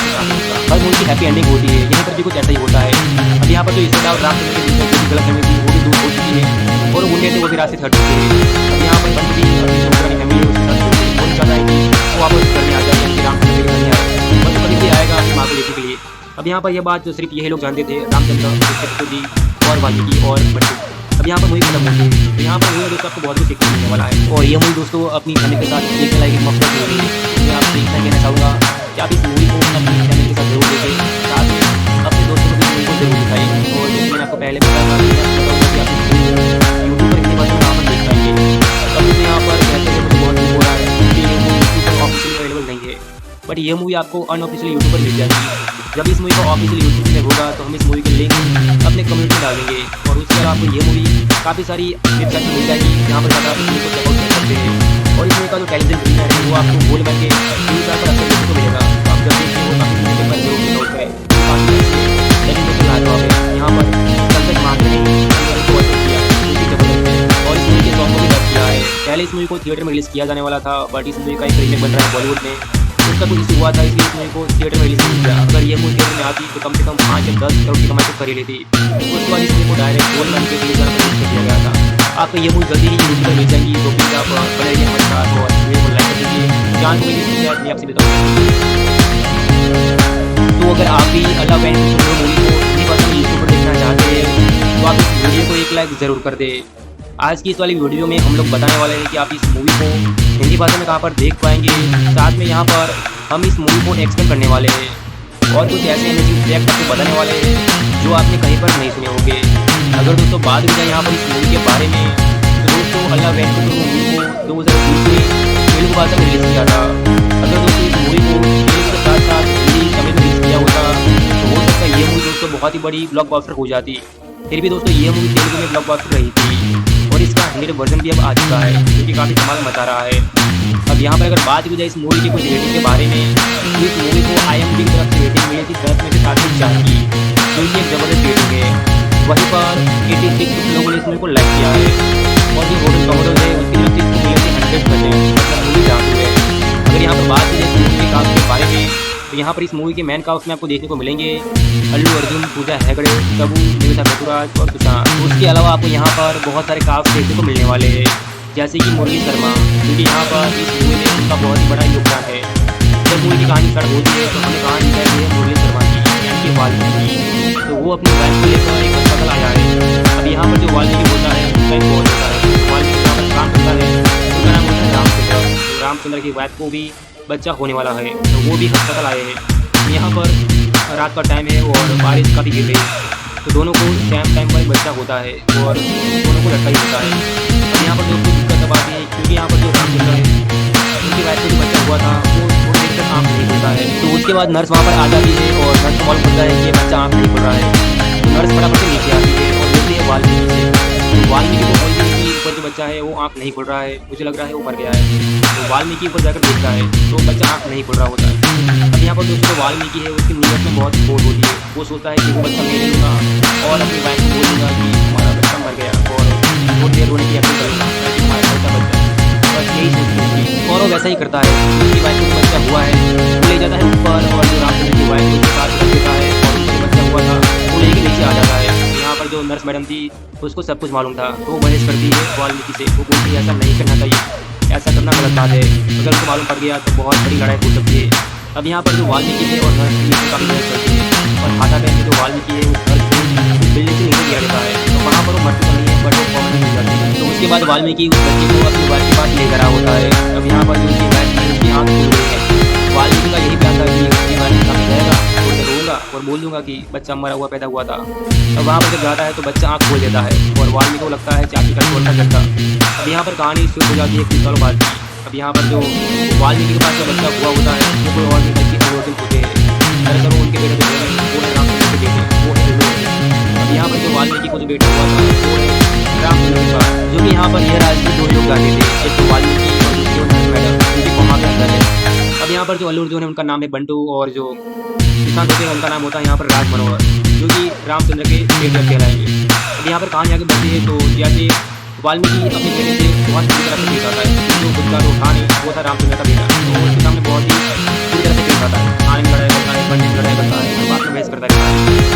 हर मूवी की हैप्पी एंडिंग होती है, यहाँ पर भी कुछ ऐसा ही होता है। अब यहाँ पर जो ईश्वर और रामचंद्र के बीच में जो गलत फहमी थी वो भी दूर हो चुकी है और गुंडे से वो भी रास्ते हट चुके हैं। अब यहाँ पर बंटू भी अपनी जो पुरानी फैमिली है उसके साथ जुड़े, वो चाहता है कि वो वापस घर में आ जाए, यानी कि रामचंद्र के घर में आए, बंटू कभी भी आएगा अपनी माँ को देखने के लिए। अब यहाँ पर यह बात जो सिर्फ यही लोग जानते थे, रामचंद्र जी और वाल्मीकि और बंटू। अब यहाँ पर मूवी खत्म होती है, तो यहाँ पर मूवी दोस्तों आपको बहुत कुछ सीखने मिलने वाला है और ये मूवी दोस्तों अपनी फैमिली के साथ देखने लायक एक मफलत मूवी है। मैं आपसे इतना कहना चाहूँगा कि आप इस मूवी को अपनी फैमिली के साथ जरूर देखें, साथ में अपने दोस्तों को भी मूवी को जरूर दिखाइए। और जैसे मैंने आपको पहले बताया था कि आप इस मूवी को यूट्यूब पर हिंदी भाषा में कहाँ पर देख पाएंगे। अब मुझे यहाँ पर कहते हुए मुझे बहुत दुख हो रहा है कि ये मूवी यूट्यूब पर ऑफिशियली अवेलेबल नहीं है, बट ये मूवी आपको अनऑफिशियली यूट्यूब पर मिल जाएगी। जब इस मूवी का ऑफिशियल यूट्यूब पे होगा तो हम इस मूवी के लिंक अपने कम्युनिटी में डालेंगे और उसके बाद आपको ये मूवी काफ़ी सारी वेबसाइट मिल जाएगी जहाँ पर जाकर आप इस मूवी को चेकआउट कर सकते हैं। और इस मूवी का जो टेलीविजन प्रीमियर है वो आपको गोल्ड मैन के न्यूज़ पर अक्सर देखने को मिलेगा, तो आप जब देखिए वो काफ़ी मूवी पर जरूर चेकआउट करें। काफ़ी अच्छे टेलीविजन लाजवाब है, यहाँ पर संकट मात्र नहीं को अच्छा किया क्योंकि जबरदस्त है और इस मूवी के सॉन्ग को भी डब किया है। पहले इस मूवी को थिएटर में रिलीज़ किया जाने वाला था, बट इस मूवी का एक रीमेक बन रहा है बॉलीवुड में, उसका कुछ इशू हुआ था इसलिए इस मूवी को थिएटर में रिलीज नहीं किया। अगर ये मूवी थिएटर में आती तो कम से कम 5 या 10 करोड़ की कमाई तो कर ही लेती। उसके बाद इस मूवी को डायरेक्ट गोल्ड मैन के रिलीज कर दिया गया था। आपको ये मूवी जल्दी ही यूट्यूब पर मिल जाएंगी, तो प्लीज़ आप बने रहिए हमारे साथ और वीडियो को लाइक कर दीजिए। जान को मेरी शिकायत मैं आपसे बताऊँगा। तो अगर आप भी अल्लाह वैन मूवी को हिंदी भाषा में यूट्यूब पर देखना चाहते हैं तो आप इस वीडियो को एक लाइक ज़रूर कर दें। आज की इस वाली वीडियो में हम लोग बताने वाले हैं कि आप इस मूवी को हिंदी भाषा में कहाँ पर देख पाएंगे, साथ में यहाँ पर हम इस मूवी को एक्सप्लेन करने वाले हैं और कुछ ऐसे अमेजिंग फैक्ट आपको बताने वाले हैं जो आपने कहीं पर नहीं सुने होंगे। अगर दोस्तों बात की जाए यहाँ पर इस मूवी के बारे में तो दोस्तों अल्लाह वेंकुट मूवी को 2020 में तेलुगु भाषा में रिलीज़ किया था। अगर दोस्तों इस मूवी को तेलुगु के साथ साथ हिंदी तमिल में रिलीज़ किया होता तो हो सकता है ये मूवी दोस्तों बहुत ही बड़ी ब्लॉकबस्टर हो जाती। फिर भी दोस्तों ये मूवी तेलुगु में ब्लॉकबस्टर रही थी और इसका हिंदी वर्जन भी अब आ चुका है जो कि काफ़ी कमाल मचा रहा है। अब यहाँ पर अगर बात की जाए इस मूवी की कुछ रेटिंग के बारे में तो इस मूवी को IMDb की तरफ से रेटिंग मिली थी 10 में से 7.4 की, जो कि एक ज़बरदस्त रेटिंग है। वहीं पर 86 लोगों ने इस मूवी को लाइक किया है और जो रोटन टोमेटोज़ है उसकी तरफ से इसको मिले थे 100%, मतलब मूवी जादू है। अगर यहाँ पर बात की जाए इस मूवी के कास्ट के बारे में तो यहाँ पर इस मूवी के मेन कास्ट में आपको देखने को मिलेंगे अल्लू अर्जुन, पूजा हेगड़े, तबू, निवेदा ऋतुराज और सुशांत। उसके अलावा आपको यहाँ पर बहुत सारे कास्ट देखने को मिलने वाले हैं जैसे कि मुरली शर्मा, क्योंकि यहाँ पर इस मूवी में उनका बहुत ही बड़ा योगदान है। जब मूवी की कहानी स्टार्ट होती है तो हमें कहानी बताई है मुरली शर्मा की यानी कि वाल्मीकि, तो वो अपनी वाइफ को लेकर एक अस्पताल आया है। अब यहाँ पर जो वाल्मीकि होता है उसका एक बॉस होता है, तो वाल्मीकि जहाँ पर काम करता है उसका नाम होता है रामचंद्र। रामचंद्र की वाइफ को भी बच्चा होने वाला है तो वो भी अस्पताल आए हैं। यहाँ पर रात का टाइम है और बारिश काफ़ी गिर रही है, तो दोनों को टाइम पर बच्चा होता है और दोनों को लड़का ही होता है। अब यहाँ पर दोस्तों दिक्कत अब आती है क्योंकि यहाँ पर जो रामचंद्र है उनकी वाइफ को जो बच्चा हुआ था वो थोड़ी देर तक आँख नहीं खुलता है, तो उसके बाद नर्स वहाँ पर आ जाती है और नर्स को मालूम पड़ता है कि ये बच्चा आँख नहीं खुल रहा है, तो नर्स फटाफट से नीचे आती है और बोलती है वाल्मीकि से, तो वाल्मीकि को बोलती है कि ऊपर जो बच्चा है वो आँख नहीं खुल रहा है, मुझे लग रहा है वो मर गया है। तो वाल्मीकि ऊपर जाकर देखता है तो बच्चा आँख नहीं खुल रहा होता है। अब यहाँ पर दोस्तों वाल्मीकि है उसकी नीयत में बहुत खोट होती है, वो सोचता है कि वो बच्चा मैं ले लूँगा और अपनी वाइफ को बोल दूँगा कि हमारा बच्चा मर गया और थोड़ी देर रोने की एक्टिंग करूँगा ताकि हमारा बच्चा बच्चा। बस यही सोचती होगी और वो वैसा ही करता है। उसकी वाइफ को बच्चा हुआ है, वो ले जाता है ऊपर और जो रामचंद्र की वाइफ उसके साथ रख देता है और उनका जो बच्चा हुआ था वो लेके नीचे आ जाता है। यहाँ पर जो नर्स मैडम थी उसको सब कुछ मालूम था, तो वो बहस करती है वाल्मीकि से। वो बोलती है ऐसा नहीं करना चाहिए, ऐसा करना गलत बात है, अगर उसको मालूम पड़ गया तो बहुत बड़ी लड़ाई हो सकती है। अब यहाँ पर जो वाल्मीकि है और नर्स के बीच काफ़ी बहस चलती है और खाता टाइम में जो वाल्मीकि है उस नर्स को बिल्डिंग से नीचे गिरा देता है। तो वहाँ पर वो मरती तो नहीं है बट वो कॉमेडी मिल जाती है। तो उसके बाद वाल्मीकि उस बच्चे को अपनी वाइफ के पास लेकर आ होता है। अब यहाँ पर जो उसकी वाइफ थी उसकी आँख खुल गई है। वाल्मीकि का यही प्लान था कि उसकी वाइफ का जाएगा और मैं रोऊंगा और बोल दूंगा कि बच्चा मरा हुआ पैदा हुआ था। अब वहाँ पर जब जाता है तो बच्चा आँख खोल देता है और वाल्मीकि को लगता है चाची का छोड़ना करता। अब यहाँ पर कहानी शुरू हो जाती है कुछ सालों बाद की। अब यहाँ पर जो वाल्मीकि के पास जो बच्चा हुआ होता है वो कोई और नहीं बल्कि अल्लू अर्जुन होते हैं। दरअसल वो उनके बेटे जो है वो है रामचंद्र के बेटे, वो है अल्लू अर्जुन। अब यहाँ पर जो वाल्मीकि को जो बेटा हुआ था वो है रामचंद्र के पास, जो कि यहाँ पर यह राज के दो लोग गाते थे, एक तो वाल्मीकि और दूसरी नर्स मैडम, उनकी कोमा के अंदर है। अब यहाँ पर जो अल्लू अर्जुन है उनका नाम है बंटू और जो किसान होते हैं उनका नाम होता है यहाँ पर राज मनोहर, जो कि रामचंद्र के बेटे कहलाएंगे। अब यहाँ पर कहानी आगे बढ़ती है तो जैसे वाल्मीकि अपने बेटे से बहुत बुरी तरह से पेश आता है। जो खुद का जो था नहीं वो था रामचंद्र का बेटा, तो उसके सामने बहुत ही बुरी तरह से पेश आता है। आने में लड़ाई करता है, बनने में लड़ाई करता है, बात में बहस करता है।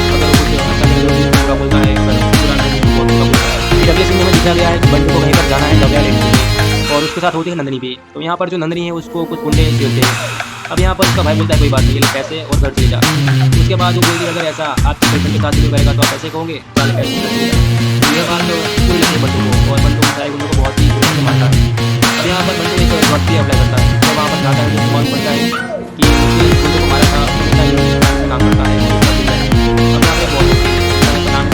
अगर कुछ अच्छा करे तो पूरा बोलता है, अगर पूरा करे तो बहुत बुरा बोलता है। फिर अगले सीन में दिखा गया है कि बंटू को कहीं पर जाना है दवाइयाँ लेने के लिए और उसके साथ होती है नंदनी भी। तो यहाँ पर जो नंदनी है उसको कुछ गुंडे छेड़ते हैं। अब यहाँ पर उसका भाई बोलता है कोई बात नहीं, ले पैसे और घर चले जा। उसके बाद वो बोलती है अगर ऐसा आपके गर्लफ्रेंड के साथ शुरू करेगा तो आप ऐसे कहोगे, चल पैसे घर चले जा। ये बात तो पूरी लगती है बंटू को और बंटू सारे गुंडों को बहुत ही बुरा से मारता है। अब यहाँ पर बंटू एक वक्त भी अप्लाई करता है। तो वहाँ पर जाता है तो मालूम पड़ता है कि उसने गुंडों को मारा था, उसका काम करता है। अब यहाँ पर बहुत नाम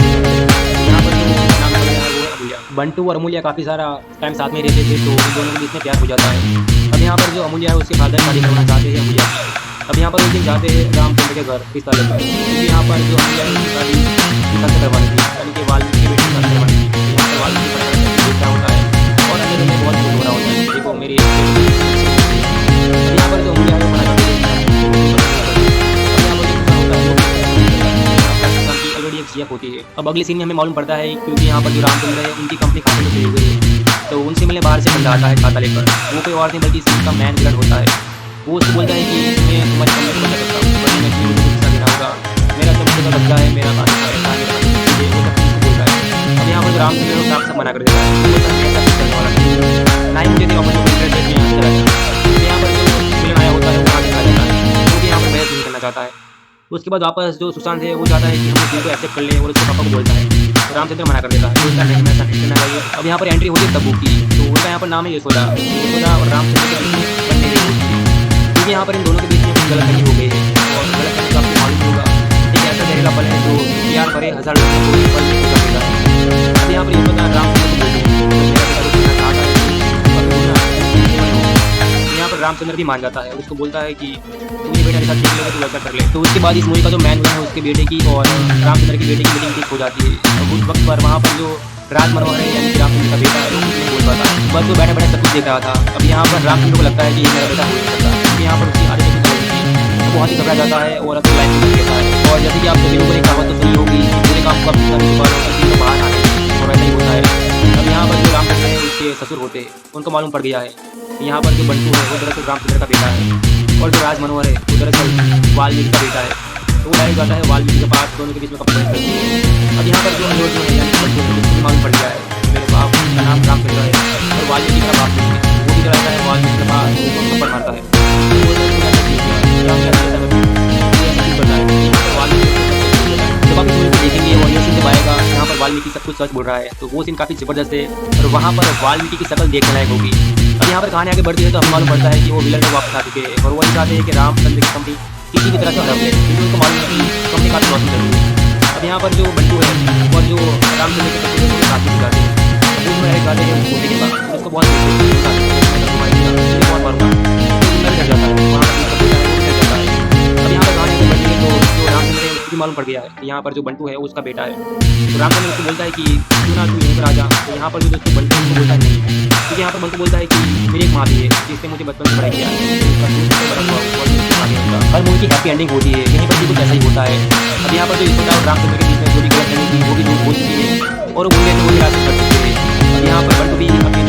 यहाँ पर जो नाम है वो अमूल्या। बंटू और अमूल्या काफ़ी सारा टाइम साथ में रहते थे तो उन दोनों के बीच में प्यार हो जाता है। अब यहाँ पर जो अमूल्या है उसके फादर शादी करना चाहते हैं अमूल्या की। अब यहाँ पर उस दिन जाते हैं रामचंद्र के घर रिश्ता लेकर, क्योंकि यहाँ पर जो अमूल्या है उसकी शादी किसान से करवानी थी, यानी कि वाल्मीकि के बेटे के साथ करवानी थी। यहाँ पर वाल्मीकि का बेटा होता है और अंदर में बहुत खुश हो रहा होता है, देखो मेरी यहाँ पर जो अमूल्या है वो मना करते हैं। होती है। अब अगले सीन में हमें मालूम पड़ता है क्योंकि यहाँ पर जो रामचंद्र है उनकी कंपनी खाते में चली हुई है, तो उनसे मिलने बाहर से बंदा आता है खाता लेकर। वो कोई और नहीं बल्कि इसका मैन विलन होता है। वो उसको बोलता है कि मैं तुम्हारी कंपनी को बचा सकता हूँ, बल्कि मैं तुम्हें हिस्सा देना होगा, मेरा सबसे का बच्चा है, मेरा वो सब चीज़ बोलता है। अब यहाँ पर जो रामचंद्र है सब मना कर देता है, वो बोलता है ऐसा कुछ करने वाला नहीं, ना ही मुझे अपॉर्चुनिटी यहाँ से चला जाता। यहाँ पर जो विलन आया होता है वो वहाँ से चला जाता है, क्योंकि यहाँ पर बहस नहीं करना चाहता है। उसके बाद वापस जो सुशांत है वो चाहता है कि हम इस को एक्सेप्ट कर लें और उसके पापा को बोलता है, तो रामचंद्र मना कर देता है, बोलता है नहीं ऐसा नहीं करना चाहिए। अब यहाँ पर एंट्री होती है तब्बू की, तो उनका यहाँ पर नाम है यशोदा। यशोदा और रामचंद्र के बीच में बनने नहीं होती है, क्योंकि यहाँ पर इन दोनों के बीच में कुछ गलतफहमी हो गई है और गलतफहमी का आपको मालूम होगा एक ऐसा जहरीला पल है जो प्यार भरे हज़ार लोगों को एक पल में गुजर देता है। अब यहाँ पर यशोदा रामचंद्र को बोलती है यहाँ पर रामचंद्र भी मान जाता है और उसको बोलता है कि तू ये बेटा के साथ देख लेगा तो वैसा कर ले। तो उसके बाद इस मूवी का जो मैन है उसके बेटे की और रामचंद्र की बेटे की मीटिंग ठीक हो जाती है। और उस वक्त पर वहाँ पर जो राज मनोहर है यानी कि रामचंद्र का बेटा है वो कुछ नहीं बोल पाता, बस वो बैठे बैठे सब कुछ देख रहा था। अब यहाँ पर रामचंद्र को लगता है कि ये मेरा बेटा हो नहीं सकता, क्योंकि यहाँ पर उसकी आदत तो बहुत ही घबरा जाता है और अपनी लाइफ में देता है। और जैसे कि आप सभी लोगों ने कहावत तो सुनी होगी, पूरे काम को अपनी सारी छुपा लो तो बाहर आने और वैसा ही होता है। अब यहाँ पर जो रामचंद्र है उसके ससुर होते हैं, उनको मालूम पड़ गया है यहाँ पर जो बंटू है वो दरअसल रामचंद्र का बेटा है और जो राज मनोहर है वो दरअसल वाल्मीकि का बेटा है। तो वो डायरेक्ट जाता है वाल्मीकि के पास, दोनों के बीच में कंप्लेंट करती है। अब यहाँ पर जो अल्लू अर्जुन है यानी कि बंटू है उसको मालूम पड़ गया है मेरे बाप का नाम रामचंद्र है और वाल्मीकि का बाप नहीं है। वो भी जाता है वाल्मीकि के पास, वो थप्पड़ मारता है, जब आप इस मूवी को देखेंगे और ये सीन जब आएगा यहाँ पर वाल्मीकि सब कुछ सच बोल रहा है तो वो सीन काफ़ी ज़बरदस्त है और वहाँ पर वाल्मीकि की शक्ल देखने लायक होगी। अब यहाँ पर कहानी आगे बढ़ती है तो हमें मालूम पड़ता है कि वो विलन में वापस आ चुके हैं और वो ये चाहते हैं कि रामचंद्र की कंपनी किसी भी तरह से हड़प ले, क्योंकि उनको मालूम है कि कंपनी काफ़ी लॉस में चल रही है। अब यहाँ पर जो बंटू है और जो रामचंद्र के कपड़े वो काफ़ी दिखाते हैं, उसमें एक गाते हैं उसको देखे बाद उसको बहुत मारूंगा डर जाता है, वहाँ पर अब यहाँ पर कहानी आगे बढ़ती है तो जो रामचंद्र है उसको भी मालूम पड़ गया है कि यहाँ पर जो बंटू है वो उसका बेटा है। तो रामचंद्र उसको बोलता है कि क्यों ना तू यहीं पर आ जा। तो यहाँ पर जो दोस्तों बंटू उसको बोलता है नहीं, क्योंकि यहाँ पर बंटू बोलता है कि मेरी एक माँ भी है जिसने मुझे बचपन से पढ़ाई किया है। हर मूवी की हैप्पी एंडिंग होती है, यहीं पर भी कुछ ऐसा ही होता है। अब यहाँ पर जो यशोदा और रामचंद्र के बीच में जो भी गलत थी वो भी दूर हो चुकी है और वो गुंडे से वो भी रास्ते कर चुके हैं। अब यहाँ पर बंटू भी अपनी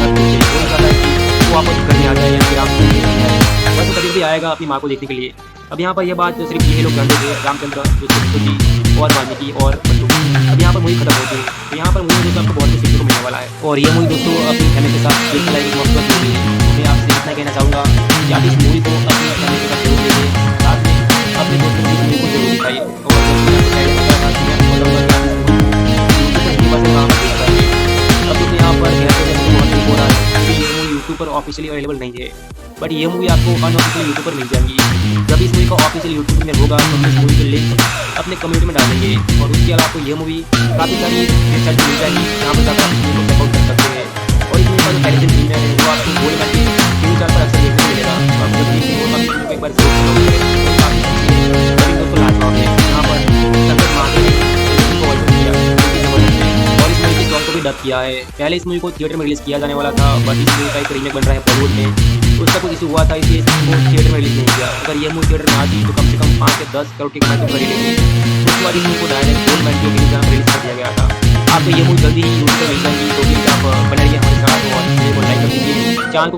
बिना सोचे बोलना चाहता है कि वो वापस घर में आ जाए या फिर आप घर में आए, बस वो कभी भी आएगा अपनी माँ को देखने के लिए। अब यहाँ पर यह बात सिर्फ यही लोग जानते थे, रामचंद्र, जो जी और वाल्मीकि और बंटू। अब यहाँ पर मूवी खत्म होती है, तो यहाँ पर मूवी दोस्तों आपको बहुत कुछ सीखने को मिलने वाला है। और ये मूवी दोस्तों अपनी फैमिली के साथ देखने लायक एक मस्त मूवी है। मैं आपसे इतना कहना चाहूँगा कि आप इस मूवी को अपनी फैमिली के साथ जरूर देखिए, साथ में अपने दोस्तों को इस मूवी को जरूर दिखाइए। और अब दोस्तों यहाँ पर बहुत दुख हो रहा है कि ये मूवी यूट्यूब पर ऑफिशियली अवेलेबल नहीं है, बट ये मूवी आपको अनऑफिशियल यूट्यूब पर मिल जाएगी। जब इस मूवी का ऑफिशियल यूट्यूब में होगा तो हम इस मूवी का लिंक अपने कम्युनिटी में डालेंगे। और उसके अलावा आपको ये मूवी काफ़ी सारी वेबसाइट मिल जाएगी जहाँ पर जाकर आप इस मूवी को चेकआउट कर सकते हैं। और इस मूवी का जो पहले दिन है वो आपको गोल्ड मैच के टीवी चैनल पर अक्सर देखने को मिलेगा। तो आप जब देखते हो तो आप एक बार जरूर करें, काफ़ी अच्छी है। लेकिन दोस्तों लाजवाब है, यहाँ पर संकट महादेव ने को वर्जन किया जबरदस्त है। और इस मूवी के सॉन्ग को भी डब किया है। पहले इस मूवी को थिएटर में रिलीज किया जाने वाला था, बट इस मूवी का एक रीमेक बन रहा है बॉलीवुड में, उसका कुछ इशू हुआ था, इसलिए इसको थिएटर में रिलीज नहीं किया। अगर ये मूवी थिएटर में आती तो कम से कम 5 से 10 करोड़ की कमाई तो कर ही लेगी। उसके बाद इस मूवी को डायरेक्ट गोल्ड मैच के टीवी रिलीज कर दिया गया था। आपको ये मूवी जल्दी ही यूट्यूब पर मिल जाएगी, तो प्लीज़ आप बने रहिए हमारे साथ और वीडियो को लाइक कर दीजिए, चैनल को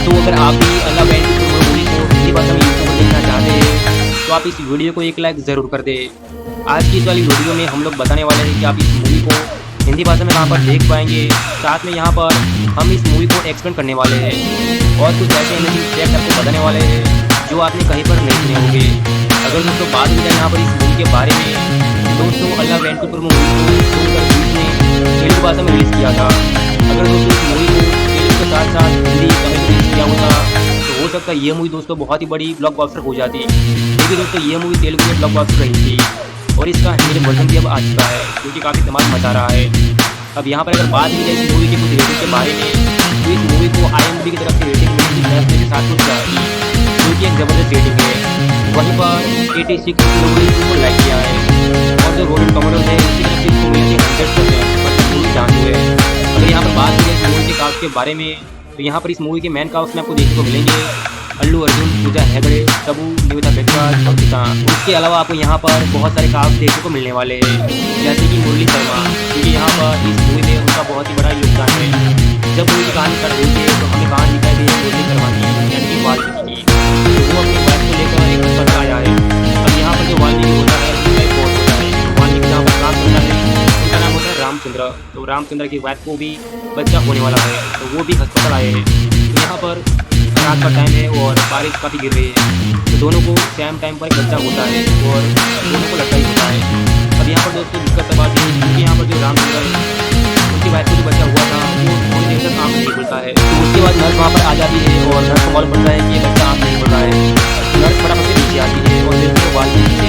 तो अगर आप भी अल्लाह बैंड मूवी को हिंदी भाषा में यूट्यूब पर देखना चाहते हैं तो आप इस वीडियो को एक लाइक ज़रूर कर दें। आज की इस वाली वीडियो में हम लोग बताने वाले हैं कि आप इस मूवी को हिंदी भाषा में कहाँ पर देख पाएंगे। साथ में यहाँ पर हम इस मूवी को एक्सप्लेन करने वाले हैं और कुछ ऐसे अमेजिंग फैक्ट आपको बताने वाले हैं जो आपने कहीं पर नहीं सुने होंगे। अगर दोस्तों बात की जाए यहाँ पर इस मूवी के बारे में, दोस्तों अल्लाह वेंकटपुर मूवी को 2020 में तेलुगु भाषा में रिलीज़ किया था। अगर दोस्तों इस मूवी को तेलुगु के साथ साथ हिंदी तमिल में रिलीज़ किया होता तो हो सकता है ये मूवी दोस्तों बहुत ही बड़ी ब्लॉकबस्टर हो जाती, क्योंकि दोस्तों ये मूवी तेलुगु में ब्लॉकबस्टर रही थी और इसका हिंदी वर्जन भी अब आ चुका है, जो कि काफ़ी धमाल मचा रहा है। अब यहाँ पर अगर बात की जाए इस मूवी के कुछ रेटिंग के बारे में, तो इस मूवी को IMDb की तरफ से रेटिंग मिली थी 10 में से 7 की, जो कि एक ज़बरदस्त रेटिंग है। वहीं पर 86 लोगों ने इसको लाइक किया है और जो रोटेन टोमेटोज है उसकी तरफ से इसको मिली थी 100%, मतलब मूवी चांस हुए। अगर यहाँ पर बात की जाए इस मूवी के कास्ट के बारे में, तो यहाँ पर इस मूवी के मेन कास्ट में आपको देखने को मिलेंगे अल्लू अर्जुन, पूजा हेगड़े, तबू, निवेदा बेटराज और किसान। उसके अलावा आपको यहाँ पर बहुत सारे कास्ट देखने को मिलने वाले हैं, जैसे कि मुरली शर्मा, क्योंकि यहाँ पर इस मूवी में उनका बहुत ही बड़ा योगदान है। जब मूवी की कहानी स्टार्ट होती है तो हमें कहानी दिखाई दी है मुरली शर्मा की, यानी कि वाल्मीकि की। तो वो अपनी वाइफ को लेकर एक अस्पताल आया है। अब यहाँ पर जो वाल्मीकि होता है उसका एक बॉस होता है, वाल्मीकि जहाँ पर काम करता है उनका नाम होता है रामचंद्र। तो रामचंद्र की वाइफ को भी बच्चा होने वाला है, तो वो भी अस्पताल आए हैं। तो यहाँ पर रात का टाइम है और बारिश काफ़ी गिर रही है, तो दोनों को सेम टाइम पर एक बच्चा होता है और दोनों को लड़का ही होता है। अब यहाँ पर दोस्तों दिक्कत तब आती है क्योंकि यहाँ पर जो रामचंद्र है उनकी वाइफ को जो बच्चा हुआ था वो थोड़ी देर तक आँख नहीं खुलता है। तो उसके बाद नर्स वहाँ पर आ जाती है और नर्स को मालूम पड़ता है कि ये बच्चा आँख नहीं खुल रहा है। नर्स फटाफट से नीचे आती है और मिलती है वाल्मीकि से।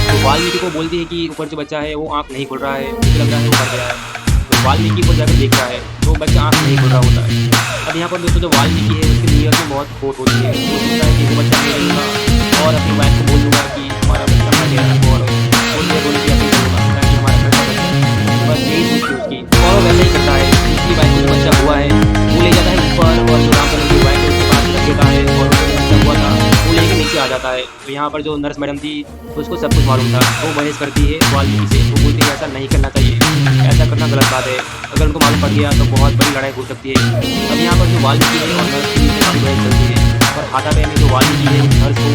तो वाल्मीकि को बोलती है कि ऊपर जो बच्चा है वो आँख नहीं खुल रहा है, मुझे लग रहा है वो मर गया है। वाल्मीकि को जाकर देखता है तो बच्चा आँख नहीं खुल रहा होता है। अब यहाँ पर दोस्तों जो वाल्मीकि है उसकी नीयत में बहुत खोट होती है, वो सोचता है कि वो बच्चा नहीं लूँगा और अपनी वाइफ को बोल दूँगा कि हमारा बच्चा मर गया है और बोलने की अपील करूँगा ताकि हमारा घर का बच्चा, बस यही सोचती है उसकी। और वो वैसा ही करता है, उसकी वाइफ को जो बच्चा हुआ है वो ले जाता है ऊपर और जो रामचंद्र की वाइफ है उसके पास रख देता है और उसको जो बच्चा हुआ था वो लेके नीचे आ जाता है। तो यहाँ पर जो नर्स मैडम थी उसको सब कुछ मालूम था, वो बहस करती है वाल्मीकि से, वो बोलती है ऐसा नहीं करना चाहिए, ऐसा करना गलत बात है, अगर उनको मालूम पड़ गया तो बहुत बड़ी लड़ाई हो सकती है। अब यहाँ पर जो वाल्मीकि है और नर्स के बीच में काफ़ी बहस चलती है और हाथापाई में जो वाल्मीकि है उस नर्स को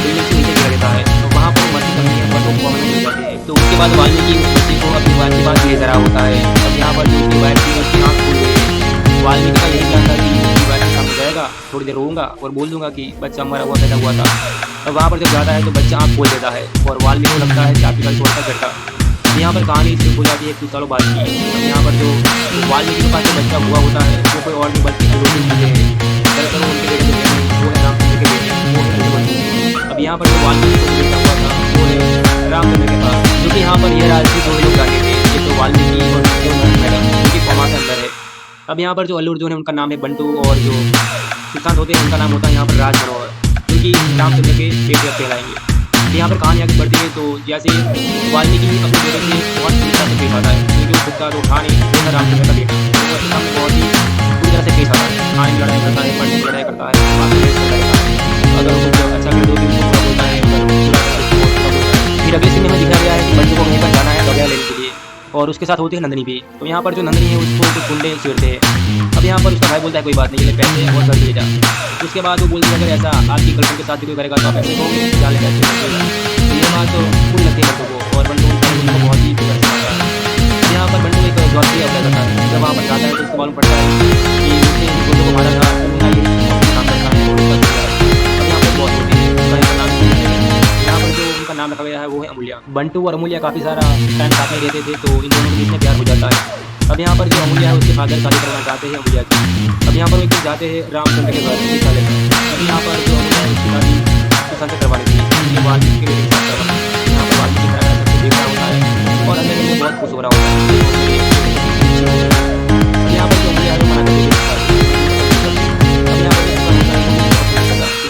बिल्डिंग से नीचे गिरा देता है। तो वहाँ पर मर्जी करनी है पर वो परमानेंट हो जाती है। तो उसके बाद वाल्मीकि उस बच्चे को अपनी वाइफ के पास ले जा रहा होता है। अब यहाँ पर जो उसकी वाइफ थी उसकी आँख खुल गई है। वाल्मीकि का यही प्लान था कि उसकी वाइफ के सामने जाएगा, थोड़ी देर रोऊंगा और बोल दूंगा कि बच्चा मरा हुआ पैदा हुआ था। अब वहाँ पर जब जाता है तो बच्चा आँख खोल देता है और वाल्मीकि को लगता है कि आपकी गल छोड़ता करता। यहाँ पर कहानी इसलिए हो जाती है कुछ सालों बाद की। अब यहाँ पर जो वाल्मीकि के पास जो बच्चा हुआ होता है वो कोई और नहीं बल्कि अल्लू होते हैं। दरअसल उनके बेटे जो बेटे वो है रामचंद्र के बेटे, वो है अल्लू। अब यहाँ पर जो वाल्मीकि को बेटा हुआ था वो है रामचंद्र के पास, जो कि यहाँ पर यह राजनीति दो लोग जाते थे, एक तो वाल्मीकि और जो नर्स मैडम जो कि कोमा के अंदर है। अब यहाँ पर जो अल्लू अर्जुन है उनका नाम है बंटू और जो सुशांत होते हैं उनका नाम होता है यहाँ पर राज मनोहर, जो कि रामचंद्र के बेटे अब कहलाएंगे। यहाँ पर कहानी आगे बढ़ती है तो जैसे वाल्मीकि अपने बेटे से बहुत बुरी तरह से पेश आता है, क्योंकि वो खुद का जो खान है वो है रामचंद्र का बेटा, तो उसके सामने बहुत ही बुरी तरह से पेश आता है, खाने में लड़ाई करता है, पढ़ने में लड़ाई करता है, बात में लड़ाई करता है। अगर वो कुछ अच्छा कर दो तो उसको बुरा बोलता है, अगर बुरा कर दो तो बहुत बुरा बोलता है। फिर अगले सीन में हमें दिखाया गया है कि बंटू को कहीं पर जाना है दवाइयाँ लेने के लिए और उसके उसके साथ होती है नंदनी भी। तो यहाँ पर जो नंदनी है उसको कुछ गुंडे छेड़ते हैं। अब यहाँ पर उसका भाई बोलता है कोई बात नहीं, ये ले पैसे और घर ले जा। उसके बाद वो बोलती है अगर ऐसा आपकी गर्लफ्रेंड के साथ भी कोई करेगा तो आप ऐसे कहोगे क्या ले पैसे रखिएगा। तो ये बात तो पूरी लगती है बंटू को, और बंटू उनको बहुत ही फिक्र से मारता है। यहाँ पर बंटू एक जॉब की अप्लाई करता है। जब वहाँ पर जाता है तो उसको मालूम पड़ता है कि उसने गुंडों को मारा था, उनका यही काम करता है और उसका। अब यहाँ पर बहुत होती है, उसका नाम यहाँ पर जो उनका नाम रखा गया है वो है अमूल्या। बंटू और अमूल्या काफ़ी सारा टाइम साथ में रहते थे, तो इन दोनों के बीच में प्यार हो जाता है। अब यहाँ पर जो अमूल्या है उसके फादर शादी करना चाहते हैं अमूल्या की। अब यहाँ पर वो एक दिन जाते हैं रामचंद्र के घर शिक्षा लेकर। अब यहाँ पर जो अमूल्या है उसकी शादी सुशांत से करवानी थी, ये वाल्मीकि के बेटे के साथ करवाना। यहाँ पर वाल्मीकि का सबको देख रहा होता है और अंदर में बहुत खुश हो रहा होता है। अब यहाँ पर जो अमूल्या है वो मना करती है। अब यहाँ पर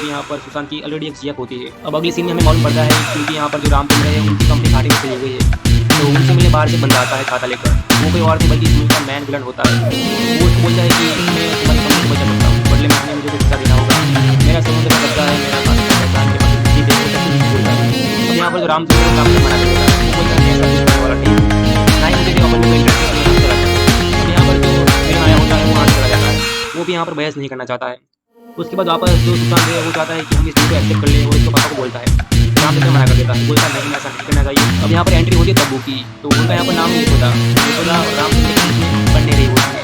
यहाँ पर सुशांत की ऑलरेडी एक सीएफ होती है। अब अगली सीन में हमें मालूम पड़ता है क्योंकि यहाँ पर जो रामचंद्र है उनकी कंपनी खाते में चली गई है, तो उनसे मिलने बाहर से बंदा आता है खाता लेकर। वो कोई और नहीं बल्कि इसमें का मैन विलन होता है। वो उसको बोलता है कि मैं तुम्हारी कंपनी को बचा सकता हूँ, बदले में मुझे कुछ हिस्सा देना होगा। मेरा समुद्र का कब्जा है, मेरा खाने का पैसा है, मेरे पास कुछ चीज़ है, बोलता है। अब यहाँ पर जो रामचंद्र है काम से मना कर देता है। वो बोलता है ऐसा कुछ करने वाला नहीं, ना ही मुझे अपन में इंटरेस्ट है, मैं चला जाता है। अब यहाँ पर जो फिल्म आया होता है वो वहाँ चला जाता है, वो भी यहाँ पर बहस नहीं करना चाहता है। उसके बाद वापस जो सुशांत है वो चाहता है कि हम इस को एक्सेप्ट कर लें और इसको पापा को बोलता है। रामचंद्र मना कर देता है, बोलता है नहीं ऐसा नहीं करना चाहिए। अब यहाँ पर एंट्री होती है तब्बू की, तो उनका यहाँ पर नाम नहीं होता और रामचंद्र के बीच में बनने रही होती है,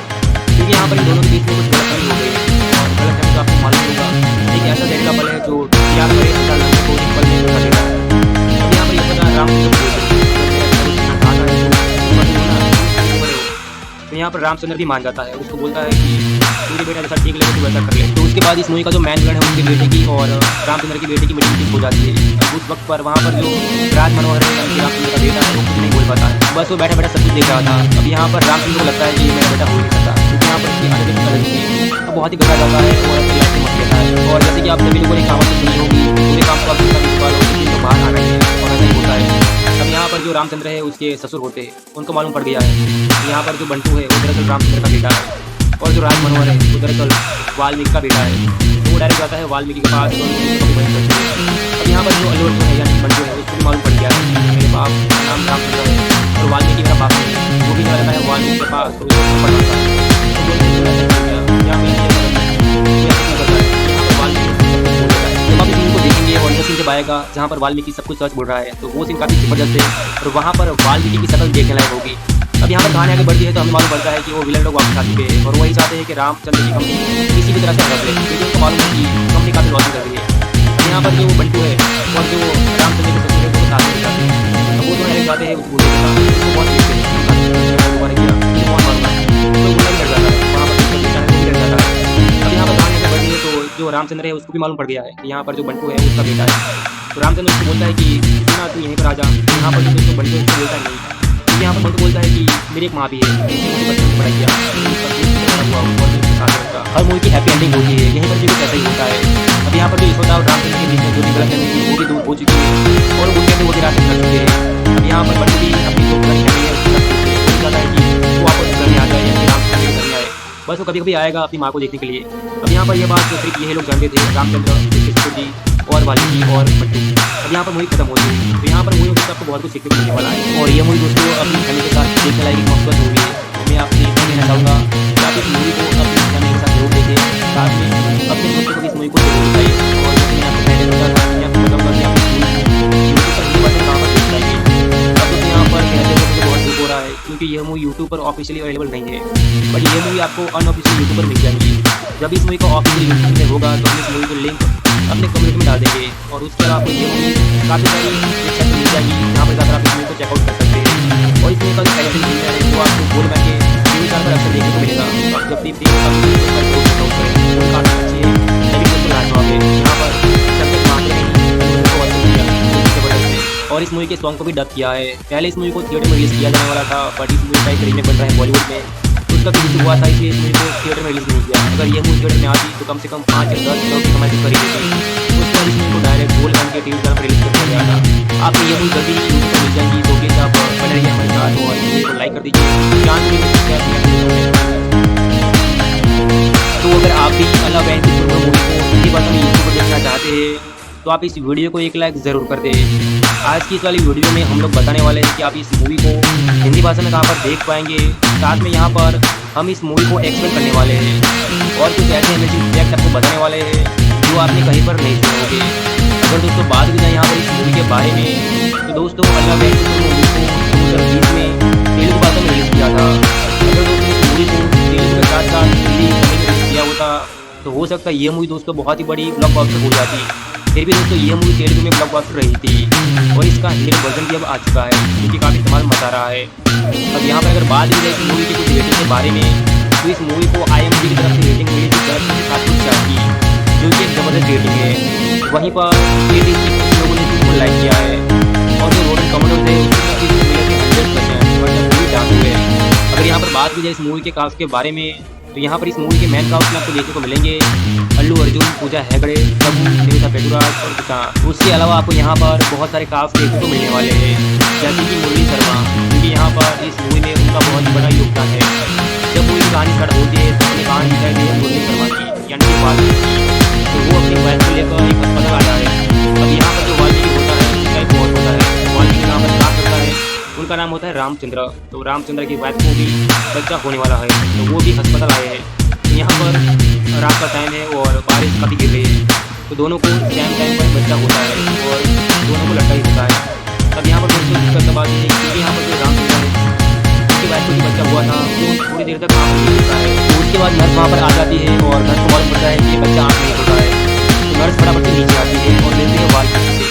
क्योंकि यहाँ पर इन दोनों के बीच में कुछ गलतफहमी हो गई है। और गलतफहमी तो आपको मालूम होगा, एक ऐसा जहरीला पल है जो प्यार भरे लड़के को एक पल में धोखा देता है। अब यहाँ पर ये पता रामचंद्र तो यहाँ पर रामचंद्र भी मान जाता है, उसको बोलता है कि मेरे बेटा जैसा ठीक लगे तो वैसा कर ले। तो उसके बाद इस मूवी का जो मैन विलन है उनके बेटे की और रामचंद्र की बेटे की मीटिंग फिक्स हो जाती है। उस वक्त पर वहाँ पर जो राज मनोहर है यानी कि रामचंद्र का बेटा है वो कुछ नहीं बोल पाता है, बस वो बैठा बैठा सब कुछ देख रहा था। अब यहाँ पर रामचंद्र को लगता है कि मेरा बेटा हो नहीं सकता, क्योंकि यहाँ पर उसकी आदत अलग थी। अब बहुत ही घबरा जाता है और अपनी लाइफ से मत लेता है। और जैसे कि आप सभी लोगों ने कहावत सुनी होगी, पूरे काम को आप जितना भी छुपा लो लेकिन तो बाहर आना ही है, और ऐसा ही होता है। अब यहाँ पर जो रामचंद्र है उसके ससुर होते हैं, उनको मालूम पड़ गया है यहाँ पर जो बंटू है वो दरअसल रामचंद्र का बेटा है और जो राज मनोहर है वो दरअसल वाल्मीकि का बेटा है। तो वो डायरेक्ट जाता है वाल्मीकि के पास और उनको भी करते हैं। अब यहाँ पर जो अल्लू अर्जुन है यानी बंटू है उसको भी मालूम पड़ गया है मेरे बाप का नाम रामचंद्र है और वाल्मीकि मेरा बाप है। वो भी चला जाता है वाल्मीकि के पास और उसको पढ़ाता है। जब आप इस मूवी को देखेंगे और यह सीन जब आएगा जहाँ पर वाल्मीकि सब कुछ सच बोल रहा है, तो वो सीन काफ़ी जबरदस्त है और वहाँ पर वाल्मीकि की शक्ल देखने लायक होगी। अब यहाँ पर कहानी आगे बढ़ती है तो हमें मालूम पड़ता है कि वो विलन लोग वापस आ चुके हैं और वही चाहते हैं कि रामचंद्र की कंपनी किसी भी तरह से हड़प ले, क्योंकि उनको मालूम है कि कंपनी काफ़ी लॉस कर रही है। अब यहाँ पर जो बंटू है और जो रामचंद्र के ससुर है वो साथ में जाते हैं। अब वो दोनों जाते हैं उस बूढ़े के साथ, उसको बहुत देखते हैं दोबारा किया मुझे बहुत मालूम है, तो वो लग जाता है वहाँ पर उसका बेटा है वो भी लग जाता है। अब यहाँ पर कहानी आगे बढ़ती है तो जो रामचंद्र है उसको भी मालूम पड़ गया है कि यहाँ पर जो बंटू है उसका बेटा है। तो रामचंद्र उसको बोलता है कि सुना तू यहीं पर आ जा। यहाँ पर जो बंटू है उसको बोलता नहीं, क्योंकि यहाँ पर बंटू बोलता है कि मेरी एक माँ भी है, बचपन से पढ़ाई किया हर मूवी की हैप्पी एंडिंग होती है, यहीं पर भी कुछ ऐसा ही होता है। अब यहाँ पर जो यशोदा और रामचंद्र के बीच में जो भी गलत फहमी थी वो भी दूर हो चुकी है और उनके वो भी रास्ते कर चुके हैं। अब यहाँ पर बंटू भी अपनी जो गलत फहमी है उसके साथ वो चाहता है कि वो वापस घर में आ जाए या फिर रामचंद्र के घर में आए, बस वो कभी कभी आएगा अपनी माँ को देखने के लिए। अब यहाँ पर यह बात जो सिर्फ यही लोग जानते थे, रामचंद्र, ससुर जी और वाल्मीकि और बंटू। अब यहाँ पर मूवी खत्म होती है, तो यहाँ पर मूवी में आपको बहुत कुछ सीखने को मिलने वाला है और ये मूवी दोस्तों अपनी फैमिली के साथ देखने लायक एक मकसद मूवी है। तो मैं आपसे ये कहना चाहूँगा कि आप इस मूवी को अपनी फैमिली के साथ जरूर देखें, साथ में अपने दोस्तों को भी इस मूवी को जरूर दिखाइए। और जैसे मैं आपको पहले बता था मैं आपको बताऊँगा कि आप इस मूवी को यूट्यूब पर कहाँ पर देख पाएंगे। अब दोस्तों यहाँ पर कहते हुए मुझे बहुत दुख हो रहा है क्योंकि यह मूवी यूट्यूब पर ऑफिशियली अवेलेबल नहीं है, बट ये मूवी आपको अनऑफिशियल यूट्यूब पर मिल जाएगी। जब इस मूवी का ऑफिशियल यूट्यूब में होगा तो हम इस मूवी को लिंक अपने कम्युनिटी में डाल देंगे और उसके अलावा आपको ये मूवी काफ़ी सारी वेबसाइट मिल जाएगी जहाँ पर जाकर आप इस मूवी को चेकआउट कर सकते हैं। और इस मूवी का जो पहले दिन है वो आपको गोल में के टीवी चैनल पर अक्सर देखने को मिलेगा। आप जब भी फ्री काफ़ी अच्छी है, सभी को लाइक होंगे यहाँ पर सबसे मामले और इस मूवी के सॉन्ग को भी डब किया है। पहले इस मूवी को थिएटर में रिलीज किया जाने वाला था, बट इस मूवी का एक रीमेक बन रहा है बॉलीवुड में, उसका भी इशू हुआ था इसलिए इस मूवी को थिएटर में रिलीज नहीं किया। अगर ये मूवी थिएटर में आती तो कम से कम 5 या 10 करोड़ की कमाई तो करी देती। उसके बाद इस मूवी को डायरेक्ट गोल्ड बन के टीवी चैनल पर रिलीज कर दिया गया था। आपको ये मूवी जल्दी यूट्यूब पर मिल जाएगी, तो प्लीज़ आप बने रहिए हमारे साथ और वीडियो को लाइक कर दीजिए। तो अगर आप भी अल्लाह बैन की मूवी को हिंदी भाषा में यूट्यूब पर देखना चाहते हैं तो आप इस वीडियो को एक लाइक ज़रूर कर दें। आज की इस वाली वीडियो में हम लोग बताने वाले हैं कि आप इस मूवी को हिंदी भाषा में कहाँ पर देख पाएंगे। साथ में यहाँ पर हम इस मूवी को एक्सप्लेन करने वाले हैं और कुछ ऐसे अमेजिंग फैक्ट आपको बताने वाले हैं जो आपने कहीं पर नहीं सुने होंगे। अगर दोस्तों बात की जाए यहाँ पर इस मूवी के बारे में, तो दोस्तों अल्ला वैन मूवी को 2020 में तेलुगु भाषा में रिलीज़ किया था। अगर दोस्तों इस मूवी को तेलुगु के साथ साथ हिंदी में रिलीज़ किया होता तो हो सकता है ये मूवी दोस्तों बहुत ही बड़ी ब्लॉकबस्टर हो जाती। फिर भी दोस्तों ये मूवी तेलुगु में ब्लॉकबस्टर रही थी और इसका हिंदी वर्जन भी अब आ चुका है, जो कि काफ़ी धमाल मचा रहा है। अब यहाँ पर अगर बात की जाए इस मूवी की कुछ रेटिंग के बारे में, तो इस मूवी को IMDb की तरफ से रेटिंग मिली थी 10/7 की, जो कि एक ज़बरदस्त रेटिंग है। वहीं पर 86 लोगों ने इसको लाइक किया है और जो रोटन टोमेटोज़ है उसकी तरफ से मिले थे 100%, मतलब मूवी डांस है। अगर यहाँ पर बात की जाए इस मूवी के कास्ट के बारे में, तो यहाँ पर इस मूवी के मेन कास्ट में आपको देखने को मिलेंगे अल्लू अर्जुन, पूजा हेगड़े, प्रभु, निवेदा पेटुराज और किसान। उसके अलावा आपको यहाँ पर बहुत सारे कास्ट देखने को मिलने वाले हैं, जैसे कि मुरली शर्मा, क्योंकि यहाँ पर इस मूवी में उनका बहुत ही बड़ा योगदान है। जब मूवी की कहानी स्टार्ट होती है तो अपनी कहानी दिखाई दी है मुरली शर्मा की, यानी कि वाल्मीकि, तो वो अपनी वाइफ को लेकर एक अस्पताल आया है। अब यहाँ पर जो वाल्मीकि होता है उसका एक बहुत होता है, वाल्मीकि यहाँ पर काम करता है, उनका नाम होता है रामचंद्र। तो रामचंद्र की वाइफ को भी बच्चा होने वाला है, तो वो भी अस्पताल आए हैं। तो यहाँ पर रात का टाइम है और बारिश काफ़ी गिर रही है, तो दोनों को सेम टाइम पर बच्चा होता है और दोनों को लड़का ही होता है। तब यहाँ पर दोस्तों दिक्कत बात है क्योंकि यहाँ पर जो रामचंद्र है उसकी वाइफ को जो बच्चा हुआ था वो थोड़ी देर तक आँख नहीं खुलता है। तो उसके बाद नर्स वहाँ पर आ जाती है और नर्स को मालूम पड़ता है कि ये बच्चा आँख नहीं खुल रहा है। तो नर्स फटाफट से नीचे आती है और मिलती है वाल्मीकि से।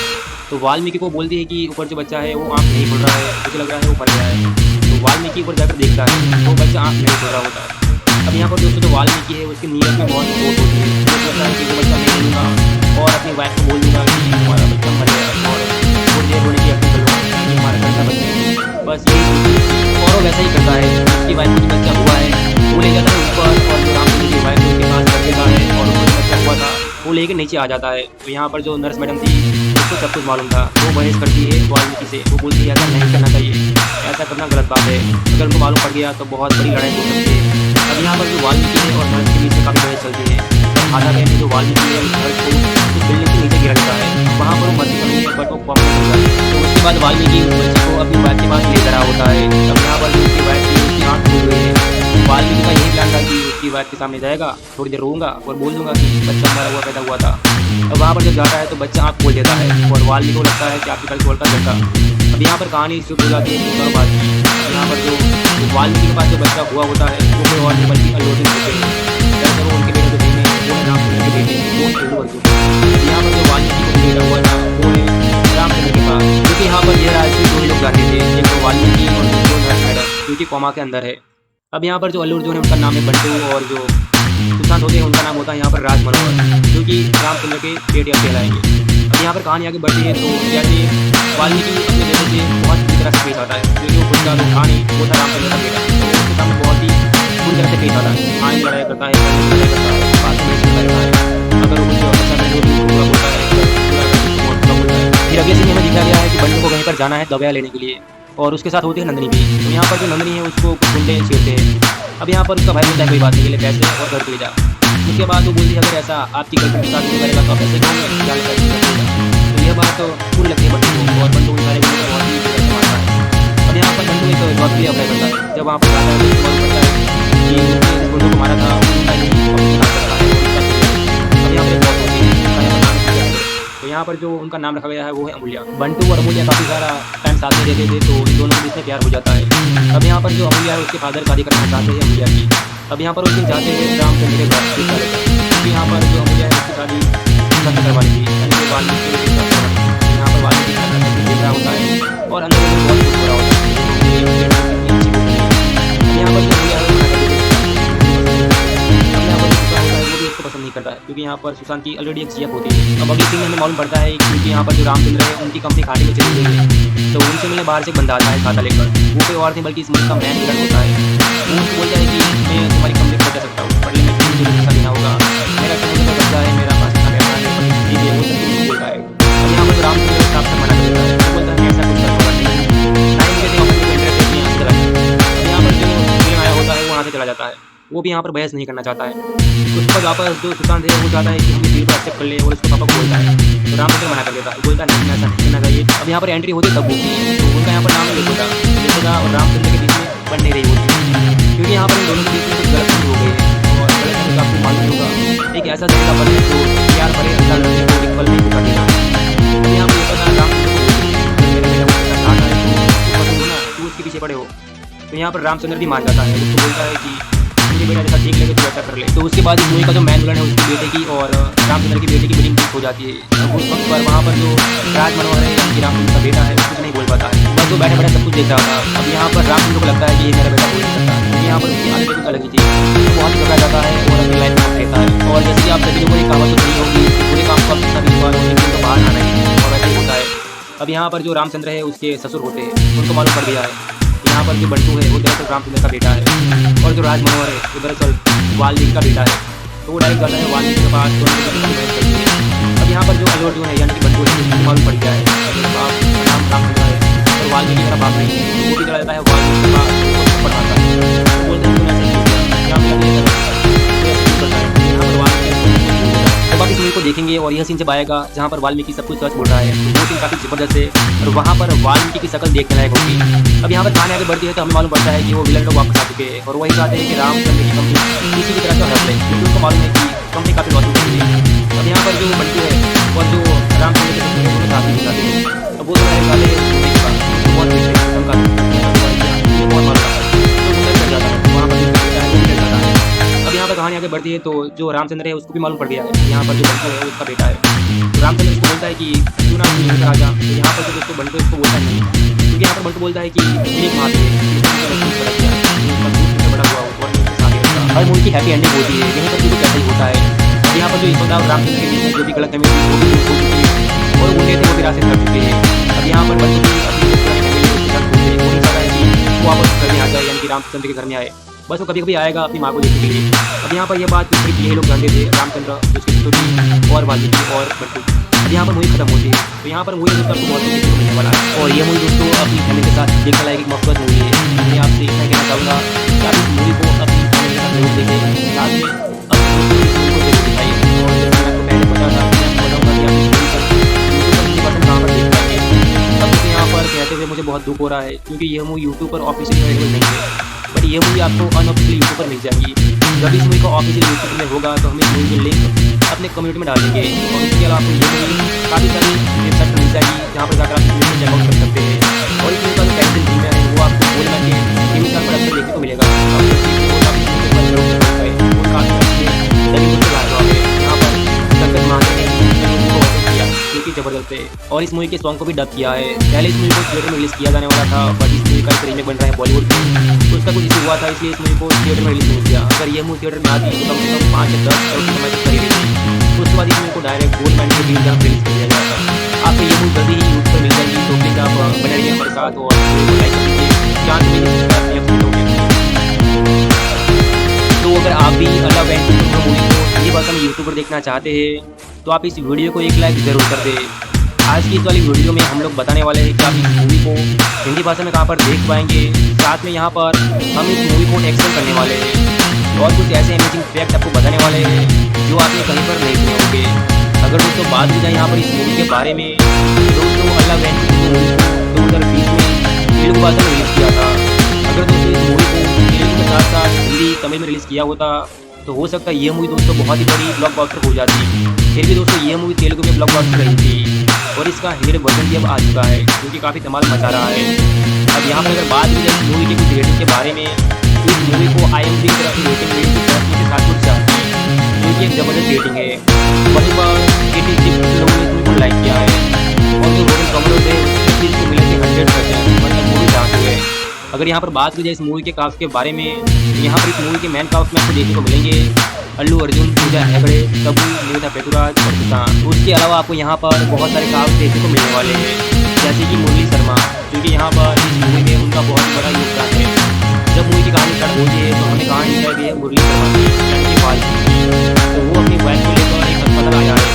तो वाल्मीकि को बोलती है कि ऊपर जो बच्चा है वो आँख नहीं खुल रहा है, मुझे लग रहा है वो मर गया है। तो वाल्मीकि ऊपर जाकर देखता है तो बच्चा आँख नहीं खुल रहा होता है। अब यहाँ पर दोस्तों जो वाल्मीकि है उसकी नीयत में बहुत खोट होती है, वो सोचता है कि वो बच्चा नहीं लूँगा और अपनी वाइफ को बोल दूँगा कि हमारा बच्चा मर गया और थोड़ी देर होने की अपनी करूँगा कि हमारा घर का बच्चा है। बस यही और वो वैसा ही करता है। उसकी वाइफ को जो बच्चा हुआ है वो ले जाता है ऊपर और जो रामचंद्र की वाइफ उसके पास कर देता है और उसको बच्चा हुआ था वो लेके नीचे आ जाता है। तो यहाँ पर जो नर्स मैडम थी उसको सब कुछ मालूम था, वो बहस करती है वाल्मीकि से। वो बोलती है ऐसा नहीं करना चाहिए, ऐसा करना गलत बात है, अगर उनको मालूम पड़ गया तो बहुत बड़ी लड़ाई हो सकती है। अब यहाँ पर जो वाल्मीकि है और नर्स के बीच में काफ़ी बहस चलती है। आधा टाइम में जो वाल्मीकि है उस नर्स को उस बिल्डिंग के नीचे गिरा देता है, वहाँ पर वो मरती तो नहीं है बट वो कम हो जाता है। तो उसके बाद वाल्मीकि उस बच्चे को अपनी वाइफ के पास ले कर रहा होता है। अब यहाँ पर जो उसकी वाइफ थी उसकी आँख खुल गई है। वाल्मीकि का यही प्लान था कि उसकी वाइफ के सामने जाएगा, थोड़ी देर रोऊंगा और बोल दूंगा कि बच्चा मरा हुआ पैदा हुआ था। अब वहाँ पर जब जाता है तो बच्चा आँख खोल देता है और वाल्मीकि को लगता है कि आपकी कल खोलता जैसा। अब यहाँ पर कहानी शुरू हो जाती है एक बात की। यहाँ पर जो वाल्मीकि के पास जो बच्चा हुआ होता है वो कोई और नहीं बल्कि अल्लू अर्जुन होते हैं। दरअसल वो उनके बेटे जो बहन है वो है रामचंद्र के बेटे, वो अल्लू अर्जुन। यहाँ पर जो वाल्मीकि को बेटा हुआ था वो है रामचंद्र के पास, क्योंकि यहाँ पर ये राजनीति दो ही लोग जानते थे, एक तो वाल्मीकि और दूसरी नर्स मैडम, जो कि कोमा के अंदर है। अब यहाँ पर जो अल्लू अर्जुन है उनका नाम है बंटू और जो सुशांत होते हैं उनका नाम होता है यहाँ पर राज मनोहर, जो कि रामचंद्र के बेटे अब कहलाएंगे। अब यहाँ पर कहानी आगे बढ़ती है तो जैसे वाल्मीकि अपने बेटे से बहुत बुरी तरह से पेश आता है, क्योंकि वो खुद का जो कहानी वो था रामचंद्र का बेटा, तो उसके सामने बहुत ही बुरी तरह से पेश आता है। कहानी लड़ाई करता है, लड़ाई करता है, बात में करता है, अगर वो कुछ अच्छा करे तो पूरा बोलता है, पूरा बोलता है। फिर अगले सीन में दिखाया गया है कि बंटू को कहीं पर जाना है दवाइयाँ लेने के लिए और उसके साथ होती है नंदिनी भी। तो यहाँ पर जो नंदिनी है उसको कुछ गुंडे छेड़ते हैं। अब यहाँ पर उसका भाई बोलता है कोई बात नहीं, ले पैसे और घर ले जा। उसके बाद वो बोलती है अगर ऐसा आपकी गर्लफ्रेंड के साथ नहीं करेगा तो आप ऐसे कहोगे जाने का। तो यह बात तो पूरी लगती है बंटू को और बंटू सारे गुंडे को बहुत ही बुरा मारता है। अब यहाँ पर बंटू एक जॉब के लिए अप्लाई करता है। जब वहाँ पर जाता है तो मालूम पड़ता है कि उन्होंने गुंडों को मारा था उनका ही अब यहाँ पर एक बहुत होती है उनका यहाँ पर नाम रखा गया है। तो यहाँ पर जो उनका नाम रखा गया है वो है अमूल्या। बंटू और अमूल्या काफ़ी सारा टाइम साथ में रहते थे तो इन दोनों के बीच में प्यार हो जाता है। अब यहाँ पर जो अमूल्या है उसके फादर शादी करना चाहते हैं अमूल्या की। अब यहाँ पर उस दिन जाते हैं रामचंद्र के घर क्योंकि यहाँ पर जो अमूल्या है उसकी शादी खत्म करवानी थी, यानी कि वाल्मीकि के साथ करवानी थी। यहाँ पर वाल्मीकि देख रहा होता है और अंदर में बहुत कुछ हो रहा होता है। यहाँ पर जो अमूल्या है वो भी उसको पसंद नहीं करता है, क्योंकि यहाँ पर सुशांत की ऑलरेडी एक CF होती है। अब अगले सीन में हमें मालूम पड़ता है क्योंकि यहाँ पर जो रामचंद्र है उनकी कंपनी घाटे में चली गई है, तो उनसे मिलने बाहर से एक बंदा आता है खाता लेकर। वो कोई और नहीं बल्कि इस मुल्क का मैन विलन होता है। वो उनको बोलता है कि मैं तुम्हारी कंपनी को बचा सकता हूँ, बट लेकिन मुझे पैसा देना होगा, मेरा समुद्र में बच्चा है, मेरा पास इतना पैसा नहीं है, वो सब कुछ बोलता है। अब यहाँ पर रामचंद्र साफ से मना करता है, वो बोलता है ऐसा कुछ करने वाला नहीं है, टाइम के दिन अपने इंटरेस्ट यहाँ से चला जाए। अब यहाँ पर जो फिल्म आया होता है वो वहाँ से चला जाता है। वो भी यहाँ पर बहस नहीं करना चाहता है। उसके बाद वापस जो सुशांत है वो चाहता है कि हम इस डील को एक्सेप्ट कर ले और उसको पापा को बोलता है। तो रामचंद्र मना कर देता है, बोलता है नहीं ऐसा नहीं करना चाहिए। अब यहाँ पर एंट्री होती तब होती है, तो उनका यहाँ पर नाम है यशोदा और रामचंद्र के बीच में बन नहीं रही होती, क्योंकि यहाँ पर इन दोनों के बीच में कुछ गलतफहमी हो गई है। और गलतफहमी आपको मालूम होगा एक ऐसा जहरीला पल है जो प्यार भरे अंदाज लड़ने को एक पल में कर देता है। अब यहाँ पर यशोदा रामचंद्र को बोलती है, मेरे बेटा को तेरा साथ आए तो पसंद हो ना, तू उसके पीछे पड़े हो। तो यहाँ पर रामचंद्र भी मान जाता है, उसको बोलता है कि मुझे बेटा जैसा ठीक लगे तो वैसा कर ले। तो उसके बाद इस मूवी का जो मैन विलन है उसकी बेटे की और रामचंद्र की बेटे की मीटिंग हो जाती है। अब उस वक्त पर वहाँ पर जो राज मनोहर है यानी कि रामचंद्र का बेटा है वो कुछ नहीं बोल पाता है, बस वो बैठे बैठे सब कुछ देख रहा था। अब यहाँ पर रामचंद्र को लगता है कि ये मेरा बेटा बोल नहीं सकता, क्योंकि यहाँ पर उसकी आदत कुछ अलग ही थी। वो बहुत ही घबरा जाता है और अपनी लाइफ में रहता है। और जैसे कि आप सभी लोगों को कहावत तो सुनी होगी, पूरे काम को आप जितना भी बार हो लेकिन तो बाहर आना ही है, और वैसे ही होता है। अब यहाँ पर जो रामचंद्र है उसके ससुर होते हैं, उनको मालूम पड़ गया है यहाँ पर जो बंटू है वो दरअसल रामचंद्र का बेटा है, और जो राज मनोहर है वो दरअसल वाल्मीकि का बेटा है। तो वो डायरेक्ट जाता है वाल्मीकि के पास, तो अब यहाँ पर जो अल्लू अर्जुन है यानी कि बंटू है उसको मालूम पड़ गया है मेरा बाप का नाम रामचंद्र है और वाल्मीकि मेरा बाप नहीं है। वो भी चला जाता है वाल्मीकि के पास, तो पढ़ाता है, तो बोलते हैं ऐसे नहीं किया, क्या मिला नहीं करता है। यहाँ पर वाल्मीकि जब आप इस मूवी को देखेंगे और यह सीन जब आएगा जहाँ पर वाल्मीकि सब कुछ सच बोल रहा है, तो वो सीन काफ़ी ज़बरदस्त है और वहाँ पर वाल्मीकि की शक्ल देखने लायक होगी। अब यहाँ पर कहानी आगे बढ़ती है तो हमें मालूम पड़ता है कि वो विलन लोग वापस आ चुके हैं और वही चाहते हैं कि रामचंद्र की कंपनी किसी भी तरह से हड़प ले, क्योंकि उनको मालूम है कि कंपनी काफ़ी लॉस हो चुकी है। अब यहाँ पर जो बंटू है और जो रामचंद्र के ससुर है दोनों साथ ही जाते हैं। अब वो तो मेरे वाले बहुत अब यहाँ पर कहानी आगे बढ़ती है तो जो रामचंद्र है उसको भी मालूम पड़ गया है कि यहाँ पर जो बंटू है उसका बेटा है। तो रामचंद्र उसको बोलता है कि क्यों ना यहीं पर आ जा। तो यहाँ पर जो दोस्तों बंटू इसको बोलता नहीं, क्योंकि यहाँ पर बंटू बोलता है कि मेरी माँ भी हर मूवी की हैप्पी एंडिंग होती है, यहीं पर भी कुछ ऐसा ही होता है। अब यहाँ पर जो यशोदा और रामचंद्र के बीच में जो भी गलतफहमी थी वो भी दूर हो चुकी है और वो थे वो भी रास्ते कर चुके हैं। अब यहाँ पर बंटू भी अपनी जो पुरानी फैमिली उसके साथ घूमते हैं, वो नहीं चाहता है कि वो वापस घर में आ जाए यानी कि रामचंद्र के घर में आए, बस वो कभी कभी आएगा अपनी माँ को देखने के लिए। अब यहाँ पर यह बात सिर्फ यही लोग जानते थे, रामचंद्र, उसके ससुर और वाल्मीकि और बंटू। अब यहाँ पर मूवी खत्म होती है, तो यहाँ पर मूवी दोस्तों आपको बहुत देखने को मिलने वाला है और ये मूवी दोस्तों अपनी फैमिली के साथ देखने लायक एक मकसद मूवी है। मैं आपसे इतना कहना चाहूँगा कि आप इस मूवी को अपनी फैमिली के साथ जरूर देखें, साथ में अपनी मूवी को जरूर दिखाइए। और जैसे मैंने आपको पहले बताया था मैं आपको बताऊँगा कि आप इस मूवी पर यूट्यूब पर कहाँ पर देख पाएंगे। अब मुझे यहाँ पर कहते हुए मुझे बहुत दुख हो रहा है, क्योंकि यह मूवी यूट्यूब पर ऑफिशियली अवेलेबल नहीं है, बट ये मूवी आपको अनऑफिशियली यूट्यूब पर मिल जाएगी। जब इस मूवी का ऑफिशियल यूट्यूब में होगा तो हम इस मूवी की लिंक अपने कम्युनिटी में डालेंगे और उसके अलावा आपको ये मूवी काफ़ी सारी वेबसाइट पर मिल जाएगी जहाँ पर जाकर आप इस मूवी को चेकआउट कर सकते हैं। और इस मूवी का जो कैरेक्टर प्रीमियर है वो आपको बोल में टीवी चैनल पर अक्सर देखने को मिलेगा। यहाँ पर संकट मांगे ने क्योंकि जबरदस्त है और इस मूवी के सॉन्ग को भी डब किया है। पहले इस मूवी को थिएटर में रिलीज किया जाने वाला था, बट इस मूवी का एक रीमेक बन रहा है बॉलीवुड में, तो उसका कुछ इशू हुआ था, इसलिए इस मूवी को थिएटर में रिलीज नहीं किया। अगर ये मूवी थिएटर में आती तो कम से कम 5 से 10 करोड़ की कमाई तो करी रही थी। उसके बाद इस मूवी को डायरेक्ट गोल्ड मैन के डील जहाँ रिलीज कर दिया गया था। आपको ये मूवी जल्दी ही यूट्यूब पर मिल जाएगी, तो प्लीज़ आप बने रहिए हमारे साथ और लाइक कर दीजिए, चांस तो अगर आप भी अल्लाह वेंकुट मूवी को हिंदी भाषा में यूट्यूब पर देखना चाहते हैं तो आप इस वीडियो को एक लाइक ज़रूर कर दें। आज की इस वाली वीडियो में हम लोग बताने वाले हैं कि आप इस मूवी को हिंदी भाषा में कहाँ पर देख पाएंगे, साथ में यहाँ पर हम इस मूवी को एक्सप्लेन करने वाले हैं और कुछ ऐसे अमेजिंग फैक्ट आपको बताने वाले हैं जो आपने कहीं पर नहीं सुने होंगे। अगर दोस्तों बात की जाए यहाँ पर इस मूवी के बारे में, दोस्तों अल्लाह वेंकुट मूवी को 2020 में तेलुगु भाषा में रिलीज़ किया था। अगर दोस्तों इस मूवी को तेलुगु के साथ साथ हिंदी तमिल में रिलीज़ किया होता तो हो सकता है ये मूवी दोस्तों बहुत ही बड़ी ब्लॉकबस्टर हो जाती। फिर भी दोस्तों ये मूवी तेलुगु में ब्लॉकबस्टर रही थी और इसका हिंदी वर्जन भी अब आ चुका है, क्योंकि काफ़ी धमाल मचा रहा है। अब यहाँ पर अगर बात की जाए इस मूवी की कुछ रेटिंग के बारे में, तो इस मूवी को IMDb की तरफ से रेटिंग मिली थी 7.4, जो कि एक ज़बरदस्त रेटिंग है। वहीं पर 86% लोगों ने इस मूवी को लाइक किया है और जो रोटन टोमेटोज़ है उसकी इसको मिले थे 100%, मतलब मूवी डांस हुए। अगर यहाँ पर बात की जाए इस मूवी के कास्ट के बारे में, तो यहाँ पर इस मूवी के मेन कास्ट में आपको देखने को मिलेंगे अल्लू अर्जुन, पूजा हेगड़े, तब्बू, निवेदा पेतुराज और सुशांत। उसके अलावा आपको यहाँ पर बहुत सारे कास्ट देखने को मिलने वाले हैं, जैसे कि मुरली शर्मा, क्योंकि यहाँ पर इस मूवी में उनका बहुत बड़ा योगदान है। जब मूवी की कहानी स्टार्ट होती है तो हमें कहानी दिखाई दी है मुरली शर्मा की, यानी कि वाल्मीकि, तो वो अपनी वाइफ को लेकर एक अस्पताल आया है।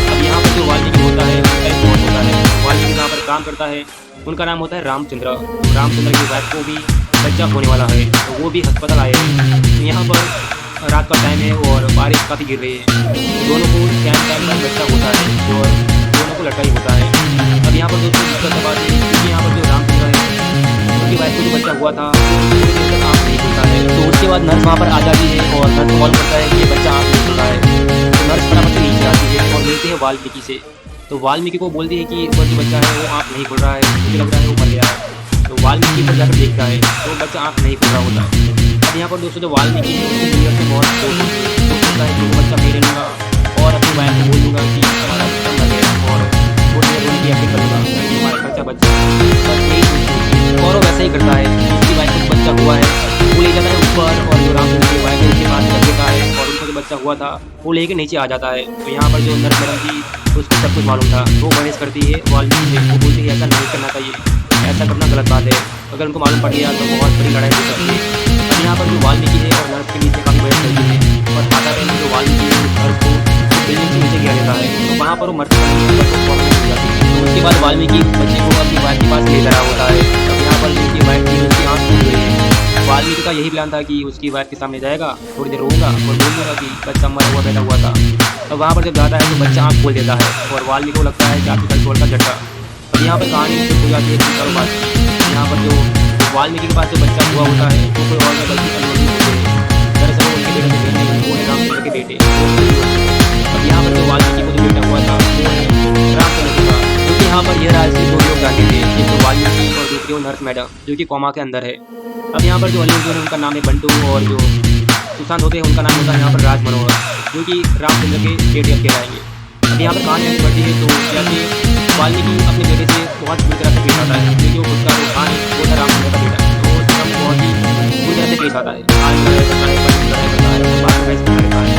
अब यहाँ पर जो वाल्मीकि होता है उसका एक बहुत होता है, वाल्मीकि जहाँ पर काम करता है उनका नाम होता है रामचंद्र। रामचंद्र की वाइफ को भी बच्चा होने वाला है, तो वो भी अस्पताल आए हैं। तो यहाँ पर रात का टाइम है और बारिश काफ़ी गिर रही है। दोनों को टाइम पर बच्चा होता है और दोनों को लड़का ही होता है। अब यहाँ पर दोस्तों दिक्कत बात है क्योंकि यहाँ पर जो रामचंद्र है उनकी वाइफ को जो बच्चा हुआ था थोड़ी देर तक आँख नहीं खुलता है। तो उसके बाद नर्स वहाँ पर आ जाती है और नर्स को मालूम पड़ता है कि ये बच्चा आँख नहीं खुल रहा है। तो नर्स फटाफट से नीचे आती है और मिलती है वाल्मीकि से। तो वाल्मीकि को बोलती है कि वो जो बच्चा है वो आँख नहीं खुल रहा है, मुझे लग रहा है वो मर गया है। तो वाल्मीकि पर जाकर देखता है तो बच्चा आँख नहीं खुल रहा होता है। अब यहाँ पर दोस्तों जो वाल्मीकि है उसकी नीयत में बहुत सोच होती है, वो सोचता है कि वो बच्चा मेरे लूँगा और अपनी वाइफ को बोल दूँगा कि हमारा बच्चा मर गया और थोड़ी देर रोने की एक्टिंग करूँगा ताकि हमारा खर्चा बच जाए। बस यही सोचती है और वो वैसा ही करता है। उसकी वाइफ को बच्चा हुआ है वो ले जाता है ऊपर और जो रामचंद्र की वाइफ है उसके पास रख देता है और उनका जो बच्चा हुआ था वो लेके नीचे आ जाता है। तो यहाँ पर जो नर्स मैडम थी उसको सब कुछ मालूम था, वो बहस करती है वाल्मीकि से। वो बोलती है ऐसा नहीं करना चाहिए, ऐसा करना गलत बात है, अगर उनको मालूम पड़ गया तो बहुत बड़ी लड़ाई हो सकती है। अब यहाँ पर जो वाल्मीकि है और नर्स के बीच में काफ़ी बहस चलती है और आधा टाइम जो वाल्मीकि है उस नर्स को बिल्डिंग से नीचे गिरा देता है। तो वहाँ पर वो मरती नहीं है, बस वो प्रॉब्लम हो जाती है। तो उसके बाद वाल्मीकि उस बच्चे को अपनी वाइफ के पास ले जा रहा होता है। अब यहाँ पर जो उसकी वाइफ थी उसकी आँख खुल गई है। वाल्मीकि का यही प्लान था कि उसकी वाइफ के सामने जाएगा, थोड़ी देर रोऊंगा और बोल दूंगा कि बच्चा मरा हुआ पैदा हुआ था। अब वहाँ पर जब जाता है तो बच्चा आँख खोल देता है और वाल्मीकि को लगता है कि आपकी कल का झटका। अब यहाँ पर कहानी शुरू हो जाती है कि चलो बात की। यहाँ पर जो वाल्मीकि के पास जो बच्चा हुआ होता है वो कोई और नहीं बल्कि अनुमति होते हैं। दरअसल वो उनके बेटे से नहीं, वो है रामचंद्र के बेटे। अब यहाँ पर जो वाल्मीकि को जो बेटा हुआ था वो है रामचंद्र का, क्योंकि यहाँ पर यह राजनीति दो लोग जाते थे, एक तो वाल्मीकि और दूसरी वो नर्स मैडम जो कि कोमा के अंदर है। अब यहाँ पर जो अली है उनका नाम है बंटू और जो सुशांत होते हैं उनका नाम होता है यहाँ पर राज मनोहर, जो कि रामचंद्र के बेटे अब कहलाएंगे। अब यहाँ पर कहानी आगे बढ़ती है तो जैसे वाल्मीकि अपने बेटे से बहुत बुरी तरह से पेश आता है, क्योंकि वो खुद का वो खान वो था रामचंद्र का बेटा, तो वो बहुत ही बुरी तरह से पेश आता है। आज लड़ाई करता है, पर लड़ाई करता है, बात में बहस करता है।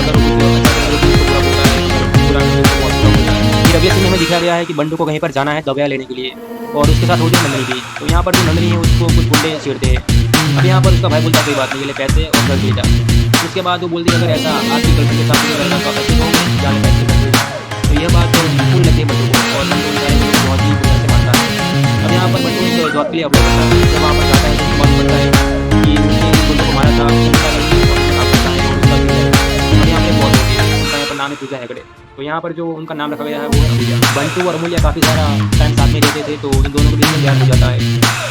अगर वो कुछ अच्छा करे तो उसको बुरा बोलता है, अगर बुरा करे तो बहुत बुरा बोलता है। फिर अगले सीन में दिखाया गया है कि बंटू को कहीं पर जाना है दवाइयाँ लेने के लिए और उसके साथ होती है नंदनी भी। तो यहाँ पर जो नंदनी है उसको कुछ गुंडे छेड़ते हैं। अब यहाँ पर उसका भाई बोलता है कोई बात नहीं, ये ले पैसे और घर ले जा। उसके बाद वो बोलती है अगर ऐसा आपकी गर्लफ्रेंड के साथ नहीं करेगा तो पैसे दोगे, जाने पैसे कर देगा। तो यह बात तो फूल लगती है बंटू को और बंटू उनका है बहुत ही बुरा से मारता है। अब यहाँ पर बंटू एक जॉब के लिए अप्लाई करता है। जब वहाँ पर जाता है तो उसको मालूम पड़ता है कि उसने बंटू को मारा था, उनका लड़की काम करता है और उसका भी है। अब यहाँ पर बहुत होती है, उसका यहाँ पर नाम है पूजा हेगड़े। तो यहाँ पर जो उनका नाम रखा गया है वो है अमूल्या। बंटू और अमूल्या काफ़ी सारा टाइम साथ में रहते थे, तो इन दोनों के बीच में प्यार हो जाता है।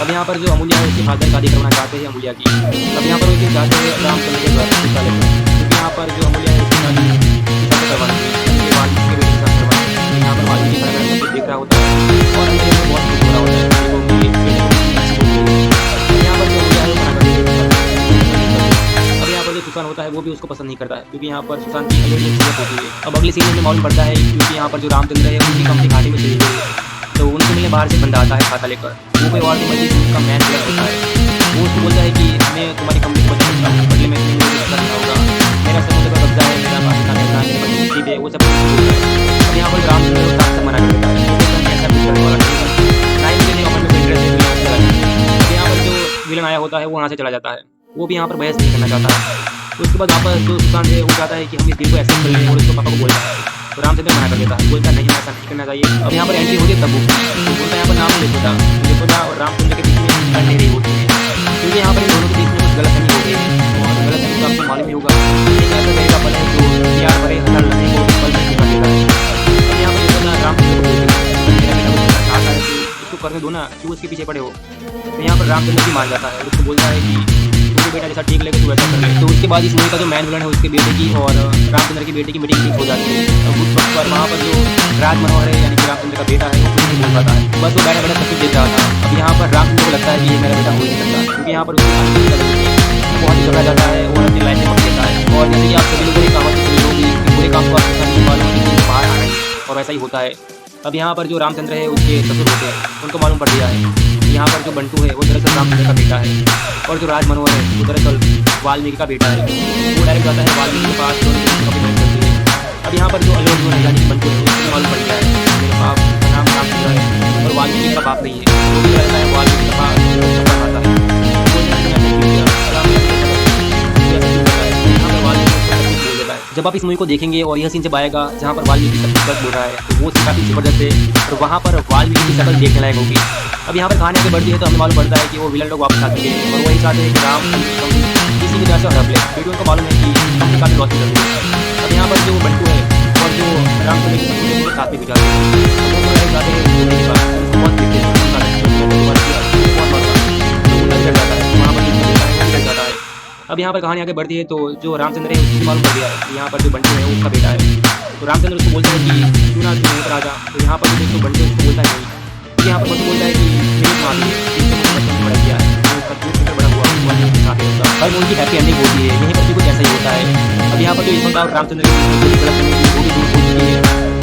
अब यहाँ पर जो अमूल्या है उसके फादर शादी करवाना चाहते हैं अमूल्या की। अब यहाँ पर उसके जाते हैं रामचंद्र के घर शिक्षा लेकर, क्योंकि यहाँ पर जो अमूल्या है उसकी शादी शिक्षा से करवानी थी, उनके वाल्मीकि के बेटे के साथ करवानी थी। यहाँ पर वाल्मीकि खड़ा सब कुछ देख रहा होता है और अमूल्या को बहुत खुश हो रहा होता है कि वो मेरे बेटे को अच्छी हो गई। यहाँ पर जो अमूल्या है वो मना कर देती है। अब यहाँ पर जो सुशांत होता है वो भी उसको पसंद नहीं करता है, क्योंकि यहाँ पर सुशांत की अलग चीज़ें होती है। अब अगले सीन में मालूम पड़ता है क्योंकि यहाँ पर जो रामचंद्र है उनकी कंपनी घाटे में चली गई है, तो उनके मिलने बाहर से बंदा आता है खाता लेकर। वो कोई और नहीं बल्कि उनका मैन प्लेयर होता है। वो उसको बोलता है कि मैं तुम्हारी कंपनी को बचा सकता हूँ, बदले में तुम्हें मुझे करना होगा, मेरा समुद्र का कब्जा है, मेरा पाकिस्तान है, मेरे पास नसीब है, वो सब कुछ बोलता है। अब यहाँ पर रामचंद्र को साथ से मना कर देता है, ऐसा कुछ करने वाला नहीं है, ना ही मुझे अमल में इंटरेस्ट है। अब यहाँ पर जो विलन आया होता है वो वहाँ से चला जाता है, वो भी यहाँ पर बहस नहीं करना चाहता है। तो उसके बाद वापस जो सुशांत है वो चाहता है कि हम इस डील को एक्सेप्ट कर लें और उसको पापा को बोलता है। तो रामचंद्र मना कर देता है, बोलता नहीं ऐसा नहीं करना चाहिए। अब यहाँ पर एंट्री होती है तब्बू की, तो बोलता है यहाँ पर नाम यशोदा और रामचंद्र के बीच में लड़ नहीं रही होती है, क्योंकि यहाँ पर इन दोनों के बीच में कुछ गलतफहमी हो गई है और गलतफहमी तो आपको मालूम ही होगा। एक ऐसा कहेगा पल है जो प्यार भरे हर लड़ने को पल में चुका देता है। अब यहाँ पर यशोदा रामचंद्र को बोलती है मेरा बेटा कुछ करना चाहता है तो उसको करने दो ना, क्यों उसके पीछे पड़े हो। तो यहाँ पर रामचंद्र भी मान जाता है और उसको बोलता है कि तू बेटा जैसा ठीक लगे तू वैसा कर ले। तो उसके बाद इस मूवी का जो मैन विलन है उसके बेटे की और रामचंद्र के बेटे की मीटिंग फिक्स हो जाती है। अब उस वक्त पर वहाँ पर जो राज मनोहर है यानी कि रामचंद्र का बेटा है वो कुछ नहीं बोल पाता है, बस वो बैठा बैठा सब कुछ देख रहा था। अब यहाँ पर रामचंद्र को लगता है कि ये मेरा बेटा हो ही नहीं सकता, क्योंकि यहाँ पर उसकी बहुत ही घबरा जाता है और अपनी लाइफ में मत देता है। और जैसे कि आप सभी लोगों ने कहावत सुनी होगी कि पूरे काम को आप बाहर आ रहे हैं, और वैसा ही होता है। अब यहाँ पर जो रामचंद्र है उसके ससुर होते हैं, उनको मालूम पड़ गया है यहाँ पर जो बंटू है वो दरअसल रामचंद्र का बेटा है और जो राज मनोहर है वो दरअसल वाल्मीकि का बेटा है। वो डायरेक्ट जाता है वाल्मीकि के पास तो कंप्लीमेंट करती है। अब यहाँ पर जो अल्लू अर्जुन है यानी बंटू है उसको मालूम पड़ गया है मेरे बाप का नाम रामचंद्र है और वाल्मीकि का बाप नहीं है, वो भी रहता है वाल्मीकि का बाप आता है। जब आप इस मूवी को देखेंगे और यह सीन जब आएगा जहाँ पर वाल्मीकि सब कुछ बोल रहा है तो वो सीन काफ़ी ज़बरदस्त है और वहाँ पर वाल्मीकि की शक्ल देखने लायक होगी। अब यहाँ पर कहानी आगे बढ़ती है तो हमें मालूम पड़ता है कि वो विलन लोग वापस आ चुके हैं और वही चाहते हैं कि राम किसी भी तरह से हड़प ले, क्योंकि उनको मालूम है कि कंपनी काफ़ी लॉस चल रही है। अब यहाँ पर जो बंटू है और जो रामचंद्र की पत्नी है वो साथ में गुजारते हैं। अब वो लड़ाई जाते हैं घूमने के बाद बहुत पीटते हैं, बहुत मरता है, तो उनका भी डर जाता है, वहाँ पर जो मिलता है वो भी डर जाता है। अब यहाँ पर कहानी आगे बढ़ती है तो जो रामचंद्र है उसको मालूम पड़ गया है कि यहाँ पर जो बंटू है वो उसका बेटा है। तो रामचंद्र उसको बोलता है कि क्यों ना तू यहीं पर आ जा। तो यहाँ पर जो बंटू उसको बोलता है नहीं, तो यहाँ पर बंटू बोलता है कि मेरी माँ भी है, जिसने मुझे बचपन में बड़ा किया है, तो उसका दूध पीकर बड़ा हुआ, वो मेरे साथ ही होता। हर मूवी की हैप्पी एंडिंग होती है, यहीं पर भी कुछ ऐसा ही होता है। अब यहाँ पर जो यशवंत और रामचंद्र की जो गलत करने की वो भी दूर हो चुकी है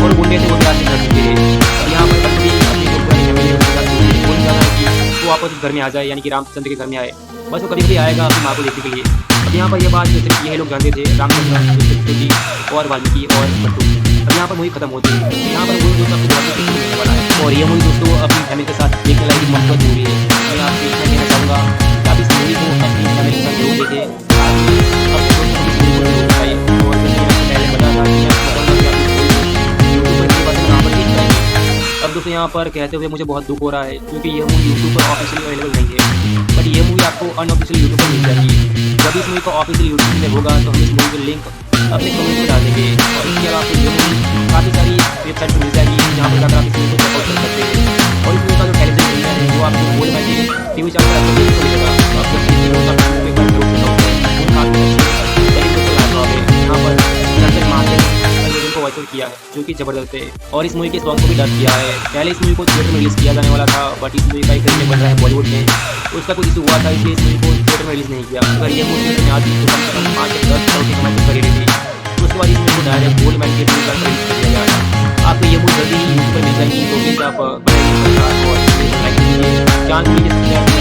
और गुंडे से वो प्यार से कर चुके हैं। अब यहाँ पर बंटू भी अपनी जो पुरानी फैमिली है उसके साथ बोल रहा है कि वो वापस घर में आ जाए, यानी कि रामचंद्र के घर में आए। बस वो कभी कभी आएगा अपनी माँ को देखने के लिए। अब यहाँ पर यह बात सिर्फ ये लोग जानते थे, रामचंद्र जी और वाल्मीकि और बंटू। अब यहाँ पर मूवी खत्म होती है। यहाँ पर मूवी दोस्तों आपको बहुत ही मिलने वाला है और ये मूवी दोस्तों अपनी फैमिली के साथ देखने लायक मस्त मूवी है। मैं आपसे इतना कहना चाहूँगा कि आप इस मूवी को अपनी फैमिली के साथ जरूर देखें। अपने दोस्तों को इस मूवी को जरूर बताइए और जैसे मैंने आपको पहले बताया था कि मैं आपको बताऊँगा कि आप इस मूवी को यूट्यूब पर एक बार यहाँ पर देख पाएंगे। अब दोस्तों यहाँ पर कहते हुए मुझे बहुत दुख हो रहा है क्योंकि ये मूवी यूट्यूब पर ऑफिशियली अवेलेबल नहीं है, बट ये मूवी आपको अनऑफिशियल यूट्यूब पर मिल जाएगी। जब इस मूवी का ऑफिशियल यूट्यूब में होगा तो हम इस मूवी का लिंक अपने कमेंट में डाल देंगे और इसके अलावा आपको ये मूवी काफ़ी सारी वेबसाइट पर मिल जाएगी जहाँ पर जाकर आप इस मूवी को चेकआउट कर सकते हैं। और इस मूवी का जो टेलीविजन प्रीमियर है वो आपको गोल्ड मैजिक टीवी चैनल पर आपको देखने को मिलेगा। तो आप जब देखिए तो आप मूवी पर जरूर चेकआउट करें, वो काफ़ी अच्छी टेलीविजन पर लाजवाब है। यहाँ पर दर्शक मार्टिन को वॉइस ओवर किया है जो कि ज़बरदस्त है और इस मूवी के सॉन्ग को भी डब किया है। पहले इस मूवी को थिएटर में रिलीज़ किया जाने वाला था, बट इस मूवी का एक रीमेक बन रहा है बॉलीवुड में, तो उसका कुछ इशू हुआ था, इसलिए इस मूवी को थिएटर में रिलीज़ नहीं किया। अगर ये मूवी थिएटर में आती तो कम से कम 5 से 10 करोड़ की कमाई तो कर ही रही थी। तो उसके बाद इस मूवी को डायरेक्ट गोल्ड मैन के थ्रू रिलीज़ कर दिया गया था। आपको ये मूवी जल्दी ही यूट्यूब पर मिल जाएगी, तो प्लीज़ आप लाइक कीजिए, जान लीजिए।